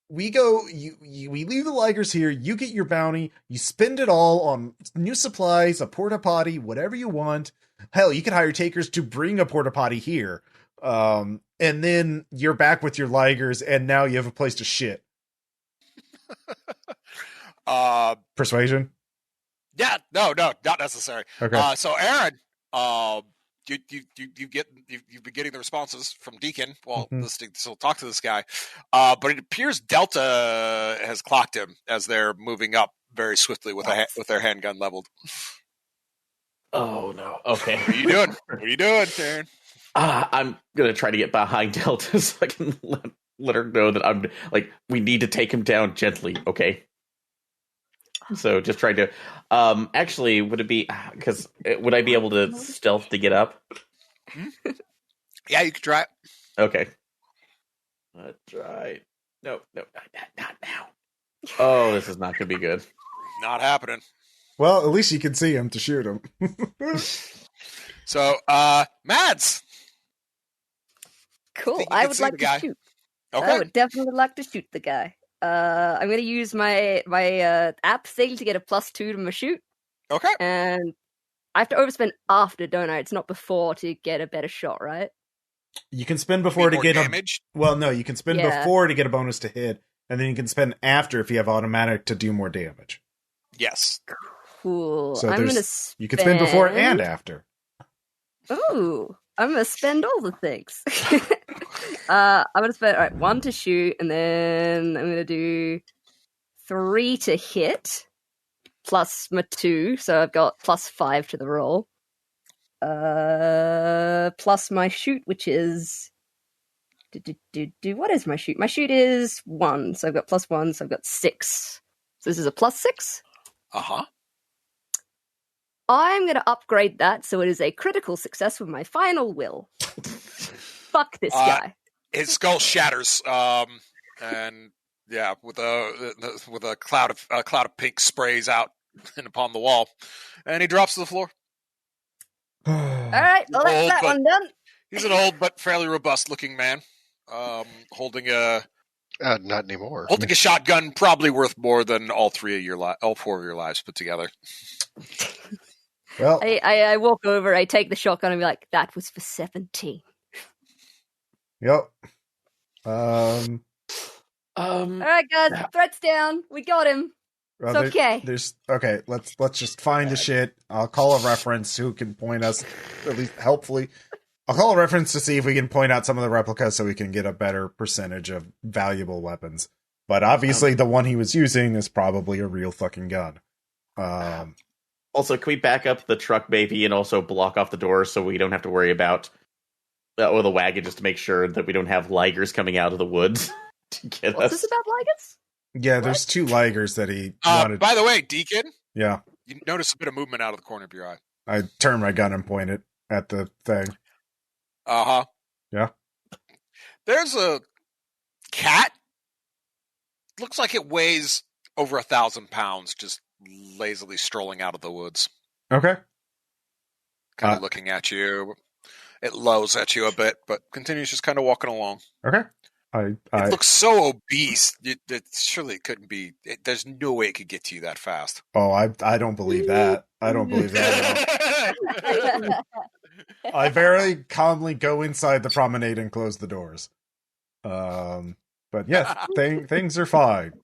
We go. We leave the ligers here. You get your bounty. You spend it all on new supplies, a porta potty, whatever you want. Hell, you could hire takers to bring a porta potty here. And then you're back with your ligers, and now you have a place to shit. Persuasion? Yeah, no, not necessary. Okay. So Aaron, you've been getting the responses from Deacon while listening. So talk to this guy. But it appears Delta has clocked him as they're moving up very swiftly with their handgun leveled. Oh no. Okay. What are you doing, Aaron? I'm gonna try to get behind Delta so I can let her know that I'm like, we need to take him down gently. Okay. So just trying to. Actually, would it be because would I be able to stealth to get up? Yeah, you can try it. Okay. Let's try. No, not now. Oh, this is not going to be good. Not happening. Well, at least you can see him to shoot him. So, Mads. Cool. Think you I can would see like the to guy? shoot. Okay. I would definitely like to shoot the guy. I'm going to use my app thing to get a +2 to my shoot, Okay. and I have to overspend after, don't I? It's not before to get a better shot, right? You can spend before to More get damage. Well, no, you can spend Yeah. before to get a bonus to hit, and then you can spend after if you have automatic to do more damage. Yes. Cool. So I'm there's- going to spend... You can spend before and after. Ooh, I'm going to spend all the things. I'm going to spend 1 to shoot, and then I'm going to do 3 to hit, plus my 2, so I've got +5 to the roll. Plus my shoot, which is... What is my shoot? My shoot is 1, so I've got +1, so I've got 6. So this is a +6. Uh-huh. I'm going to upgrade that so it is a critical success with my final will. Fuck this guy. His skull shatters, and yeah, with a cloud of pink sprays out and upon the wall, and he drops to the floor. All right, well that's Old, that but- one done. He's an old but fairly robust-looking man, holding a Not anymore. shotgun, probably worth more than all 4 of your lives put together. Well, I walk over, I take the shotgun, and be like, "That was for 17." yep. All right, guys, threat's down. We got him. Well, It's okay. There's okay. Let's just find the shit. I'll call a reference who can point us, at least helpfully. I'll call a reference to see if we can point out some of the replicas so we can get a better percentage of valuable weapons. But obviously, the one he was using is probably a real fucking gun. Also, can we back up the truck, baby, and also block off the doors so we don't have to worry about or the wagon, just to make sure that we don't have ligers coming out of the woods to get What's us? this about Ligers? Yeah, there's 2 ligers that he wanted. By the way, Deacon, Yeah, you notice a bit of movement out of the corner of your eye. I turn my gun and point it at the thing. Uh-huh. Yeah. There's a cat. Looks like it weighs over 1,000 pounds, just lazily strolling out of the woods. Okay. Kind of looking at you. It lows at you a bit, but continues just kind of walking along. Okay. It looks so obese. Surely it couldn't be. There's no way it could get to you that fast. Oh, I don't believe that. I don't believe that at all. I very calmly go inside the promenade and close the doors. But yes, things are fine.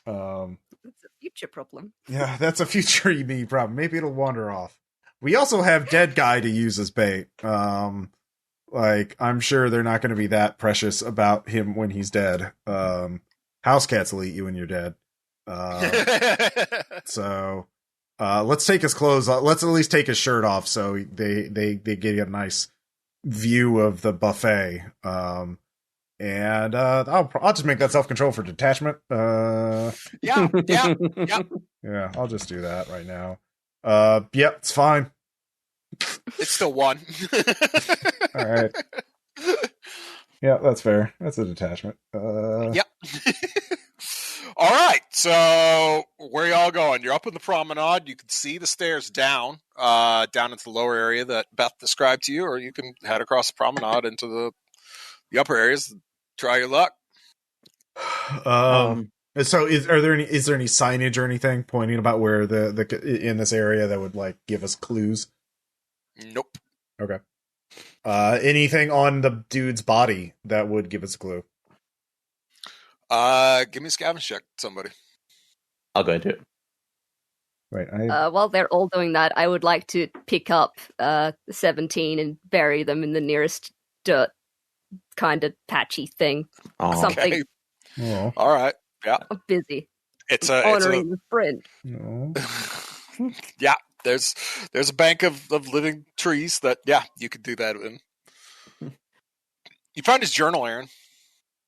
It's a future problem. Yeah, that's a future me problem. Maybe it'll wander off. We also have dead guy to use as bait. Like, I'm sure they're not going to be that precious about him when he's dead. House cats will eat you when you're dead. So let's take his clothes off. Let's at least take his shirt off so they get a nice view of the buffet. And I'll just make that self-control for detachment. Yeah. Yeah, I'll just do that right now. Yep, it's fine. It's still 1. All right. Yeah, that's fair. That's a detachment. Yep. All right. So where y'all going? You're up in the promenade. You can see the stairs down into the lower area that Beth described to you, or you can head across the promenade into the upper areas. Try your luck. So is there any signage or anything pointing about where the in this area that would like give us clues? Nope. Okay. Anything on the dude's body that would give us a clue? Give me a scavenge check, somebody. I'll go into it. Wait, While they're all doing that, I would like to pick up 17 and bury them in the nearest dirt kind of patchy thing. Oh, Something. Okay. Oh, All right. Yeah. I'm busy. It's Honoring the friend. no. yeah. There's a bank of living trees that you could do that in. You found his journal, Aaron.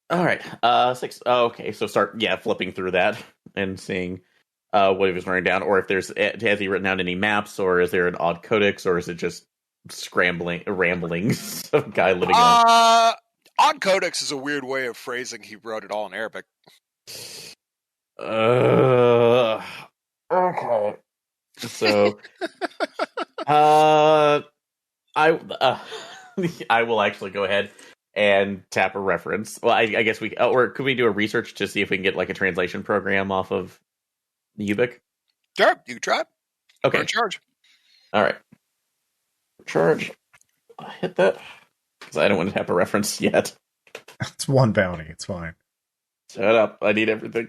All right. 6. Oh, okay. So start flipping through that and seeing what he was writing down, or if has he written down any maps, or is there an odd codex, or is it just ramblings of a guy living on? Odd codex is a weird way of phrasing he wrote it all in Arabic. Okay. So, I will actually go ahead and tap a reference. Well, I guess or could we do a research to see if we can get like a translation program off of the Ubik? Sure, you can try. Okay. We're in charge. All right. Charge. I'll hit that because I don't want to tap a reference yet. It's one bounty. It's fine. Shut up. I need everything.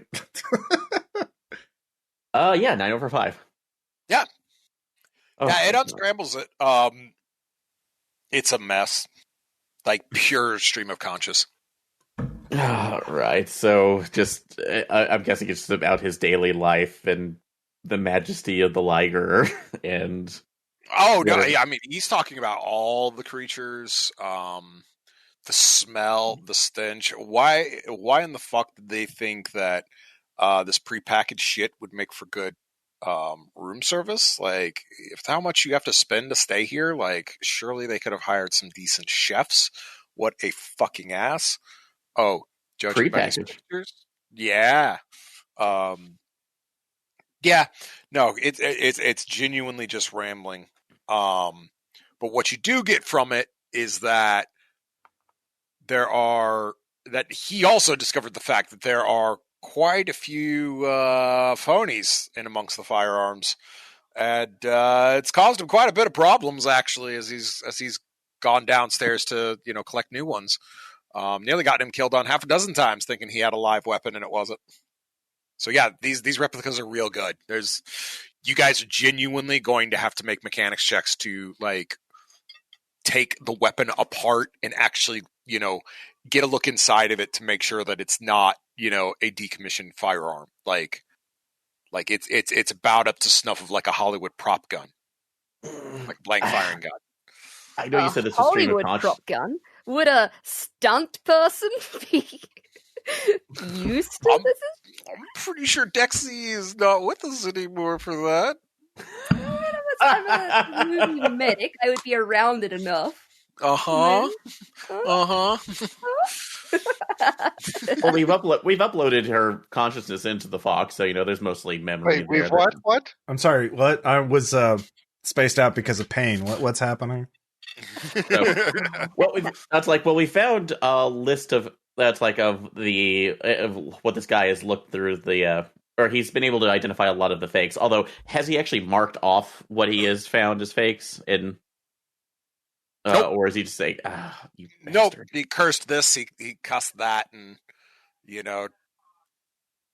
Yeah, 9 over 5. Yeah. Oh, Yeah, it unscrambles it. It's a mess. Like pure stream of conscious. Right. So just, I'm guessing it's just about his daily life and the majesty of the Liger and... Oh, no, yeah, I mean, he's talking about all the creatures, the smell, the stench. Why in the fuck did they think that this prepackaged shit would make for good room service? Like, if how much you have to spend to stay here, like, surely they could have hired some decent chefs. What a fucking ass. Oh, judging by these pictures? Yeah. Yeah. No, it's genuinely just rambling. But what you do get from it is that he also discovered the fact that there are quite a few phonies in amongst the firearms, and it's caused him quite a bit of problems actually as he's gone downstairs to collect new ones. Nearly got him killed on half a dozen times thinking he had a live weapon and it wasn't. So yeah, these replicas are real good. You guys are genuinely going to have to make mechanics checks to like take the weapon apart and actually, get a look inside of it to make sure that it's not, a decommissioned firearm. Like it's about up to snuff of like a Hollywood prop gun, like a blank firing gun. I know you said this was Hollywood prop gun. Would a stunt person be used to this? I'm pretty sure Dexy is not with us anymore for that. I'm a movie medic. I would be around it enough. Uh-huh. Well, we've uploaded her consciousness into the Fox, so there's mostly memory. Wait, we've what? I'm sorry. What? I was spaced out because of pain. What's happening? So, we found a list of what this guy has looked through or he's been able to identify a lot of the fakes. Although, has he actually marked off what he has found as fakes? Nope. Or is he just saying, you bastard. Nope, he cursed this, he cussed that, and,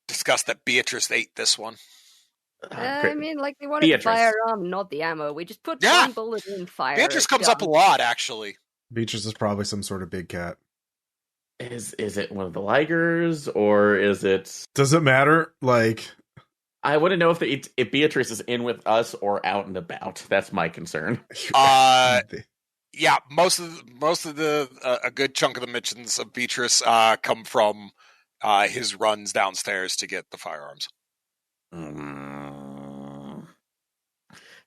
discussed that Beatrice ate this one. I mean, like, they wanted the firearm, not the ammo. We just put one bullet in fire. Beatrice comes up a lot, actually. Beatrice is probably some sort of big cat. Is it one of the Ligers, or is it... Does it matter? Like... I want to know if Beatrice is in with us or out and about. That's my concern. Yeah, most of the a good chunk of the mentions of Beatrice come from his runs downstairs to get the firearms.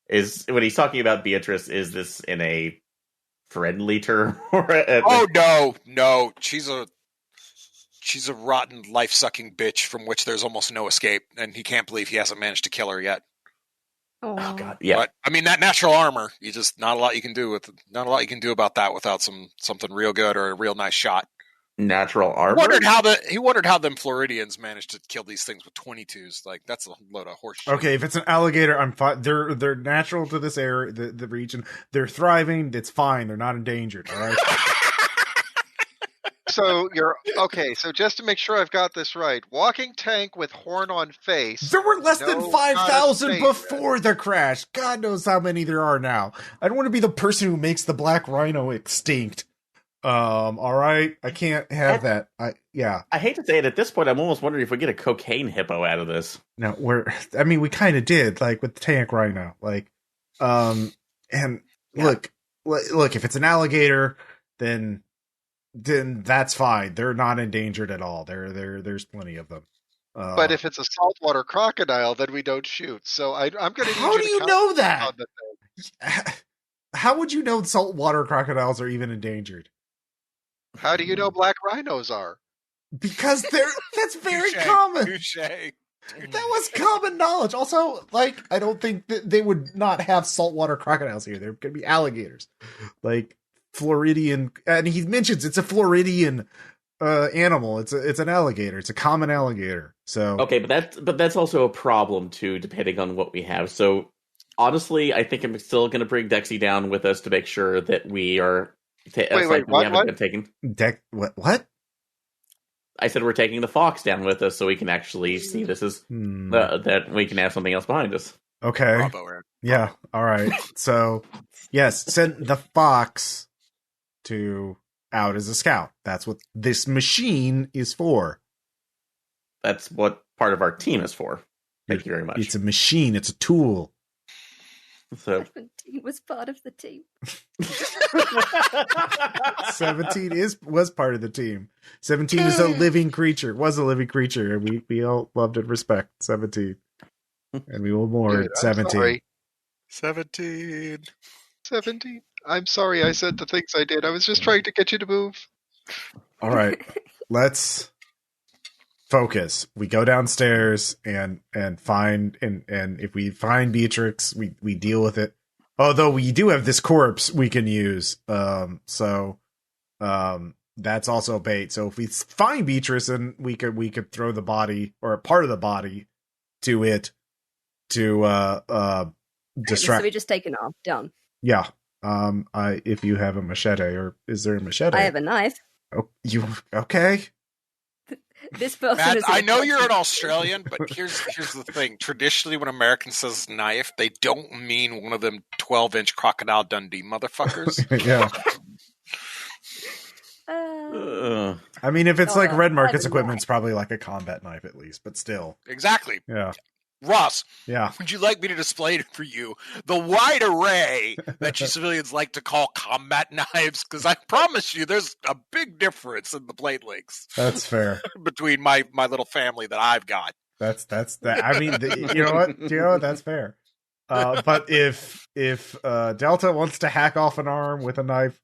Is when he's talking about Beatrice, is this in a friendly term? Oh no, she's a rotten, life-sucking bitch from which there's almost no escape, and he can't believe he hasn't managed to kill her yet. Oh God, yeah. But I mean, that natural armor, not a lot you can do about that without something real good or a real nice shot. Natural armor. He wondered how them Floridians managed to kill these things with 22s. Like, that's a load of horse shit. Okay, if it's an alligator, I'm fine. They're natural to this area, the region. They're thriving. It's fine. They're not endangered. All right. So so just to make sure I've got this right, walking tank with horn on face. There were less than 5,000 before the crash. God knows how many there are now. I don't want to be the person who makes the black rhino extinct. All right, I can't have that. I hate to say it, at this point I'm almost wondering if we get a cocaine hippo out of this. No, we kind of did, like with the tank rhino, like, and look, if it's an alligator, then that's fine. They're not endangered at all. There's plenty of them. But if it's a saltwater crocodile, then we don't shoot. So I'm going to need How you do to you count know that? on the thing. How would you know saltwater crocodiles are even endangered? How do you know black rhinos are? Because that's very Touche, common. touche. That was common knowledge. Also, like, I don't think that they would not have saltwater crocodiles here. There could be alligators, like Floridian, and he mentions it's a Floridian animal. It's an alligator. It's a common alligator. So Okay, but that's also a problem too, depending on what we have. So honestly, I think I'm still going to bring Dexy down with us to make sure that we are. Wait, We haven't been taken. What? I said we're taking the fox down with us so we can actually see this as that we can have something else behind us. Okay. Bravo, Aaron. Yeah. All right. So, yes, send the fox out as a scout. That's what this machine is for. That's what part of our team is for. Thank you very much. It's a machine. It's a tool. So 17 was part of the team. 17 was part of the team. 17 is a living creature. Was a living creature, and we all loved and respect 17. And we will mourn Good, 17. Sorry. 17. 17. I'm sorry I said the things I did. I was just trying to get you to move. All right. Let's focus. We go downstairs and find and if we find Beatrix, we deal with it. Although we do have this corpse we can use. So that's also bait. So if we find Beatrice, and we could throw the body or a part of the body to it to distract. So we just take it off. Done. Yeah. If you have a machete, or is there a machete? I have a knife. Oh, you okay? This person Matt, is. I know you're an Australian, but here's the thing. Traditionally, when American says knife, they don't mean one of them 12-inch Crocodile Dundee motherfuckers. Yeah. I mean, if it's like Red Market's equipment, it's probably like a combat knife at least, but still. Exactly. Yeah. Ross, yeah. Would you like me to display for you the wide array that you civilians like to call combat knives? Because I promise you, there's a big difference in the blade lengths. That's fair. Between my little family that I've got. That's that. I mean, you know what? That's fair. But if Delta wants to hack off an arm with a knife,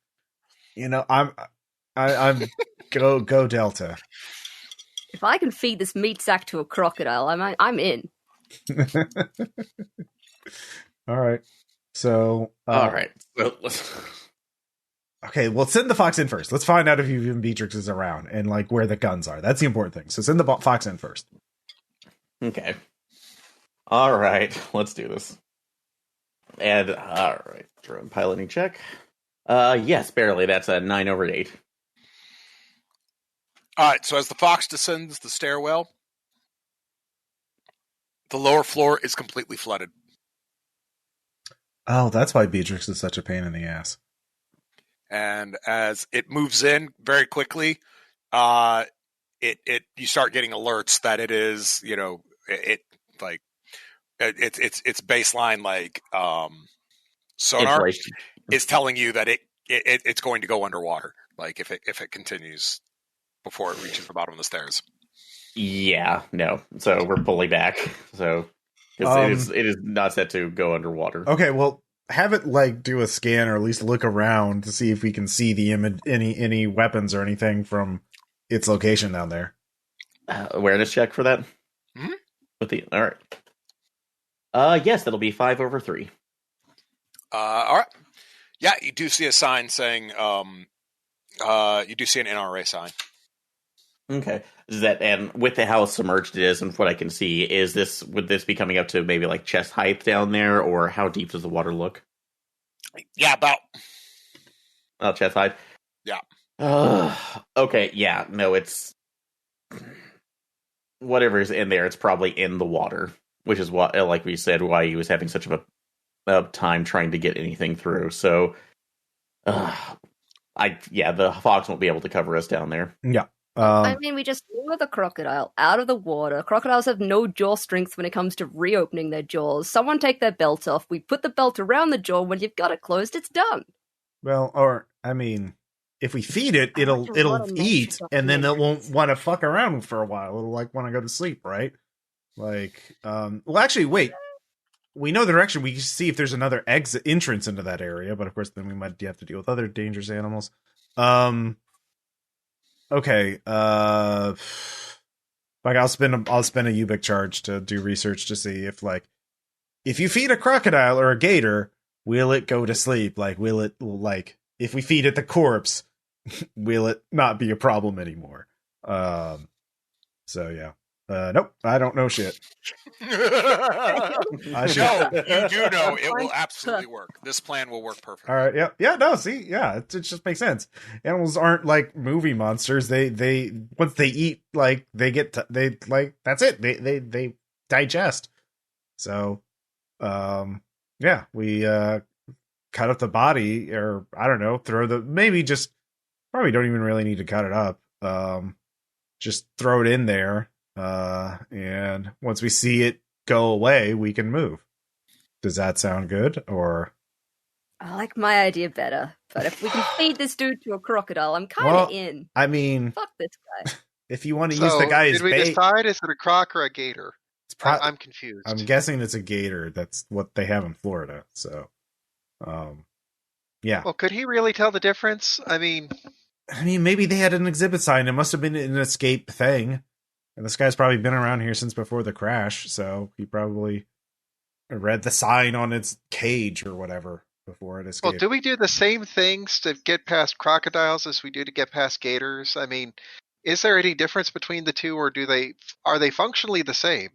I'm go Delta. If I can feed this meat sack to a crocodile, I'm in. All right. So all right. Okay, well, send the fox in first. Let's find out if even Beatrix is around and like where the guns are. That's the important thing. So send the fox in first. Okay. All right. Let's do this. And all right, drone piloting check. Yes, barely. That's a 9 over 8. All right. So as the fox descends the stairwell, the lower floor is completely flooded. Oh, that's why Beatrix is such a pain in the ass. And as it moves in very quickly, you start getting alerts that it is, it's baseline like sonar is telling you that it's going to go underwater. Like if it continues before it reaches the bottom of the stairs. Yeah, no. So we're pulling back. So it is not set to go underwater. Okay, well, have it like do a scan or at least look around to see if we can see the image, any weapons or anything from its location down there. Awareness check for that. Mm-hmm. All right. Yes, that'll be 5 over 3. All right. Yeah, you do see a sign saying. You do see an NRA sign. Okay. And with how submerged it is, and what I can see, would this be coming up to maybe like chest height down there, or how deep does the water look? Yeah, about chest height. Yeah. Okay. Yeah. No, it's whatever is in there. It's probably in the water, which is what, like we said, why he was having such of a time trying to get anything through. So, the fox won't be able to cover us down there. Yeah. I mean, we just lure the crocodile out of the water. Crocodiles have no jaw strength when it comes to reopening their jaws. Someone take their belt off. We put the belt around the jaw. When you've got it closed, it's done. Well, or, I mean, if we feed it, it'll eat, and then it won't want to fuck around for a while. It'll like want to go to sleep, right? Like, well, actually, wait. We know the direction. We can see if there's another exit entrance into that area, but of course, then we might have to deal with other dangerous animals. Okay. Like I'll spend a Ubik charge to do research to see if you feed a crocodile or a gator, will it go to sleep? Like, will it if we feed it the corpse, will it not be a problem anymore? So yeah. Nope, I don't know shit. No, you do know it will absolutely work. This plan will work perfectly. All right, yeah, no, see, yeah, it just makes sense. Animals aren't like movie monsters. They once they eat, like they that's it. They digest. So, yeah, we cut up the body, or I don't know, probably don't even really need to cut it up. Just throw it in there. And once we see it go away, we can move. Does that sound good? Or I like my idea better, but if we can feed this dude to a crocodile, I'm kind of in. I mean, fuck this guy. If you want to use the guy as bait, did we decide is it a croc or a gator? I'm confused. I'm guessing it's a gator. That's what they have in Florida. So, yeah. Well, could he really tell the difference? I mean, maybe they had an exhibit sign. It must have been an escape thing. And this guy's probably been around here since before the crash, so he probably read the sign on its cage or whatever before it escaped. Well, do we do the same things to get past crocodiles as we do to get past gators? I mean, is there any difference between the two, or are they functionally the same?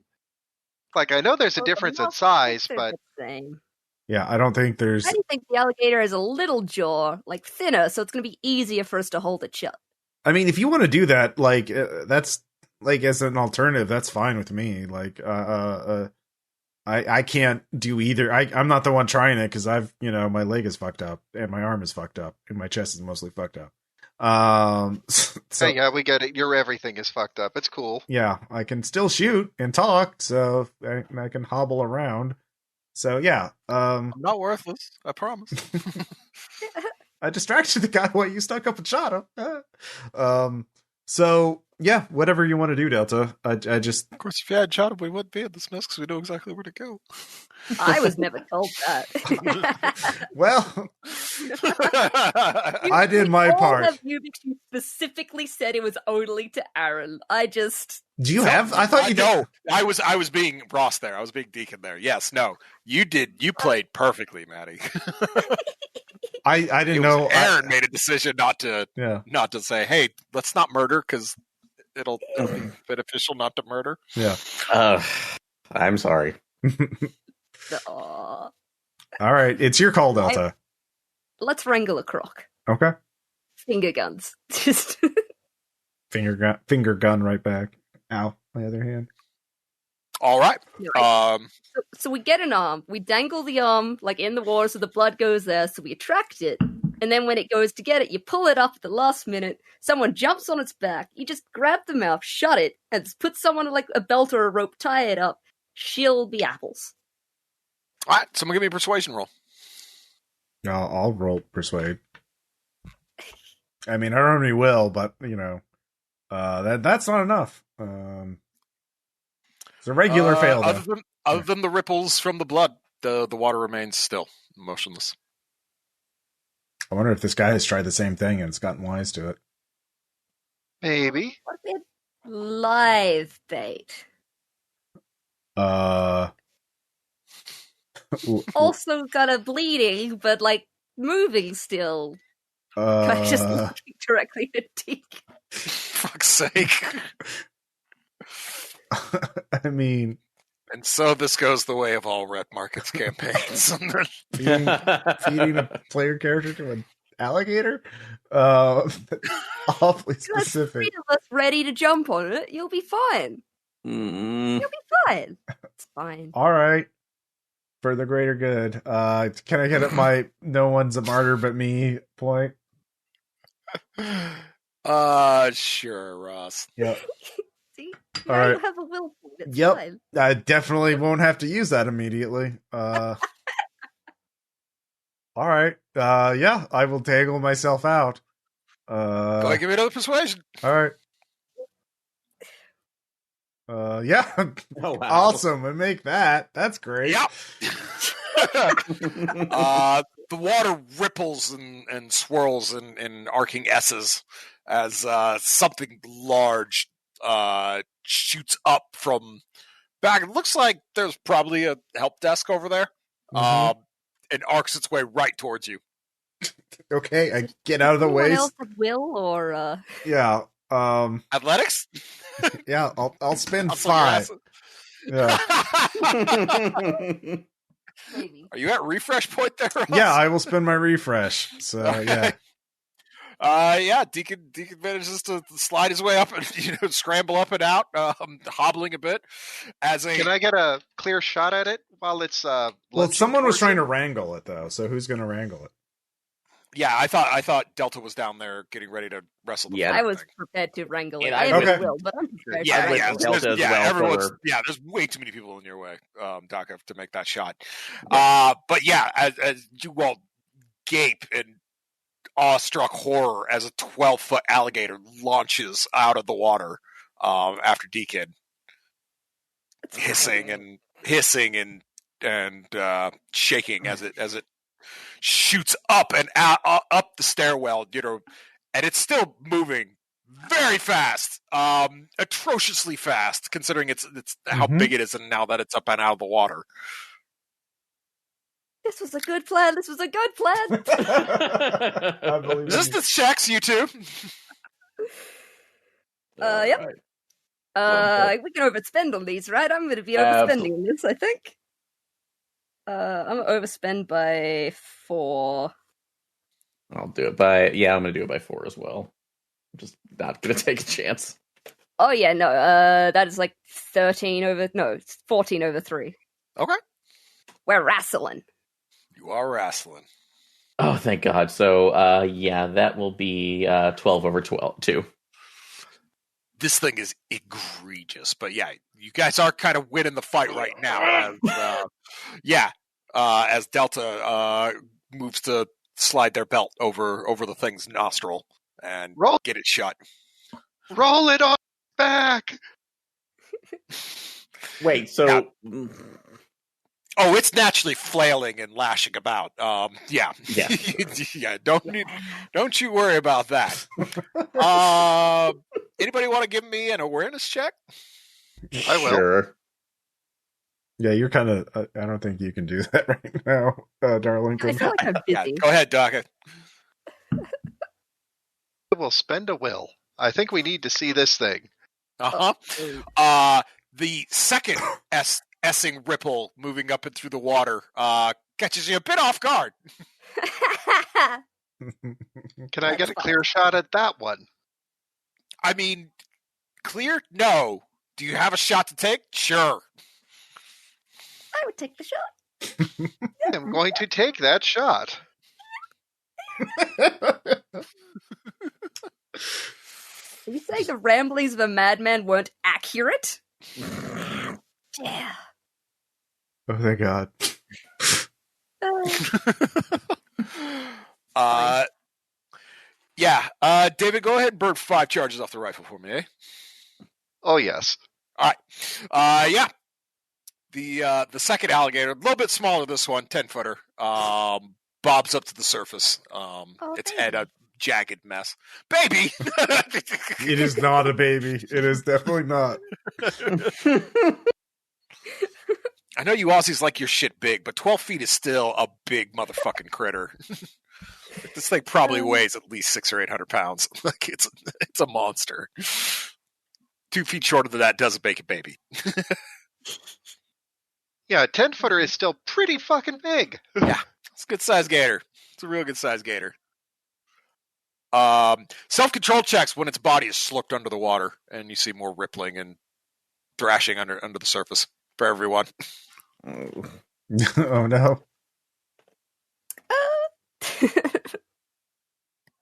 Like, I know there's a difference in size, but same. Yeah, I don't think there's. I think the alligator has a little jaw, like thinner, so it's going to be easier for us to hold it shut. I mean, if you want to do that, like that's. Like, as an alternative, that's fine with me. Like, I can't do either. I'm not the one trying it because my leg is fucked up and my arm is fucked up and my chest is mostly fucked up. So hey, yeah, we get it. Your everything is fucked up. It's cool. Yeah, I can still shoot and talk, so I can hobble around. So yeah, I'm not worthless. I promise. I distracted the guy while you stuck up and shot him. So. Yeah, whatever you want to do, Delta. I just... Of course, if you had shot him, we wouldn't be in this mess because we know exactly where to go. I was never told that. Well, I did my part. All of you specifically said it was only to Aaron. Do you have? I thought you did. No, I was being Ross there. I was being Deacon there. Yes, no. You did. You played perfectly, Maddy. I didn't know. Aaron made a decision not to say, hey, let's not murder because it'll be beneficial not to murder. Yeah. I'm sorry. All right, it's your call, Delta. Let's wrangle a croc. Okay. Finger guns. Just finger gun right back. Ow, my other hand. All right. So we get an arm. We dangle the arm like in the water so the blood goes there. So we attract it. And then when it goes to get it, you pull it up at the last minute. Someone jumps on its back. You just grab the mouth, shut it, and put someone like a belt or a rope, tie it up. She'll be apples. All right. Someone give me a persuasion roll. I'll roll persuade. I mean, I normally will, but that's not enough. It's a regular fail. Other than the ripples from the blood, the water remains still motionless. I wonder if this guy has tried the same thing and it's gotten wise to it. Maybe. What if it's live bait? Also got a bleeding, but like moving still. Just looking directly at Deacon. Fuck's sake. I mean, and so this goes the way of all Red Markets campaigns. feeding a player character to an alligator? Awfully specific. Three of us ready to jump on it. You'll be fine. You'll be fine. It's fine. All right. For the greater good. Can I get at my no one's a martyr but me point? Sure, Ross. Yep. See? All now right. you have a will point. It's yep. fine. I definitely won't have to use that immediately. All right. Yeah, I will tangle myself out. Go ahead, give me another persuasion. All right. Yeah. Oh, wow. Awesome. I make that. That's great. Yep. The water ripples and swirls in arcing S's as something large shoots up from back. It looks like there's probably a help desk over there. Mhm. And arcs its way right towards you. Okay, I get out of the way. Anyone else have will or Yeah. Athletics? Yeah, I'll spend I'll sell your 5. ass. Yeah. maybe? Are you at refresh point there, Ross? Yeah, I will spend my refresh. So yeah. Yeah, Deacon manages to slide his way up and scramble up and out, hobbling a bit. Can I get a clear shot at it while it's Well, lunging someone was towards trying it? to wrangle it though, so who's going to wrangle it? Yeah, I thought Delta was down there getting ready to wrestle the Yeah. I was prepared to wrangle it. And I I have would- will, but I'm prepared. Yeah, I would yeah, Delta there's- as yeah, well everyone's for- there's way too many people in your way, Dakka, to make that shot. But yeah, as you all gape in awestruck horror as a 12-foot alligator launches out of the water after Deacon, hissing and shaking as it shoots up and out up the stairwell, and it's still moving very fast, atrociously fast, considering it's how Mhm. big it is, and now that it's up and out of the water. This was a good plan. This was a good plan. I believe Is this you. the checks, you two? Yep. We can overspend on these, right? I'm going to be overspending on this, I think. I'm going to overspend by 4. I'll do it by I'm gonna do it by 4 as well. I'm just not gonna take a chance. Oh yeah, no. That is like 14 over 3. Okay. We're wrestling. You are wrestling. Oh, thank God. So that will be 12 over 12 2. This thing is egregious, but yeah, you guys are kind of winning the fight right now. As Delta moves to slide their belt over the thing's nostril and get it shut. Roll it on back. Wait, so Oh, it's naturally flailing and lashing about. Yeah. Yeah. Don't you worry about that. Anybody want to give me an awareness check? I will. Sure. Yeah, you're kind of. I don't think you can do that right now, Darlington. I feel like I'm Yeah, busy. go ahead, Dakka. We'll spend a will. I think we need to see this thing. Uh-huh. The second S-ing ripple moving up and through the water catches you a bit off guard. Can I get a clear shot at that one? I mean, clear? No. Do you have a shot to take? Sure. I would take the shot. I'm going to take that shot. Are you saying the ramblings of a madman weren't accurate? Yeah. Oh, thank God. David, go ahead and burn 5 charges off the rifle for me, eh? Oh, yes. All right. The second alligator, a little bit smaller, this one, 10-footer, bobs up to the surface. Its head a jagged mess. Baby! It is not a baby. It is definitely not. I know you Aussies like your shit big, but 12 feet is still a big motherfucking critter. This thing probably weighs at least 600 or 800 pounds. Like it's a monster. 2 feet shorter than that doesn't make a baby. Yeah, a 10-footer is still pretty fucking big. Yeah, it's a good sized gator. It's a real good sized gator. Self-control checks when its body is slurped under the water, and you see more rippling and thrashing under the surface for everyone. Oh no.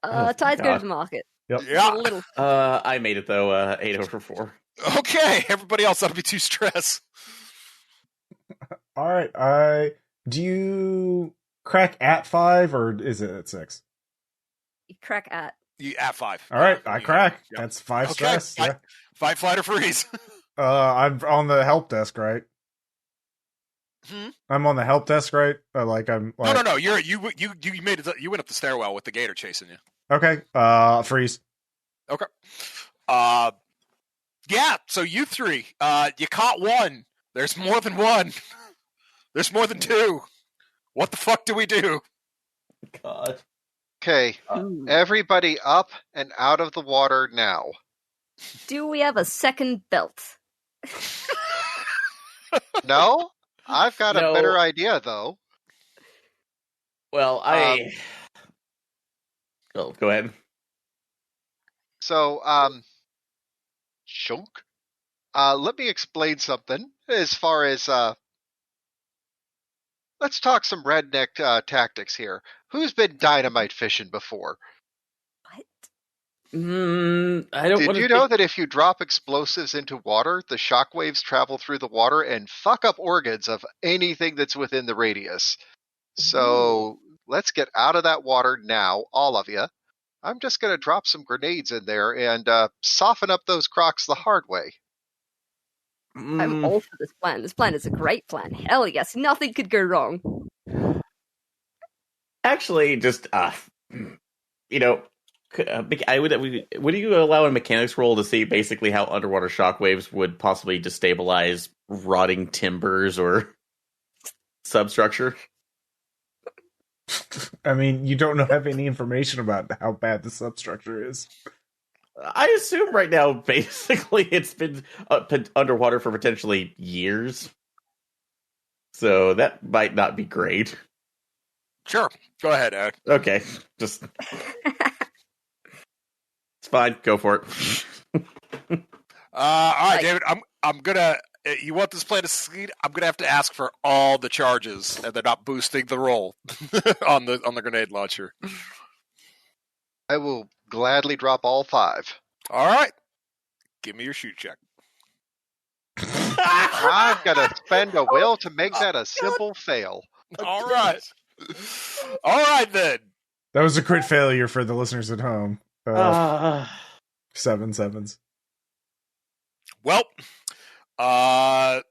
Tides go to the market. Yep. Yeah. A little. I made it though. 8 over 4. Okay, everybody else that'll be too stress. All right. Do you crack at 5 or is it at 6? You crack at You at 5. All right, I crack. Yep. That's 5 Okay, stress. Yeah. Fight, flight, or freeze. I'm on the help desk, right? Hmm? I'm on the help desk, right? I'm like. No. You made it. You went up the stairwell with the gator chasing you. Okay. Freeze. Okay. Yeah. So you three, you caught one. There's more than one. There's more than two. What the fuck do we do? God. Okay, everybody up and out of the water now. Do we have a second belt? No? I've got No. a better idea, though. Well, Oh, go ahead. So, Chunk, let me explain something as far as, let's talk some redneck tactics here. Who's been dynamite fishing before? What? I don't. Did you know that if you drop explosives into water, the shockwaves travel through the water and fuck up organs of anything that's within the radius? So let's get out of that water now, all of you. I'm just going to drop some grenades in there and soften up those crocs the hard way. I'm all for this plan. This plan is a great plan. Hell yes, nothing could go wrong. Actually, just would you allow a mechanics roll to see basically how underwater shockwaves would possibly destabilize rotting timbers or substructure? I mean, you don't have any information about how bad the substructure is. I assume right now, basically, it's been underwater for potentially years. So that might not be great. Sure. Go ahead, Ed. Okay. Just... It's fine. Go for it. All right, David. I'm gonna. You want this plan to succeed? I'm gonna have to ask for all the charges, and they're not boosting the roll on the grenade launcher. I will gladly drop all 5. All right. Give me your shoot check. I'm going to spend a will to make that a simple fail. All right. All right, then. That was a crit failure for the listeners at home. 7 sevens. Well, the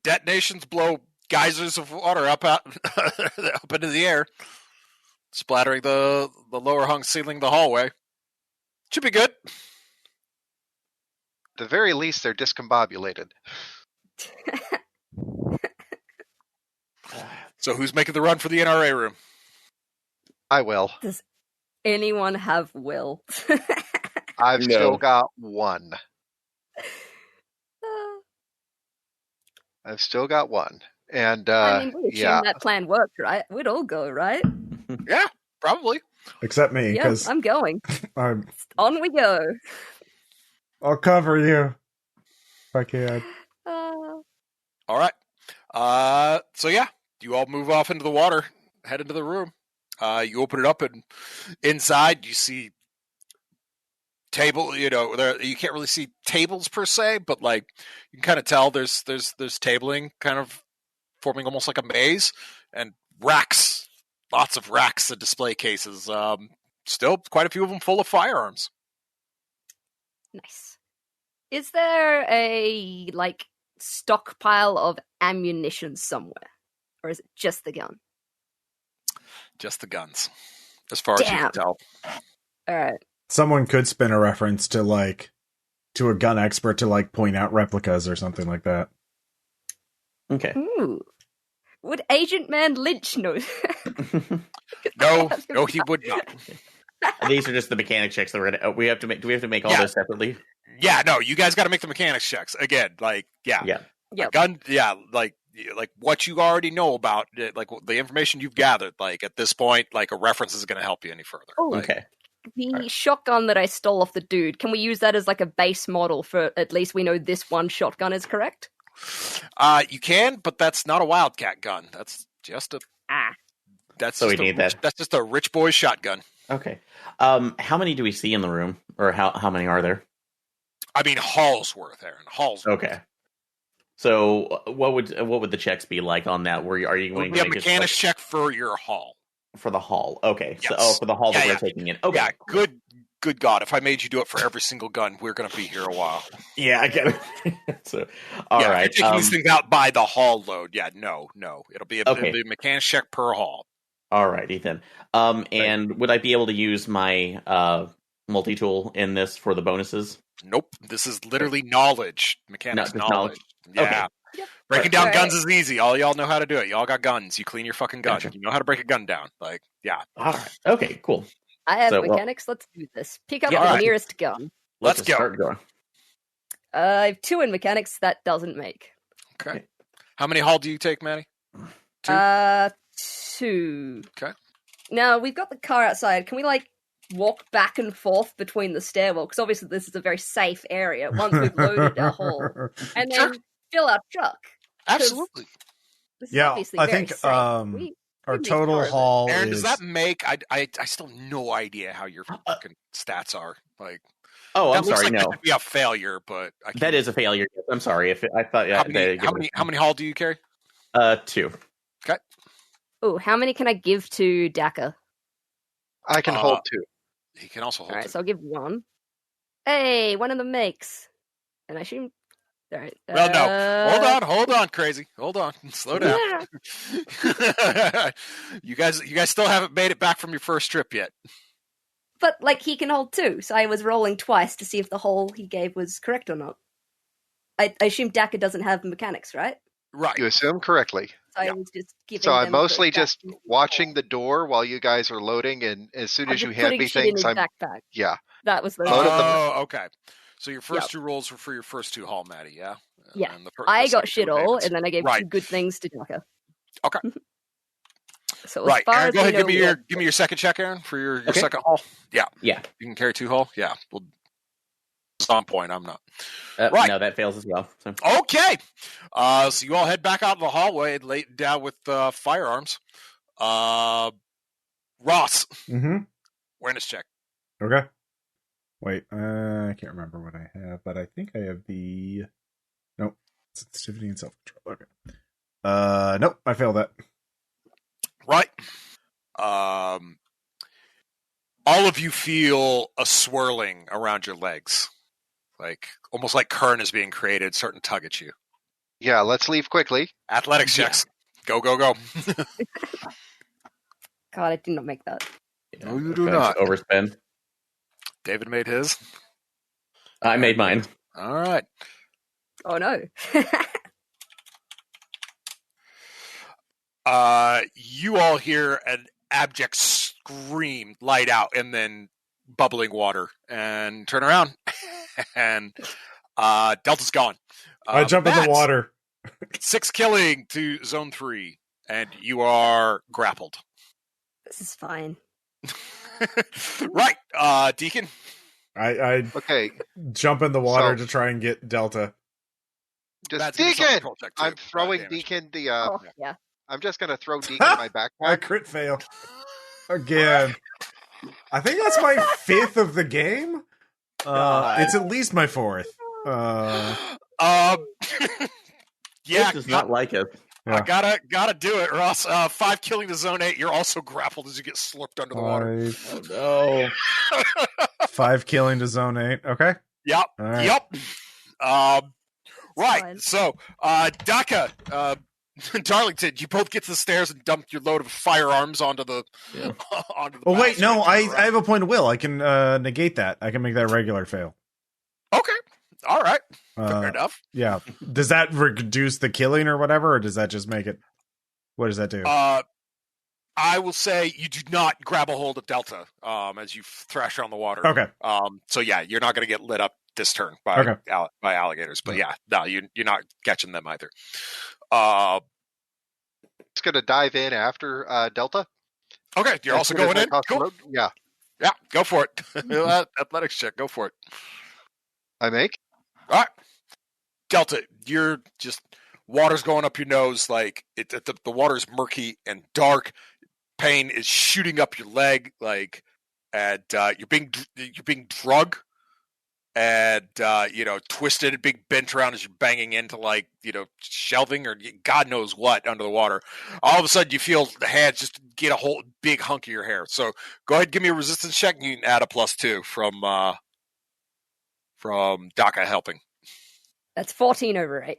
detonations blow geysers of water up into the air, splattering the lower hung ceiling of the hallway. Should be good. At the very least, they're discombobulated. So who's making the run for the NRA room? I will. Does anyone have will? I've No. still got 1. I've still got 1. And, I mean, we assume yeah. that plan worked, right? We'd all go, right? Yeah, probably. Except me, Yeah, because I'm going. I'm On we go. I'll cover you if I can. All right. So yeah, you all move off into the water, head into the room. You open it up, and inside you see table. You can't really see tables per se, but like you can kind of tell there's tabling kind of forming almost like a maze, and racks, lots of racks and display cases. Still quite a few of them full of firearms. Nice. Is there a stockpile of ammunition somewhere, or is it just the gun? Just the guns, as far as you can tell. All right. Someone could spin a reference to a gun expert to point out replicas or something like that. Okay. Ooh. Would Agent Man Lynch know? No, he would not. These are just the mechanic checks that we're gonna. We have to make. Do we have to make all those separately? Yeah, no, you guys got to make the mechanics checks again. Yeah. Yep. Gun. Yeah, like what you already know about, like the information you've gathered. Like at this point, like a reference is going to help you any further. Oh, Okay. The shotgun that I stole off the dude, can we use that as a base model for at least we know this one shotgun is correct? You can, but that's not a Wildcat gun. That's just a. That's So just we need that. That's just a rich boy shotgun. Okay. How many do we see in the room, or how many are there? I mean, Hallsworth, Aaron. Hallsworth. Okay. So what would the checks be like on that? Are you going to a make mechanics check for your Hall? For the hall. Okay. Yes. So for the hall that Yeah, we're taking in. Okay. Yeah, good God. If I made you do it for every single gun, we're going to be here a while. Yeah, I get it. So, all right. If you're taking these things out by the hall load. Yeah, no. It'll be Okay. a mechanics check per hall. All right, Ethan. And would I be able to use my multi-tool in this for the bonuses? Nope. This is literally knowledge. Mechanics No, just knowledge. Yeah. Okay. Yep. Breaking down Alright. guns is easy. All y'all know how to do it. Y'all got guns. You clean your fucking gun. Gotcha. You know how to break a gun down. Like, yeah. All right. Okay, cool. I have So, well- mechanics. Let's do this. Pick up Yeah, the alright. nearest gun. Let's just go. Start going. I have 2 in mechanics. That doesn't make. Okay. How many hall do you take, Maddy? 2? 2. Okay. Now we've got the car outside. Can we walk back and forth between the stairwell? Because obviously this is a very safe area. Once we've loaded our haul, and then Sure. fill our truck. Absolutely. This is Yeah, obviously I very think, safe. our can total make sure of it. haul Aaron, is... does that make I still have no idea how your fucking stats are. Like Oh, that I'm looks sorry. like No, that could be a failure, but I can't. that is a failure. I'm sorry. If I thought how many hall do you carry? 2. Oh, how many can I give to Dakka? I can hold 2. He can also hold All right, two. so I'll give 1. Hey, one of them makes. And I assume. All right. Well, no. Hold on, crazy. Hold on. Slow down. Yeah. you guys still haven't made it back from your first trip yet. But he can hold 2, so I was rolling twice to see if the hole he gave was correct or not. I assume Dakka doesn't have mechanics, right? Right. You assume correctly. So Yeah. I was just giving. So I'm them mostly the just back- watching the door while you guys are loading, and as soon I'm as you just hand putting me shit in things, his I'm backpack. yeah. That was the. Load up the- Oh, okay. So your first 2 rolls were for your first 2 hall, Maddy, yeah? Yeah. And the I the got second shit 2 were all, David's. and then I gave Right. 2 good things to Dakka. Okay. So as Right. far Aaron, as go we ahead. know, Give me your second check, Aaron, for your Okay. second hall. Yeah. Yeah. You can carry 2 hall. Yeah. Well, it's on point. I'm not. Right. No, that fails as well. So. Okay. So you all head back out in the hallway and lay down with firearms. Ross, Mm-hmm. awareness check. Okay. Wait, I can't remember what I have, but I think I have the... Nope. Sensitivity and self-control. Okay. Nope, I failed that. Right. All of you feel a swirling around your legs. Almost like current is being created, starting to tug at you. Yeah, let's leave quickly. Athletics checks. Go, go, go. God, I did not make that. No, you do If I not. overspend. David made his. I made mine. All right. Oh no. You all hear an abject scream, light out, and then bubbling water, and turn around, and Delta's gone. I jump in the Matt, water. 6 killing to zone 3, and you are grappled. This is fine. Right, Deacon. I Okay, jump in the water So- to try and get Delta. just That's gonna be Deacon. self-control check, too. I'm throwing Damage. Deacon the. Oh yeah. I'm just gonna throw Deacon my I backpack. crit fail. Again. I think that's my 5th of the game. It's at least my 4th. Yeah, This does not like it. I gotta do it, Ross. 5 killing to zone 8. You're also grappled as you get slurped under the water. Oh, no. 5 killing to zone 8. Okay. Yep. All right. Yep. Right. Fine. So, Dakka, Darlington, you both get to the stairs and dump your load of firearms onto the Yeah. onto the. Oh wait, no, balustrade. I have a point of will. I can negate that. I can make that a regular fail. Okay. All right. Fair enough. Yeah. Does that reduce the killing or whatever, or does that just make it? What does that do? I will say you do not grab a hold of Delta as you thrash around the water. Okay. So yeah, you're not going to get lit up this turn by Okay. by alligators. But yeah, no, you're not catching them either. Just gonna dive in after Delta. Okay, you're As also soon as going I in. cross the Cool. road. Yeah, Yeah, go for it. Athletics check. Go for it. I make. All right, Delta, you're just water's going up your nose. Like the water's murky and dark. Pain is shooting up your leg. And you're being drug, and twisted, big bent around as you're banging into shelving or God knows what under the water. All of a sudden, you feel the hands just get a whole big hunk of your hair. So go ahead and give me a resistance check, and you can add a +2 from Dakka helping. That's 14 over 8.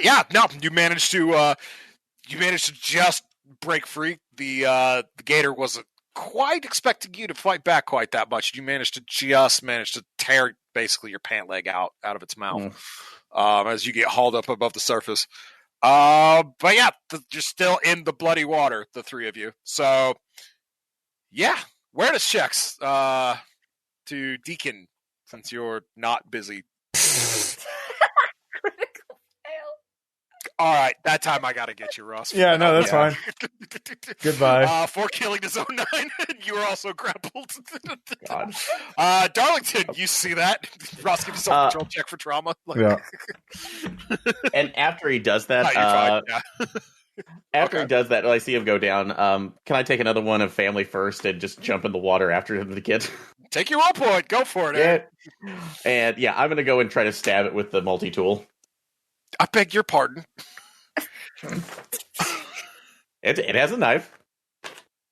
Yeah, no, you managed to just break free. The gator wasn't quite expecting you to fight back quite that much. You managed to tear basically your pant leg out of its mouth as you get hauled up above the surface. But yeah, you're still in the bloody water, the three of you. So yeah, awareness checks to Deacon since you're not busy. Critical fail. All right, that time I gotta get you, Ross. Yeah, no, that's fine. Goodbye. For killing the Zone 9, you are also grappled. God. Darlington, you see that? Ross, give yourself a control check for trauma. Yeah. And after he does that, you're fine. Yeah. After he does that, I see him go down. Can I take another one of family first and just jump in the water after him to get? Take your roll point. Go for it, Aaron. And yeah, I'm going to go and try to stab it with the multi-tool. I beg your pardon. It has a knife.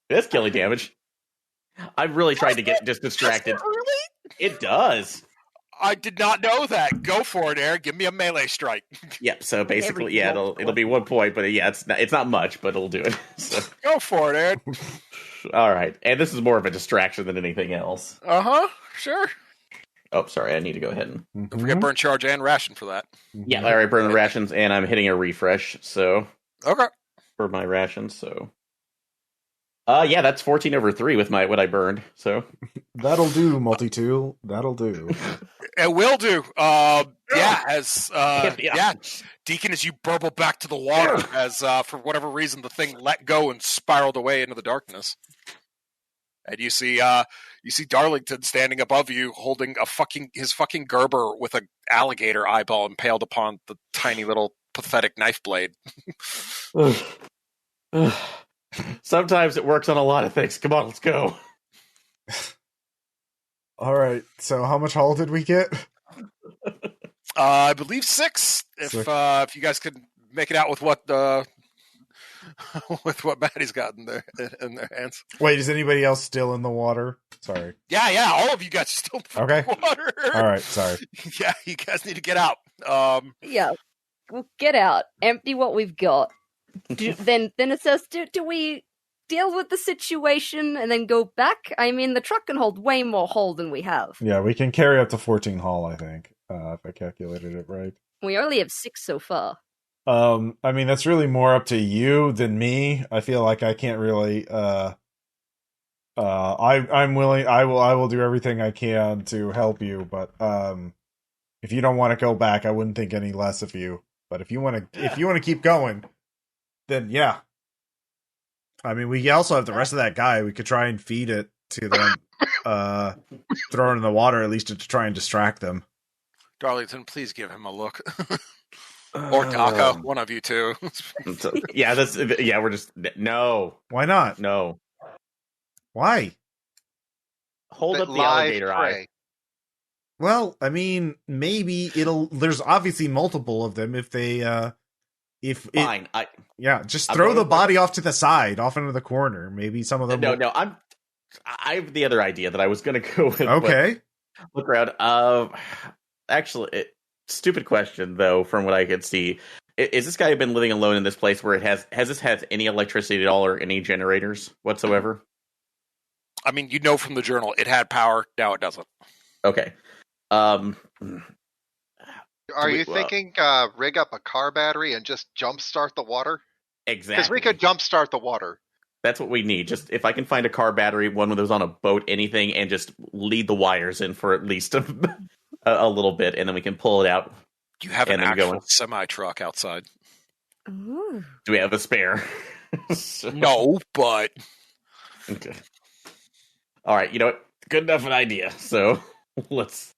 It has killing damage. I'm really trying to get just distracted. Really? It does. I did not know that. Go for it, Aaron. Give me a melee strike. Yep. So basically, yeah, it'll be 1 point, but yeah, it's not much, but it'll do it. So. Go for it, Aaron. All right, and this is more of a distraction than anything else. Sure. Oh, sorry, I need to go ahead and Don't forget burn charge and ration for that. yeah, I already burned the rations, and I'm hitting a refresh. So okay, for my rations, so yeah, that's 14 over 3 with what I burned. So That'll do, multi-tool. That'll do. it will do. Deacon, as you burble back to the water, as for whatever reason the thing let go and spiraled away into the darkness, and you see Darlington standing above you, holding his fucking Gerber with an alligator eyeball impaled upon the tiny little pathetic knife blade. Sometimes it works on a lot of things. Come on, let's go. All right. So how much haul did we get? I believe 6. If you guys could make it out with what with what Maddy's got in their hands. Wait, is anybody else still in the water? Sorry. Yeah. All of you guys are still in the water. All right. Sorry. Yeah, you guys need to get out. Yeah, we'll get out, empty what we've got. Then it says, do we deal with the situation and then go back? I mean, the truck can hold way more hull than we have. Yeah, we can carry up to 14 hull, I think, if I calculated it right. We only have 6 so far. I mean, that's really more up to you than me. I feel like I can't really, I'm willing, I will do everything I can to help you, but, if you don't want to go back, I wouldn't think any less of you. But if you want to keep going, then yeah. I mean, we also have the rest of that guy. We could try and feed it to them, throw it in the water, at least to try and distract them. Darlington, please give him a look. Or Dakka, one of you two. We're just no. Why not? No. Why? Hold up the alligator eye. Well, I mean, maybe there's obviously multiple of them if they, Fine. Just throw the body off to the side, off into the corner. Maybe some of them. No, I have the other idea that I was going to go with. Okay. Look around. Actually, stupid question though. From what I could see, is this guy been living alone in this place where has this had any electricity at all or any generators whatsoever? I mean, from the journal, it had power. Now it doesn't. Okay. Are you thinking rig up a car battery and just jumpstart the water? Exactly. Because we could jumpstart the water. That's what we need. Just if I can find a car battery, one that was on a boat, anything, and just lead the wires in for at least a little bit, and then we can pull it out. You have an actual semi-truck outside. Ooh. Do we have a spare? No, but... Okay. All right, you know what? Good enough an idea. So let's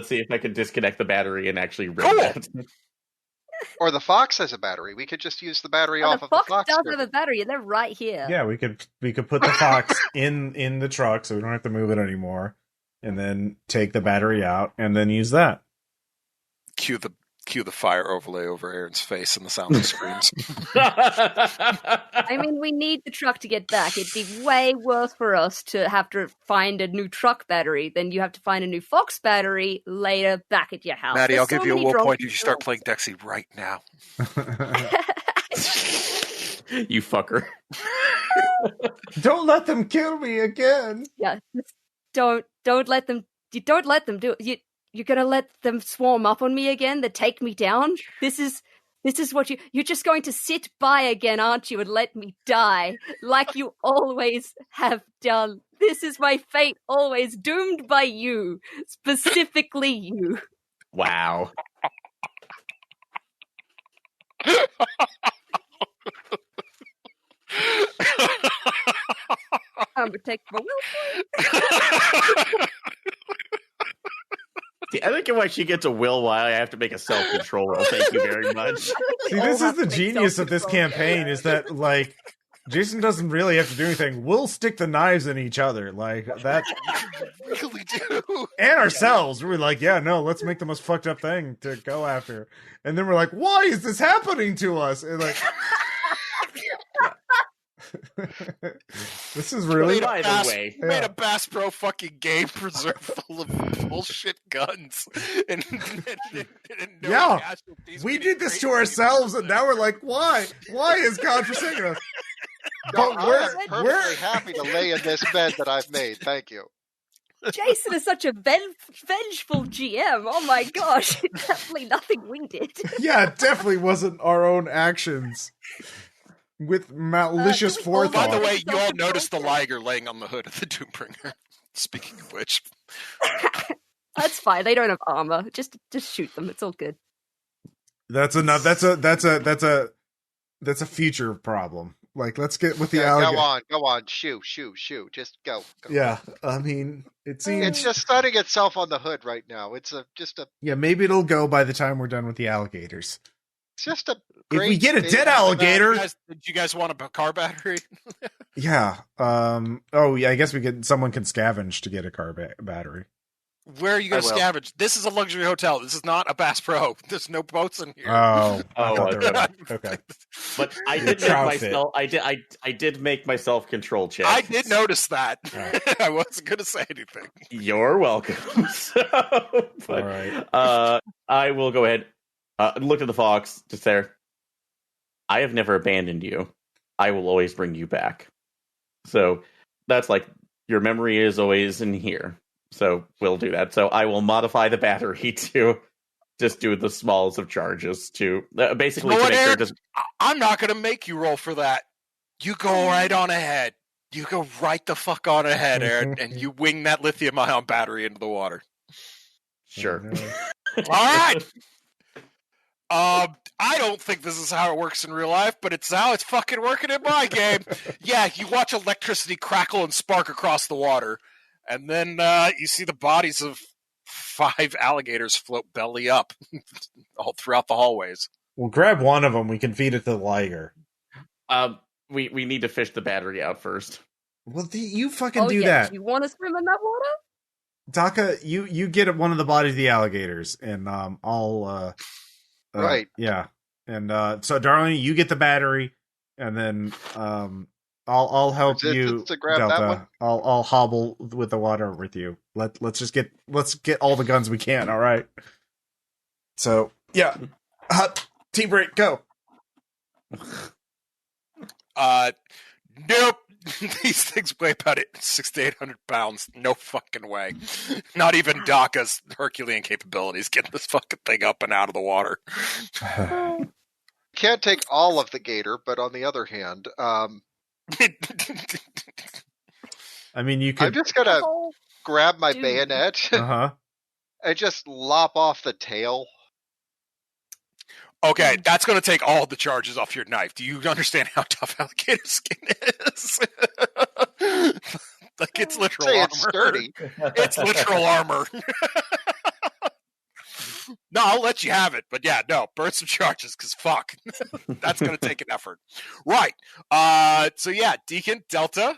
see if I can disconnect the battery and actually rig that. Or the Fox has a battery. We could just use the battery off of the Fox. Does have a battery, and they're right here. Yeah, we could put the Fox in the truck, so we don't have to move it anymore. and then take the battery out, and then use that. Cue the fire overlay over Aaron's face and the sound of screams. I mean, we need the truck to get back. It'd be way worse for us to have to find a new truck battery than you have to find a new Fox battery later back at your house. Maddie, I'll give you a will point if you start drunk playing Dexy right now. You fucker. Don't let them kill me again. Yeah, just don't let them. You don't let them do it. You're gonna let them swarm up on me again? That take me down? This is what you're just going to sit by again, aren't you, and let me die like you always have done. This is my fate, always doomed by you, specifically you. Wow. I'm gonna take my will point. See, I think why she gets a will, why I have to make a self-control roll. Thank you very much. See, this is the genius of this campaign, is that, like, Jason doesn't really have to do anything. We'll stick the knives in each other, like, that. Really do. And ourselves. We're like, yeah, no, let's make the most fucked up thing to go after. And then we're like, why is this happening to us? And like... This is really, by the way, you made a Bass Pro fucking game preserve full of bullshit guns. And no yeah, casualties. we did this to ourselves, and now we're like, why? Why is God forsaking us? No, But I'm perfectly happy to lay in this bed that I've made. Thank you. Jason is such a vengeful GM. Oh my gosh, it's definitely nothing we did. Yeah, it definitely wasn't our own actions. With malicious forethought. By the way, you all noticed the Liger laying on the hood of the Doombringer. Speaking of which, that's fine. They don't have armor. Just shoot them. It's all good. That's enough. That's a future problem. Like, let's get with the alligator. Go on. Shoot. Just go. Yeah, I mean, it seems it's just sunning itself on the hood right now. It's just a. Yeah, maybe it'll go by the time we're done with the alligators. It's just a. If we get a dead alligator, did you guys want a car battery? Yeah. Oh, yeah. I guess someone can scavenge to get a car battery. Where are you going to scavenge? This is a luxury hotel. This is not a Bass Pro. There's no boats in here. Oh, okay. But I did make myself. I did make myself control check. I did notice that. Right. I wasn't going to say anything. You're welcome. All right. I will go ahead. Look at the fox. Just there. I have never abandoned you. I will always bring you back. So that's like your memory is always in here. So we'll do that. So I will modify the battery to just do the smallest of charges to basically to make sure. I'm not going to make you roll for that. You go right on ahead. You go right the fuck on ahead, Aaron, and you wing that lithium-ion battery into the water. Sure. All right. I don't think this is how it works in real life, but it's how it's fucking working in my game. Yeah, you watch electricity crackle and spark across the water, and then you see the bodies of 5 alligators float belly up all throughout the hallways. We'll grab one of them. We can feed it to the Liger. We need to fish the battery out first. Well, you fucking do that. You want to swim in that water? Dakka, you get one of the bodies of the alligators, and I'll... right. Yeah. And so Darlington, you get the battery, and then I'll help you, to grab Delta. That one? I'll hobble with the water with you. Let's get all the guns we can, all right? So, yeah. Team break, go. Nope. These things weigh about 600 to 800 pounds. No fucking way. Not even Dakka's Herculean capabilities getting this fucking thing up and out of the water. Can't take all of the gator, but on the other hand, I mean, you could. I'm just gonna grab my bayonet and just lop off the tail. Okay, that's going to take all the charges off your knife. Do you understand how tough alligator skin is? Like, it's literal armor. It's sturdy. It's literal armor. No, I'll let you have it. But yeah, no, burn some charges, because fuck. That's going to take an effort. Right. So yeah, Deacon, Delta,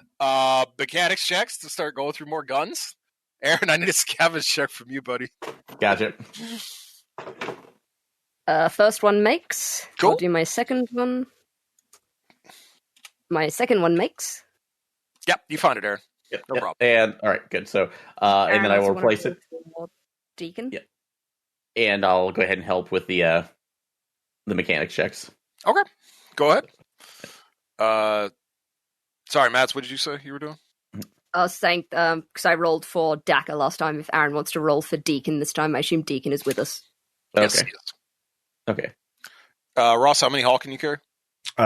mechanics checks to start going through more guns. Aaron, I need a scavenge check from you, buddy. Gotcha. First one makes. Cool. I'll do my second one. My second one makes. Yep, you found it, Aaron. Yep, No problem. And all right, good. So, and then I will replace it. Deacon. Yep. And I'll go ahead and help with the mechanics checks. Okay, go ahead. Sorry, Mads, what did you say you were doing? I was saying, because I rolled for Dakka last time, if Aaron wants to roll for Deacon this time, I assume Deacon is with us. Okay. Yes, yes. Okay. Ross, how many Hall can you carry?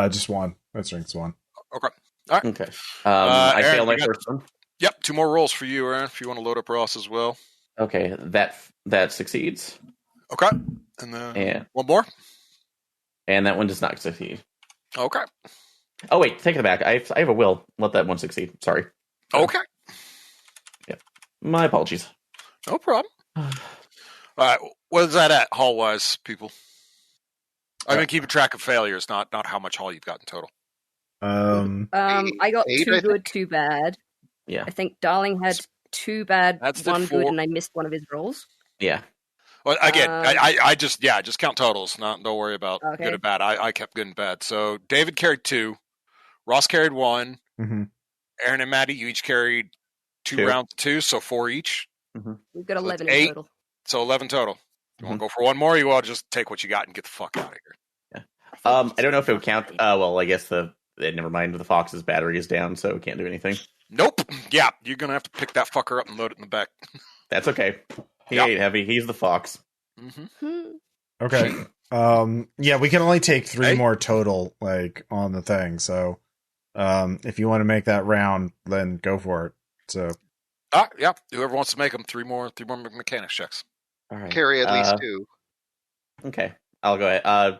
Just one. That strength's one. Okay. All right. Okay. I Aaron, failed my you got- first one. Yep, 2 more rolls for you, Aaron, if you want to load up Ross as well. Okay, that succeeds, Okay. And then and one more. that one does not succeed. Okay. Oh wait, take it back. I have a will. Let that one succeed. Sorry. Okay. My apologies. No problem. All right. What is that at, Hall-wise, people? I've been keeping track of failures, not how much Hall you've got in total. I got 8, 2 I good, 2 bad. Yeah. I think Darling had 2 bad, That's the 1 4. good, and I missed one of his rolls. Yeah. Well, again, I just count totals. Don't worry about Okay. good and bad. I kept good and bad. So David carried 2, Ross carried 1, Mm-hmm. Aaron and Maddy, you each carried 2 2. rounds of 2, so 4 each. We've got So 11 that's in 8. total. So 11 total. You want to go for one more? Or you want to just take what you got and get the fuck out of here? I don't know if it would count. Well, I guess never mind. The Fox's battery is down, so we can't do anything. Nope. Yeah, you're gonna have to pick that fucker up and load it in the back. That's okay. He Yep. ain't heavy. He's the Fox. Mm-hmm. Okay. Yeah, we can only take 3 Hey. more total, like, on the thing. So, if you want to make that round, then go for it. So, Yeah. Whoever wants to make them 3 more mechanics checks. All right. Carry at least 2. Okay, I'll go ahead.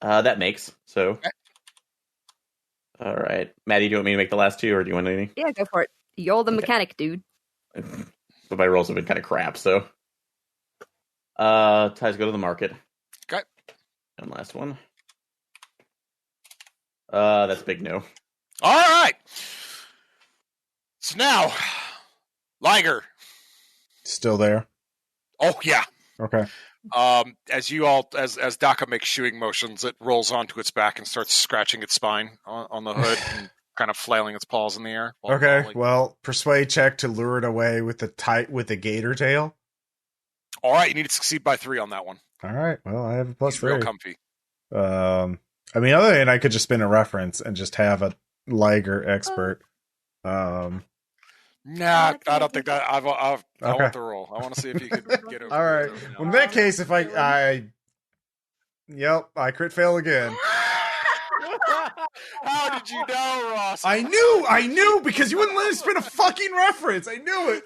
That makes so. Okay. All right, Maddie, do you want me to make the last 2, or do you want anything? Yeah, go for it. You're the mechanic, dude. But my rolls have been kind of crap, so. Ties go to the market. Okay. And last one. That's a big no. All right. So now, Liger. still there. Oh yeah. Okay. As Dakka makes shooing motions, it rolls onto its back and starts scratching its spine on the hood and kind of flailing its paws in the air. Okay. falling. Well, persuade check to lure it away with the gator tail. All right, you need to succeed by 3 on that one. All right. Well, I have a plus He's real 3. comfy. I mean, other than I could just spin a reference and just have a Liger expert. Nah, I don't think that. I Okay. want the roll. I want to see if you can get over. All right. Well, in that case, if I crit fail again. How did you know, Ross? I knew because you wouldn't let me spin a fucking reference. I knew it.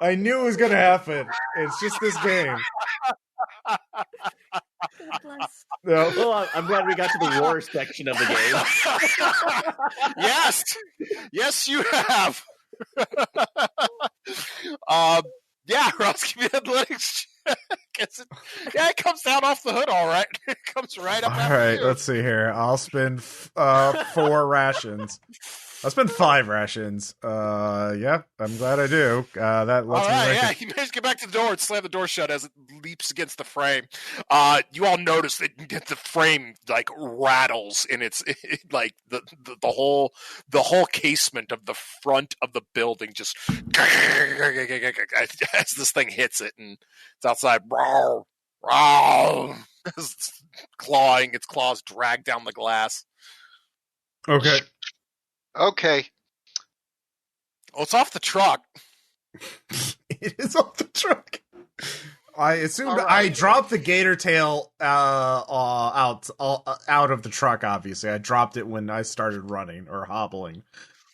I knew it was gonna happen. It's just this game. No. Well, I'm glad we got to the war section of the game. Yes, you have. Yeah, Ross, give me athletics check. It comes down off the hood, all right. It comes right up. All after right, you. let's see here. I'll spend 4 rations. I'll spend 5 rations. Yeah, I'm glad I do. That lets All me. right, yeah, you managed to get back to the door and slam the door shut as it leaps against the frame. You all notice that the frame like rattles in its like the whole casement of the front of the building just as this thing hits it, and it's outside. Clawing, its claws drag down the glass. Okay. Okay. Oh, it's off the truck. It is off the truck. I assumed All right. I dropped the gator tail out of the truck. Obviously, I dropped it when I started running or hobbling.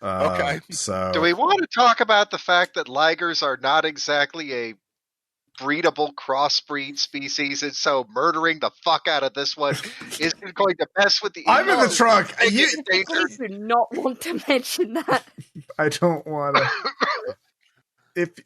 Okay. So Do we want to talk about the fact that ligers are not exactly a breedable crossbreed species, and so murdering the fuck out of this one isn't going to mess with the I'm in the ecosystem truck. and You- endanger- Please do not want to mention that. I don't want to.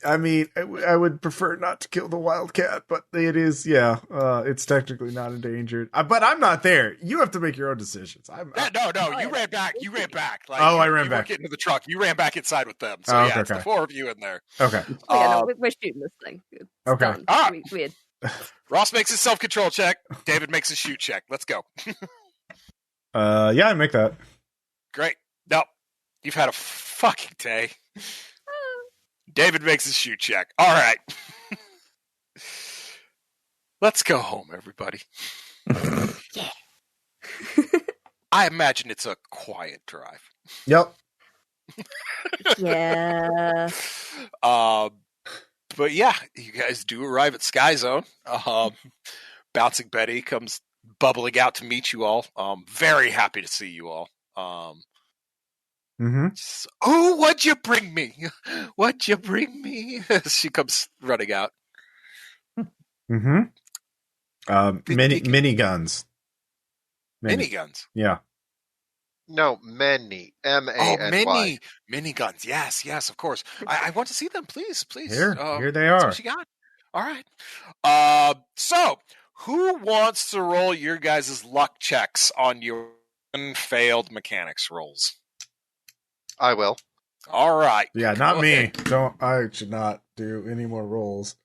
I would prefer not to kill the wildcat, but it is, it's technically not endangered. But I'm not there. You have to make your own decisions. You ran back. You ran back. Like, I ran you back. weren't getting to the truck. You ran back inside with them. So it's the four of you in there. Okay. We're shooting this thing. It's done. Ah. Weird. Ross makes his self-control check. David makes his shoot check. Let's go. I make that. Great. No, you've had a fucking day. David makes his shoot check. All right. Let's go home, everybody. Yeah. I imagine it's a quiet drive. Yep. Yeah. But yeah, you guys do arrive at Sky Zone. Bouncing Betty comes bubbling out to meet you all. Very happy to see you all. Oh, what'd you bring me? What'd you bring me? She comes running out. Mini guns. Mini guns. Yeah. No, many. M-A-N-Y. Mini guns. Yes, of course. I want to see them, please. Here they are. What you got? All right. So, who wants to roll your guys' luck checks on your failed mechanics rolls? I will. All right. Yeah, not me. I should not do any more rolls.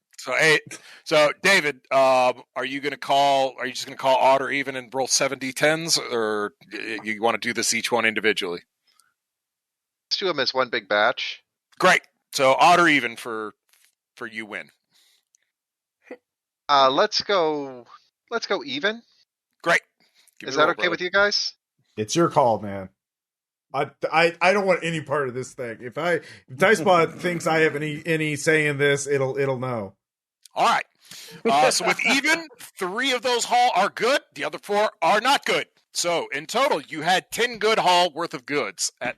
So David, are you just gonna call odd or even and roll 7d10s, or you want to do this each one individually? Let's do them as one big batch. Great. So odd or even for you win. Let's go even. Great. Is that okay with you guys? It's your call, man. I don't want any part of this thing. If Dicebot thinks I have any say in this, it'll know. All right. So with even, 3 of those haul are good. The other 4 are not good. So in total, you had 10 good haul worth of goods at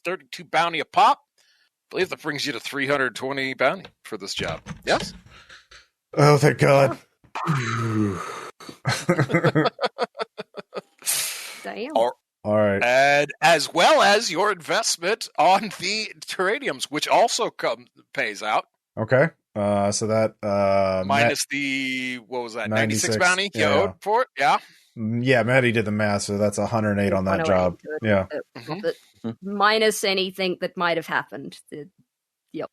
32 bounty a pop. I believe that brings you to 320 bounty for this job. Yes? Oh, thank God. Damn. All right. And as well as your investment on the terraniums, which also pays out. Okay. So that minus the, what was that, 96 96 bounty you owed for it? Yeah. Yeah, Maddy did the math, so that's 108 on that job. Yeah. Minus anything that might have happened. Yep.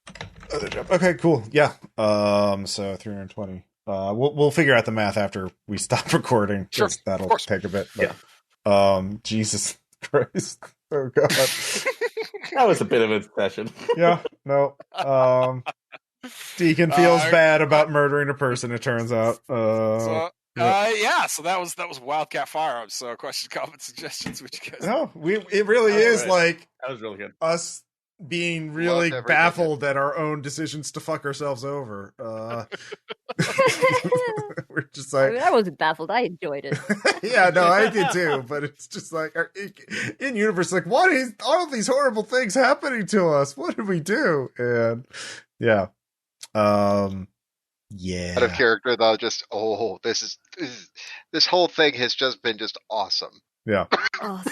Okay, cool. Yeah. So 320. We'll figure out the math after we stop recording. Sure. That'll take a bit. But, Jesus Christ. Oh God. That was a bit of a session. Yeah. No. Deacon feels bad about murdering a person, it turns out. So that was Wildcat Firearms. So questions, comments, suggestions, which you guys... No, it really is good. like That was really good. Us being really baffled at our own decisions to fuck ourselves over. We're just like... I wasn't baffled. I enjoyed it. Yeah, no, I did too. But it's just like, in universe, like, what is all of these horrible things happening to us? What did we do? And yeah. Yeah. Out of character though, just this whole thing has just been just awesome. Yeah. Oh,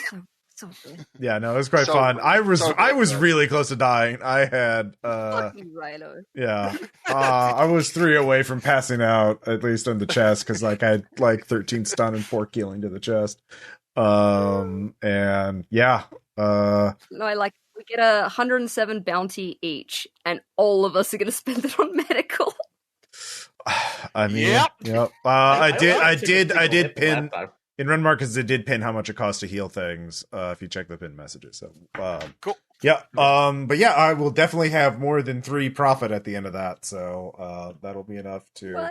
so good. Yeah, no, it was quite fun. I was really close to dying. I had fucking rhino. Yeah. I was 3 away from passing out, at least on the chest, because like I had like 13 stun and 4 killing to the chest. And yeah. No, we get 107 bounty each, and all of us are going to spend it on medical. I mean, yep. I did pin in Run Markets. It did pin how much it costs to heal things. If you check the pin messages, so cool. Yeah. But yeah, I will definitely have more than 3 profit at the end of that. So that'll be enough to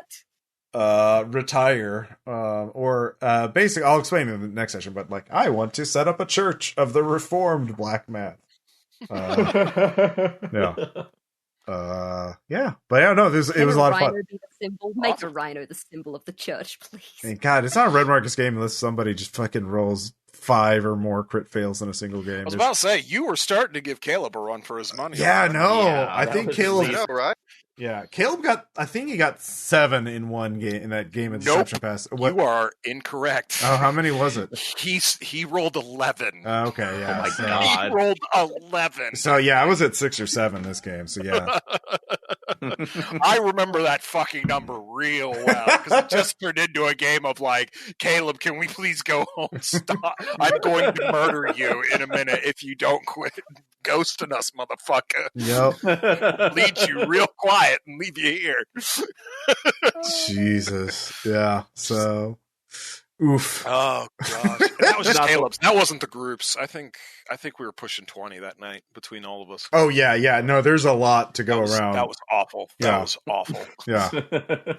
retire. Or basically, I'll explain in the next session. But like, I want to set up a church of the Reformed Black Math. Yeah. Yeah, but yeah, no, it was a lot of fun. Make a rhino the symbol of the church, please. I mean, God, it's not a Red Markets game unless somebody just fucking rolls 5 or more crit fails in a single game. I was about to say, you were starting to give Caleb a run for his money. Yeah, no, Yeah, I think Caleb. Right? Yeah, Caleb I think he got 7 in one game in that game of Deception Pass. What? You are incorrect. Oh, how many was it? He rolled 11. Okay, yeah. Oh my God. He rolled 11. So yeah, I was at 6 or 7 this game. So yeah. I remember that fucking number real well because it just turned into a game of like, Caleb, can we please go home? Stop! I'm going to murder you in a minute if you don't quit ghosting us, motherfucker. Yep. Lead you real quiet and leave you here. Jesus. Yeah. So, oof. Oh gosh, and that was just Caleb's. That wasn't the groups. I think we were pushing 20 that night between all of us. Oh yeah, yeah. No, there's a lot to go around. That was awful. That was awful. Yeah. It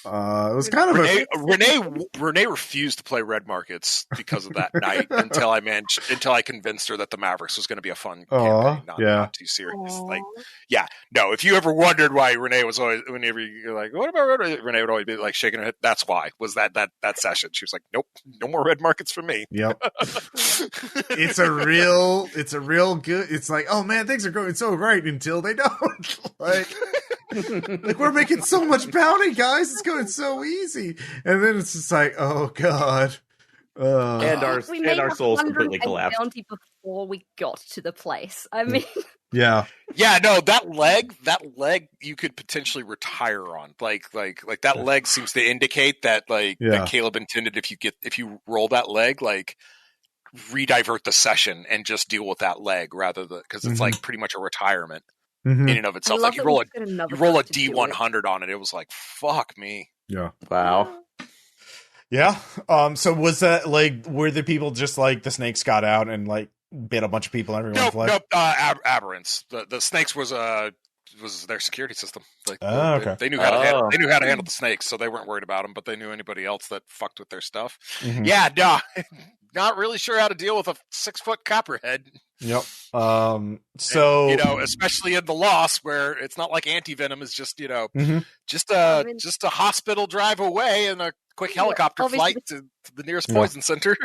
was kind of Renee refused to play Red Markets because of that night until I convinced her that the Mavericks was going to be a fun campaign, not too serious. Aww. Like, yeah, no. If you ever wondered why Renee was always, whenever you're like, what about Red Markets? Renee would always be like shaking her head. That's why. Was that session? She was like, nope, no more Red Markets for me. Yep. It's a real good. It's like, oh man, things are going so right until they don't. like we're making so much bounty, guys. It's going so easy, and then it's just like, oh god. And our souls completely collapsed. Bounty before we got to the place. I mean, yeah. No, that leg, you could potentially retire on. Like that leg seems to indicate that that Caleb intended if you roll that leg, like redivert the session and just deal with that leg rather than because it's like pretty much a retirement in and of itself. Like you roll a D100 on it. It was like fuck me. Yeah. Wow. Yeah. So was that like were the people just like the snakes got out and like bit a bunch of people? Everyone fled? Nope. Aberrants. The snakes was their security system. Like okay. They knew how to they knew how to handle the snakes, so they weren't worried about them. But they knew anybody else that fucked with their stuff. Mm-hmm. Yeah. No. Not really sure how to deal with a 6-foot copperhead. Yep. So and, especially in the Lost, where it's not like anti-venom is just just a hospital drive away and a quick helicopter flight to the nearest poison center.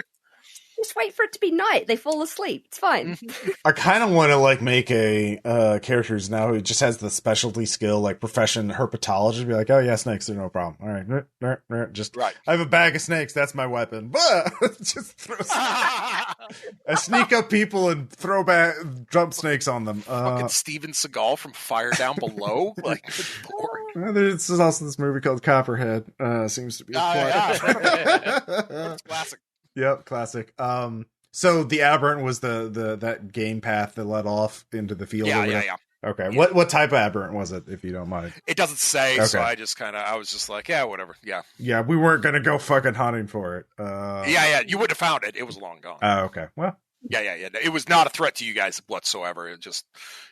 Just wait for it to be night. They fall asleep. It's fine. I kind of want to like make a characters now who just has the specialty skill, like profession herpetologist. Be like, oh yeah, snakes are no problem. All right, just right. I have a bag of snakes. That's my weapon. But just throw. I sneak up people and throw back jump snakes on them. Fucking Steven Seagal from Fire Down Below. Like, there's also this movie called Copperhead. Seems to be a That's classic. Yep, classic. So the aberrant was the that game path that led off into the field. Yeah. Okay, yeah. What type of aberrant was it, if you don't mind? It doesn't say, so I was just like, yeah, whatever. Yeah, we weren't gonna go fucking hunting for it. You wouldn't have found it. It was long gone. Oh, okay. Well, yeah. It was not a threat to you guys whatsoever. It just,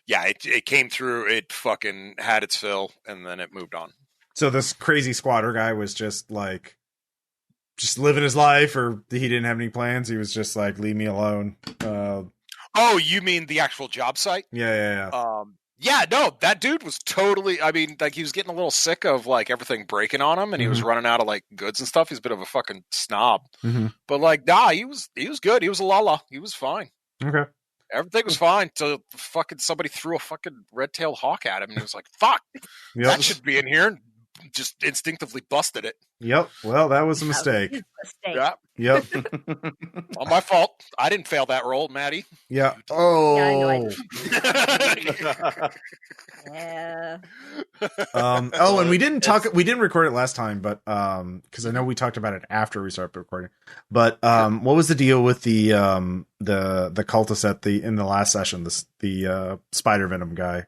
it came through. It fucking had its fill, and then it moved on. So this crazy squatter guy was just like. Just living his life, or he didn't have any plans. He was just like, leave me alone. Oh, you mean the actual job site? Yeah. No, that dude was totally, I mean, like he was getting a little sick of like everything breaking on him and he was running out of like goods and stuff. He's a bit of a fucking snob, but like, he was good. He was a lala. He was fine. Okay. Everything was fine till fucking somebody threw a fucking red-tailed hawk at him and he was like, fuck, that should be in here. And just instinctively busted it. Yep. Well, that was a mistake. Yeah. Yep. Not my fault. I didn't fail that roll, Maddy. Yeah. Oh. Yeah, I know I did. Yeah. And we didn't record it last time, but because I know we talked about it after we started recording. But what was the deal with the cultist in the last session? The spider venom guy.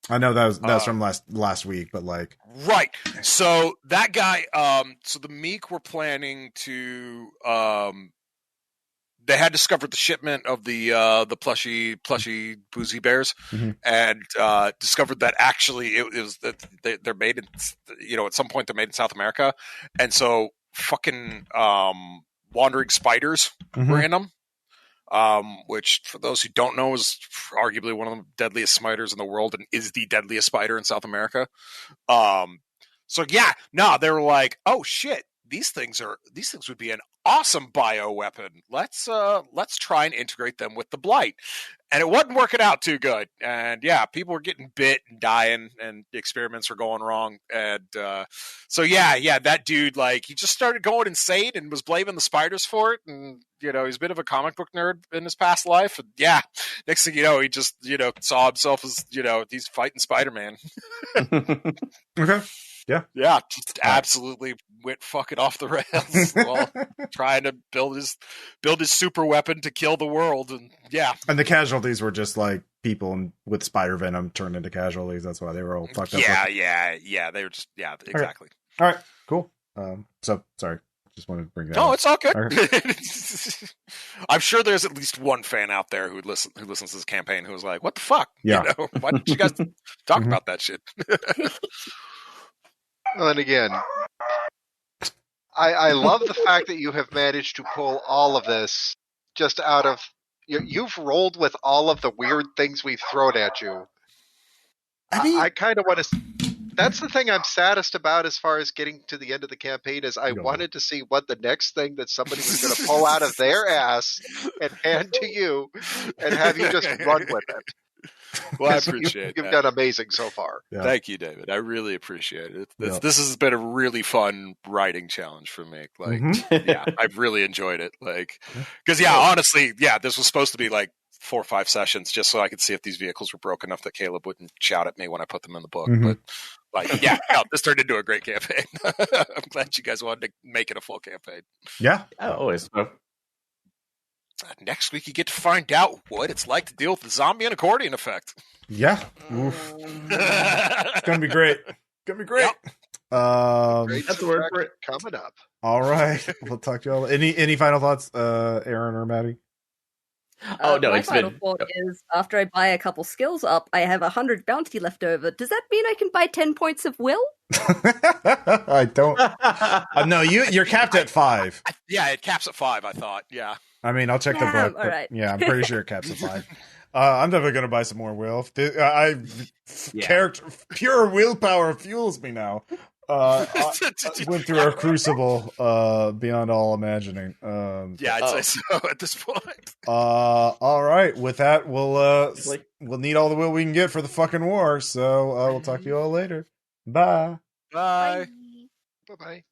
I know that was from last week, but like right. So that guy, so the Meek were planning to, they had discovered the shipment of the plushy boozy bears, and discovered that actually it was that they're made in, at some point they're made in South America, and so fucking wandering spiders were in them. Which, for those who don't know, is arguably one of the deadliest spiders in the world and is the deadliest spider in South America. They were like, oh shit, these things would be an awesome bioweapon. Let's try and integrate them with the blight. And it wasn't working out too good. And yeah, people were getting bit and dying, and the experiments were going wrong. And so that dude, like, he just started going insane and was blaming the spiders for it. And he's a bit of a comic book nerd in his past life. And yeah, next thing you know, he just saw himself as he's fighting Spider-Man. Okay. Yeah, just absolutely went fucking off the rails while trying to build his super weapon to kill the world, and yeah. And the casualties were just like people with spider venom turned into casualties. That's why they were all fucked up. Yeah. They were just exactly. All right, cool. So sorry, just wanted to bring that. No, up. it's all good. Okay. I'm sure there's at least one fan out there who listens to this campaign who was like, "What the fuck? Yeah. Why didn't you guys talk about that shit?" Well, and again, I love the fact that you have managed to pull all of this just out of... You've rolled with all of the weird things we've thrown at you. I kind of want to... That's the thing I'm saddest about as far as getting to the end of the campaign is I wanted to see what the next thing that somebody was going to pull out of their ass and hand to you and have you just run with it. Well, I appreciate You've done amazing so far. Yeah. Thank you, David. I really appreciate it. This has been a really fun writing challenge for me. Like, yeah, I've really enjoyed it. Like, because honestly, this was supposed to be like 4 or 5 sessions just so I could see if these vehicles were broken enough that Caleb wouldn't shout at me when I put them in the book. But like, this turned into a great campaign. I'm glad you guys wanted to make it a full campaign. Yeah, always. Next week, you get to find out what it's like to deal with the zombie and accordion effect. Yeah. It's gonna be great. Great. Great That's the word for it. Coming up. All right. We'll talk to y'all. Any final thoughts, Aaron or Maddy? My final thought is, after I buy a couple skills up, I have 100 bounty left over. Does that mean I can buy 10 points of will? I don't. No, you're capped at 5. It caps at 5. I thought. Yeah. I mean, I'll check the book. All right. Yeah, I'm pretty sure it caps at 5. I'm definitely going to buy some more will. Character pure willpower fuels me now. I went through a crucible beyond all imagining. I'd say so at this point. All right. With that, we'll need all the will we can get for the fucking war. So we'll talk to you all later. Bye. Bye. Bye-bye.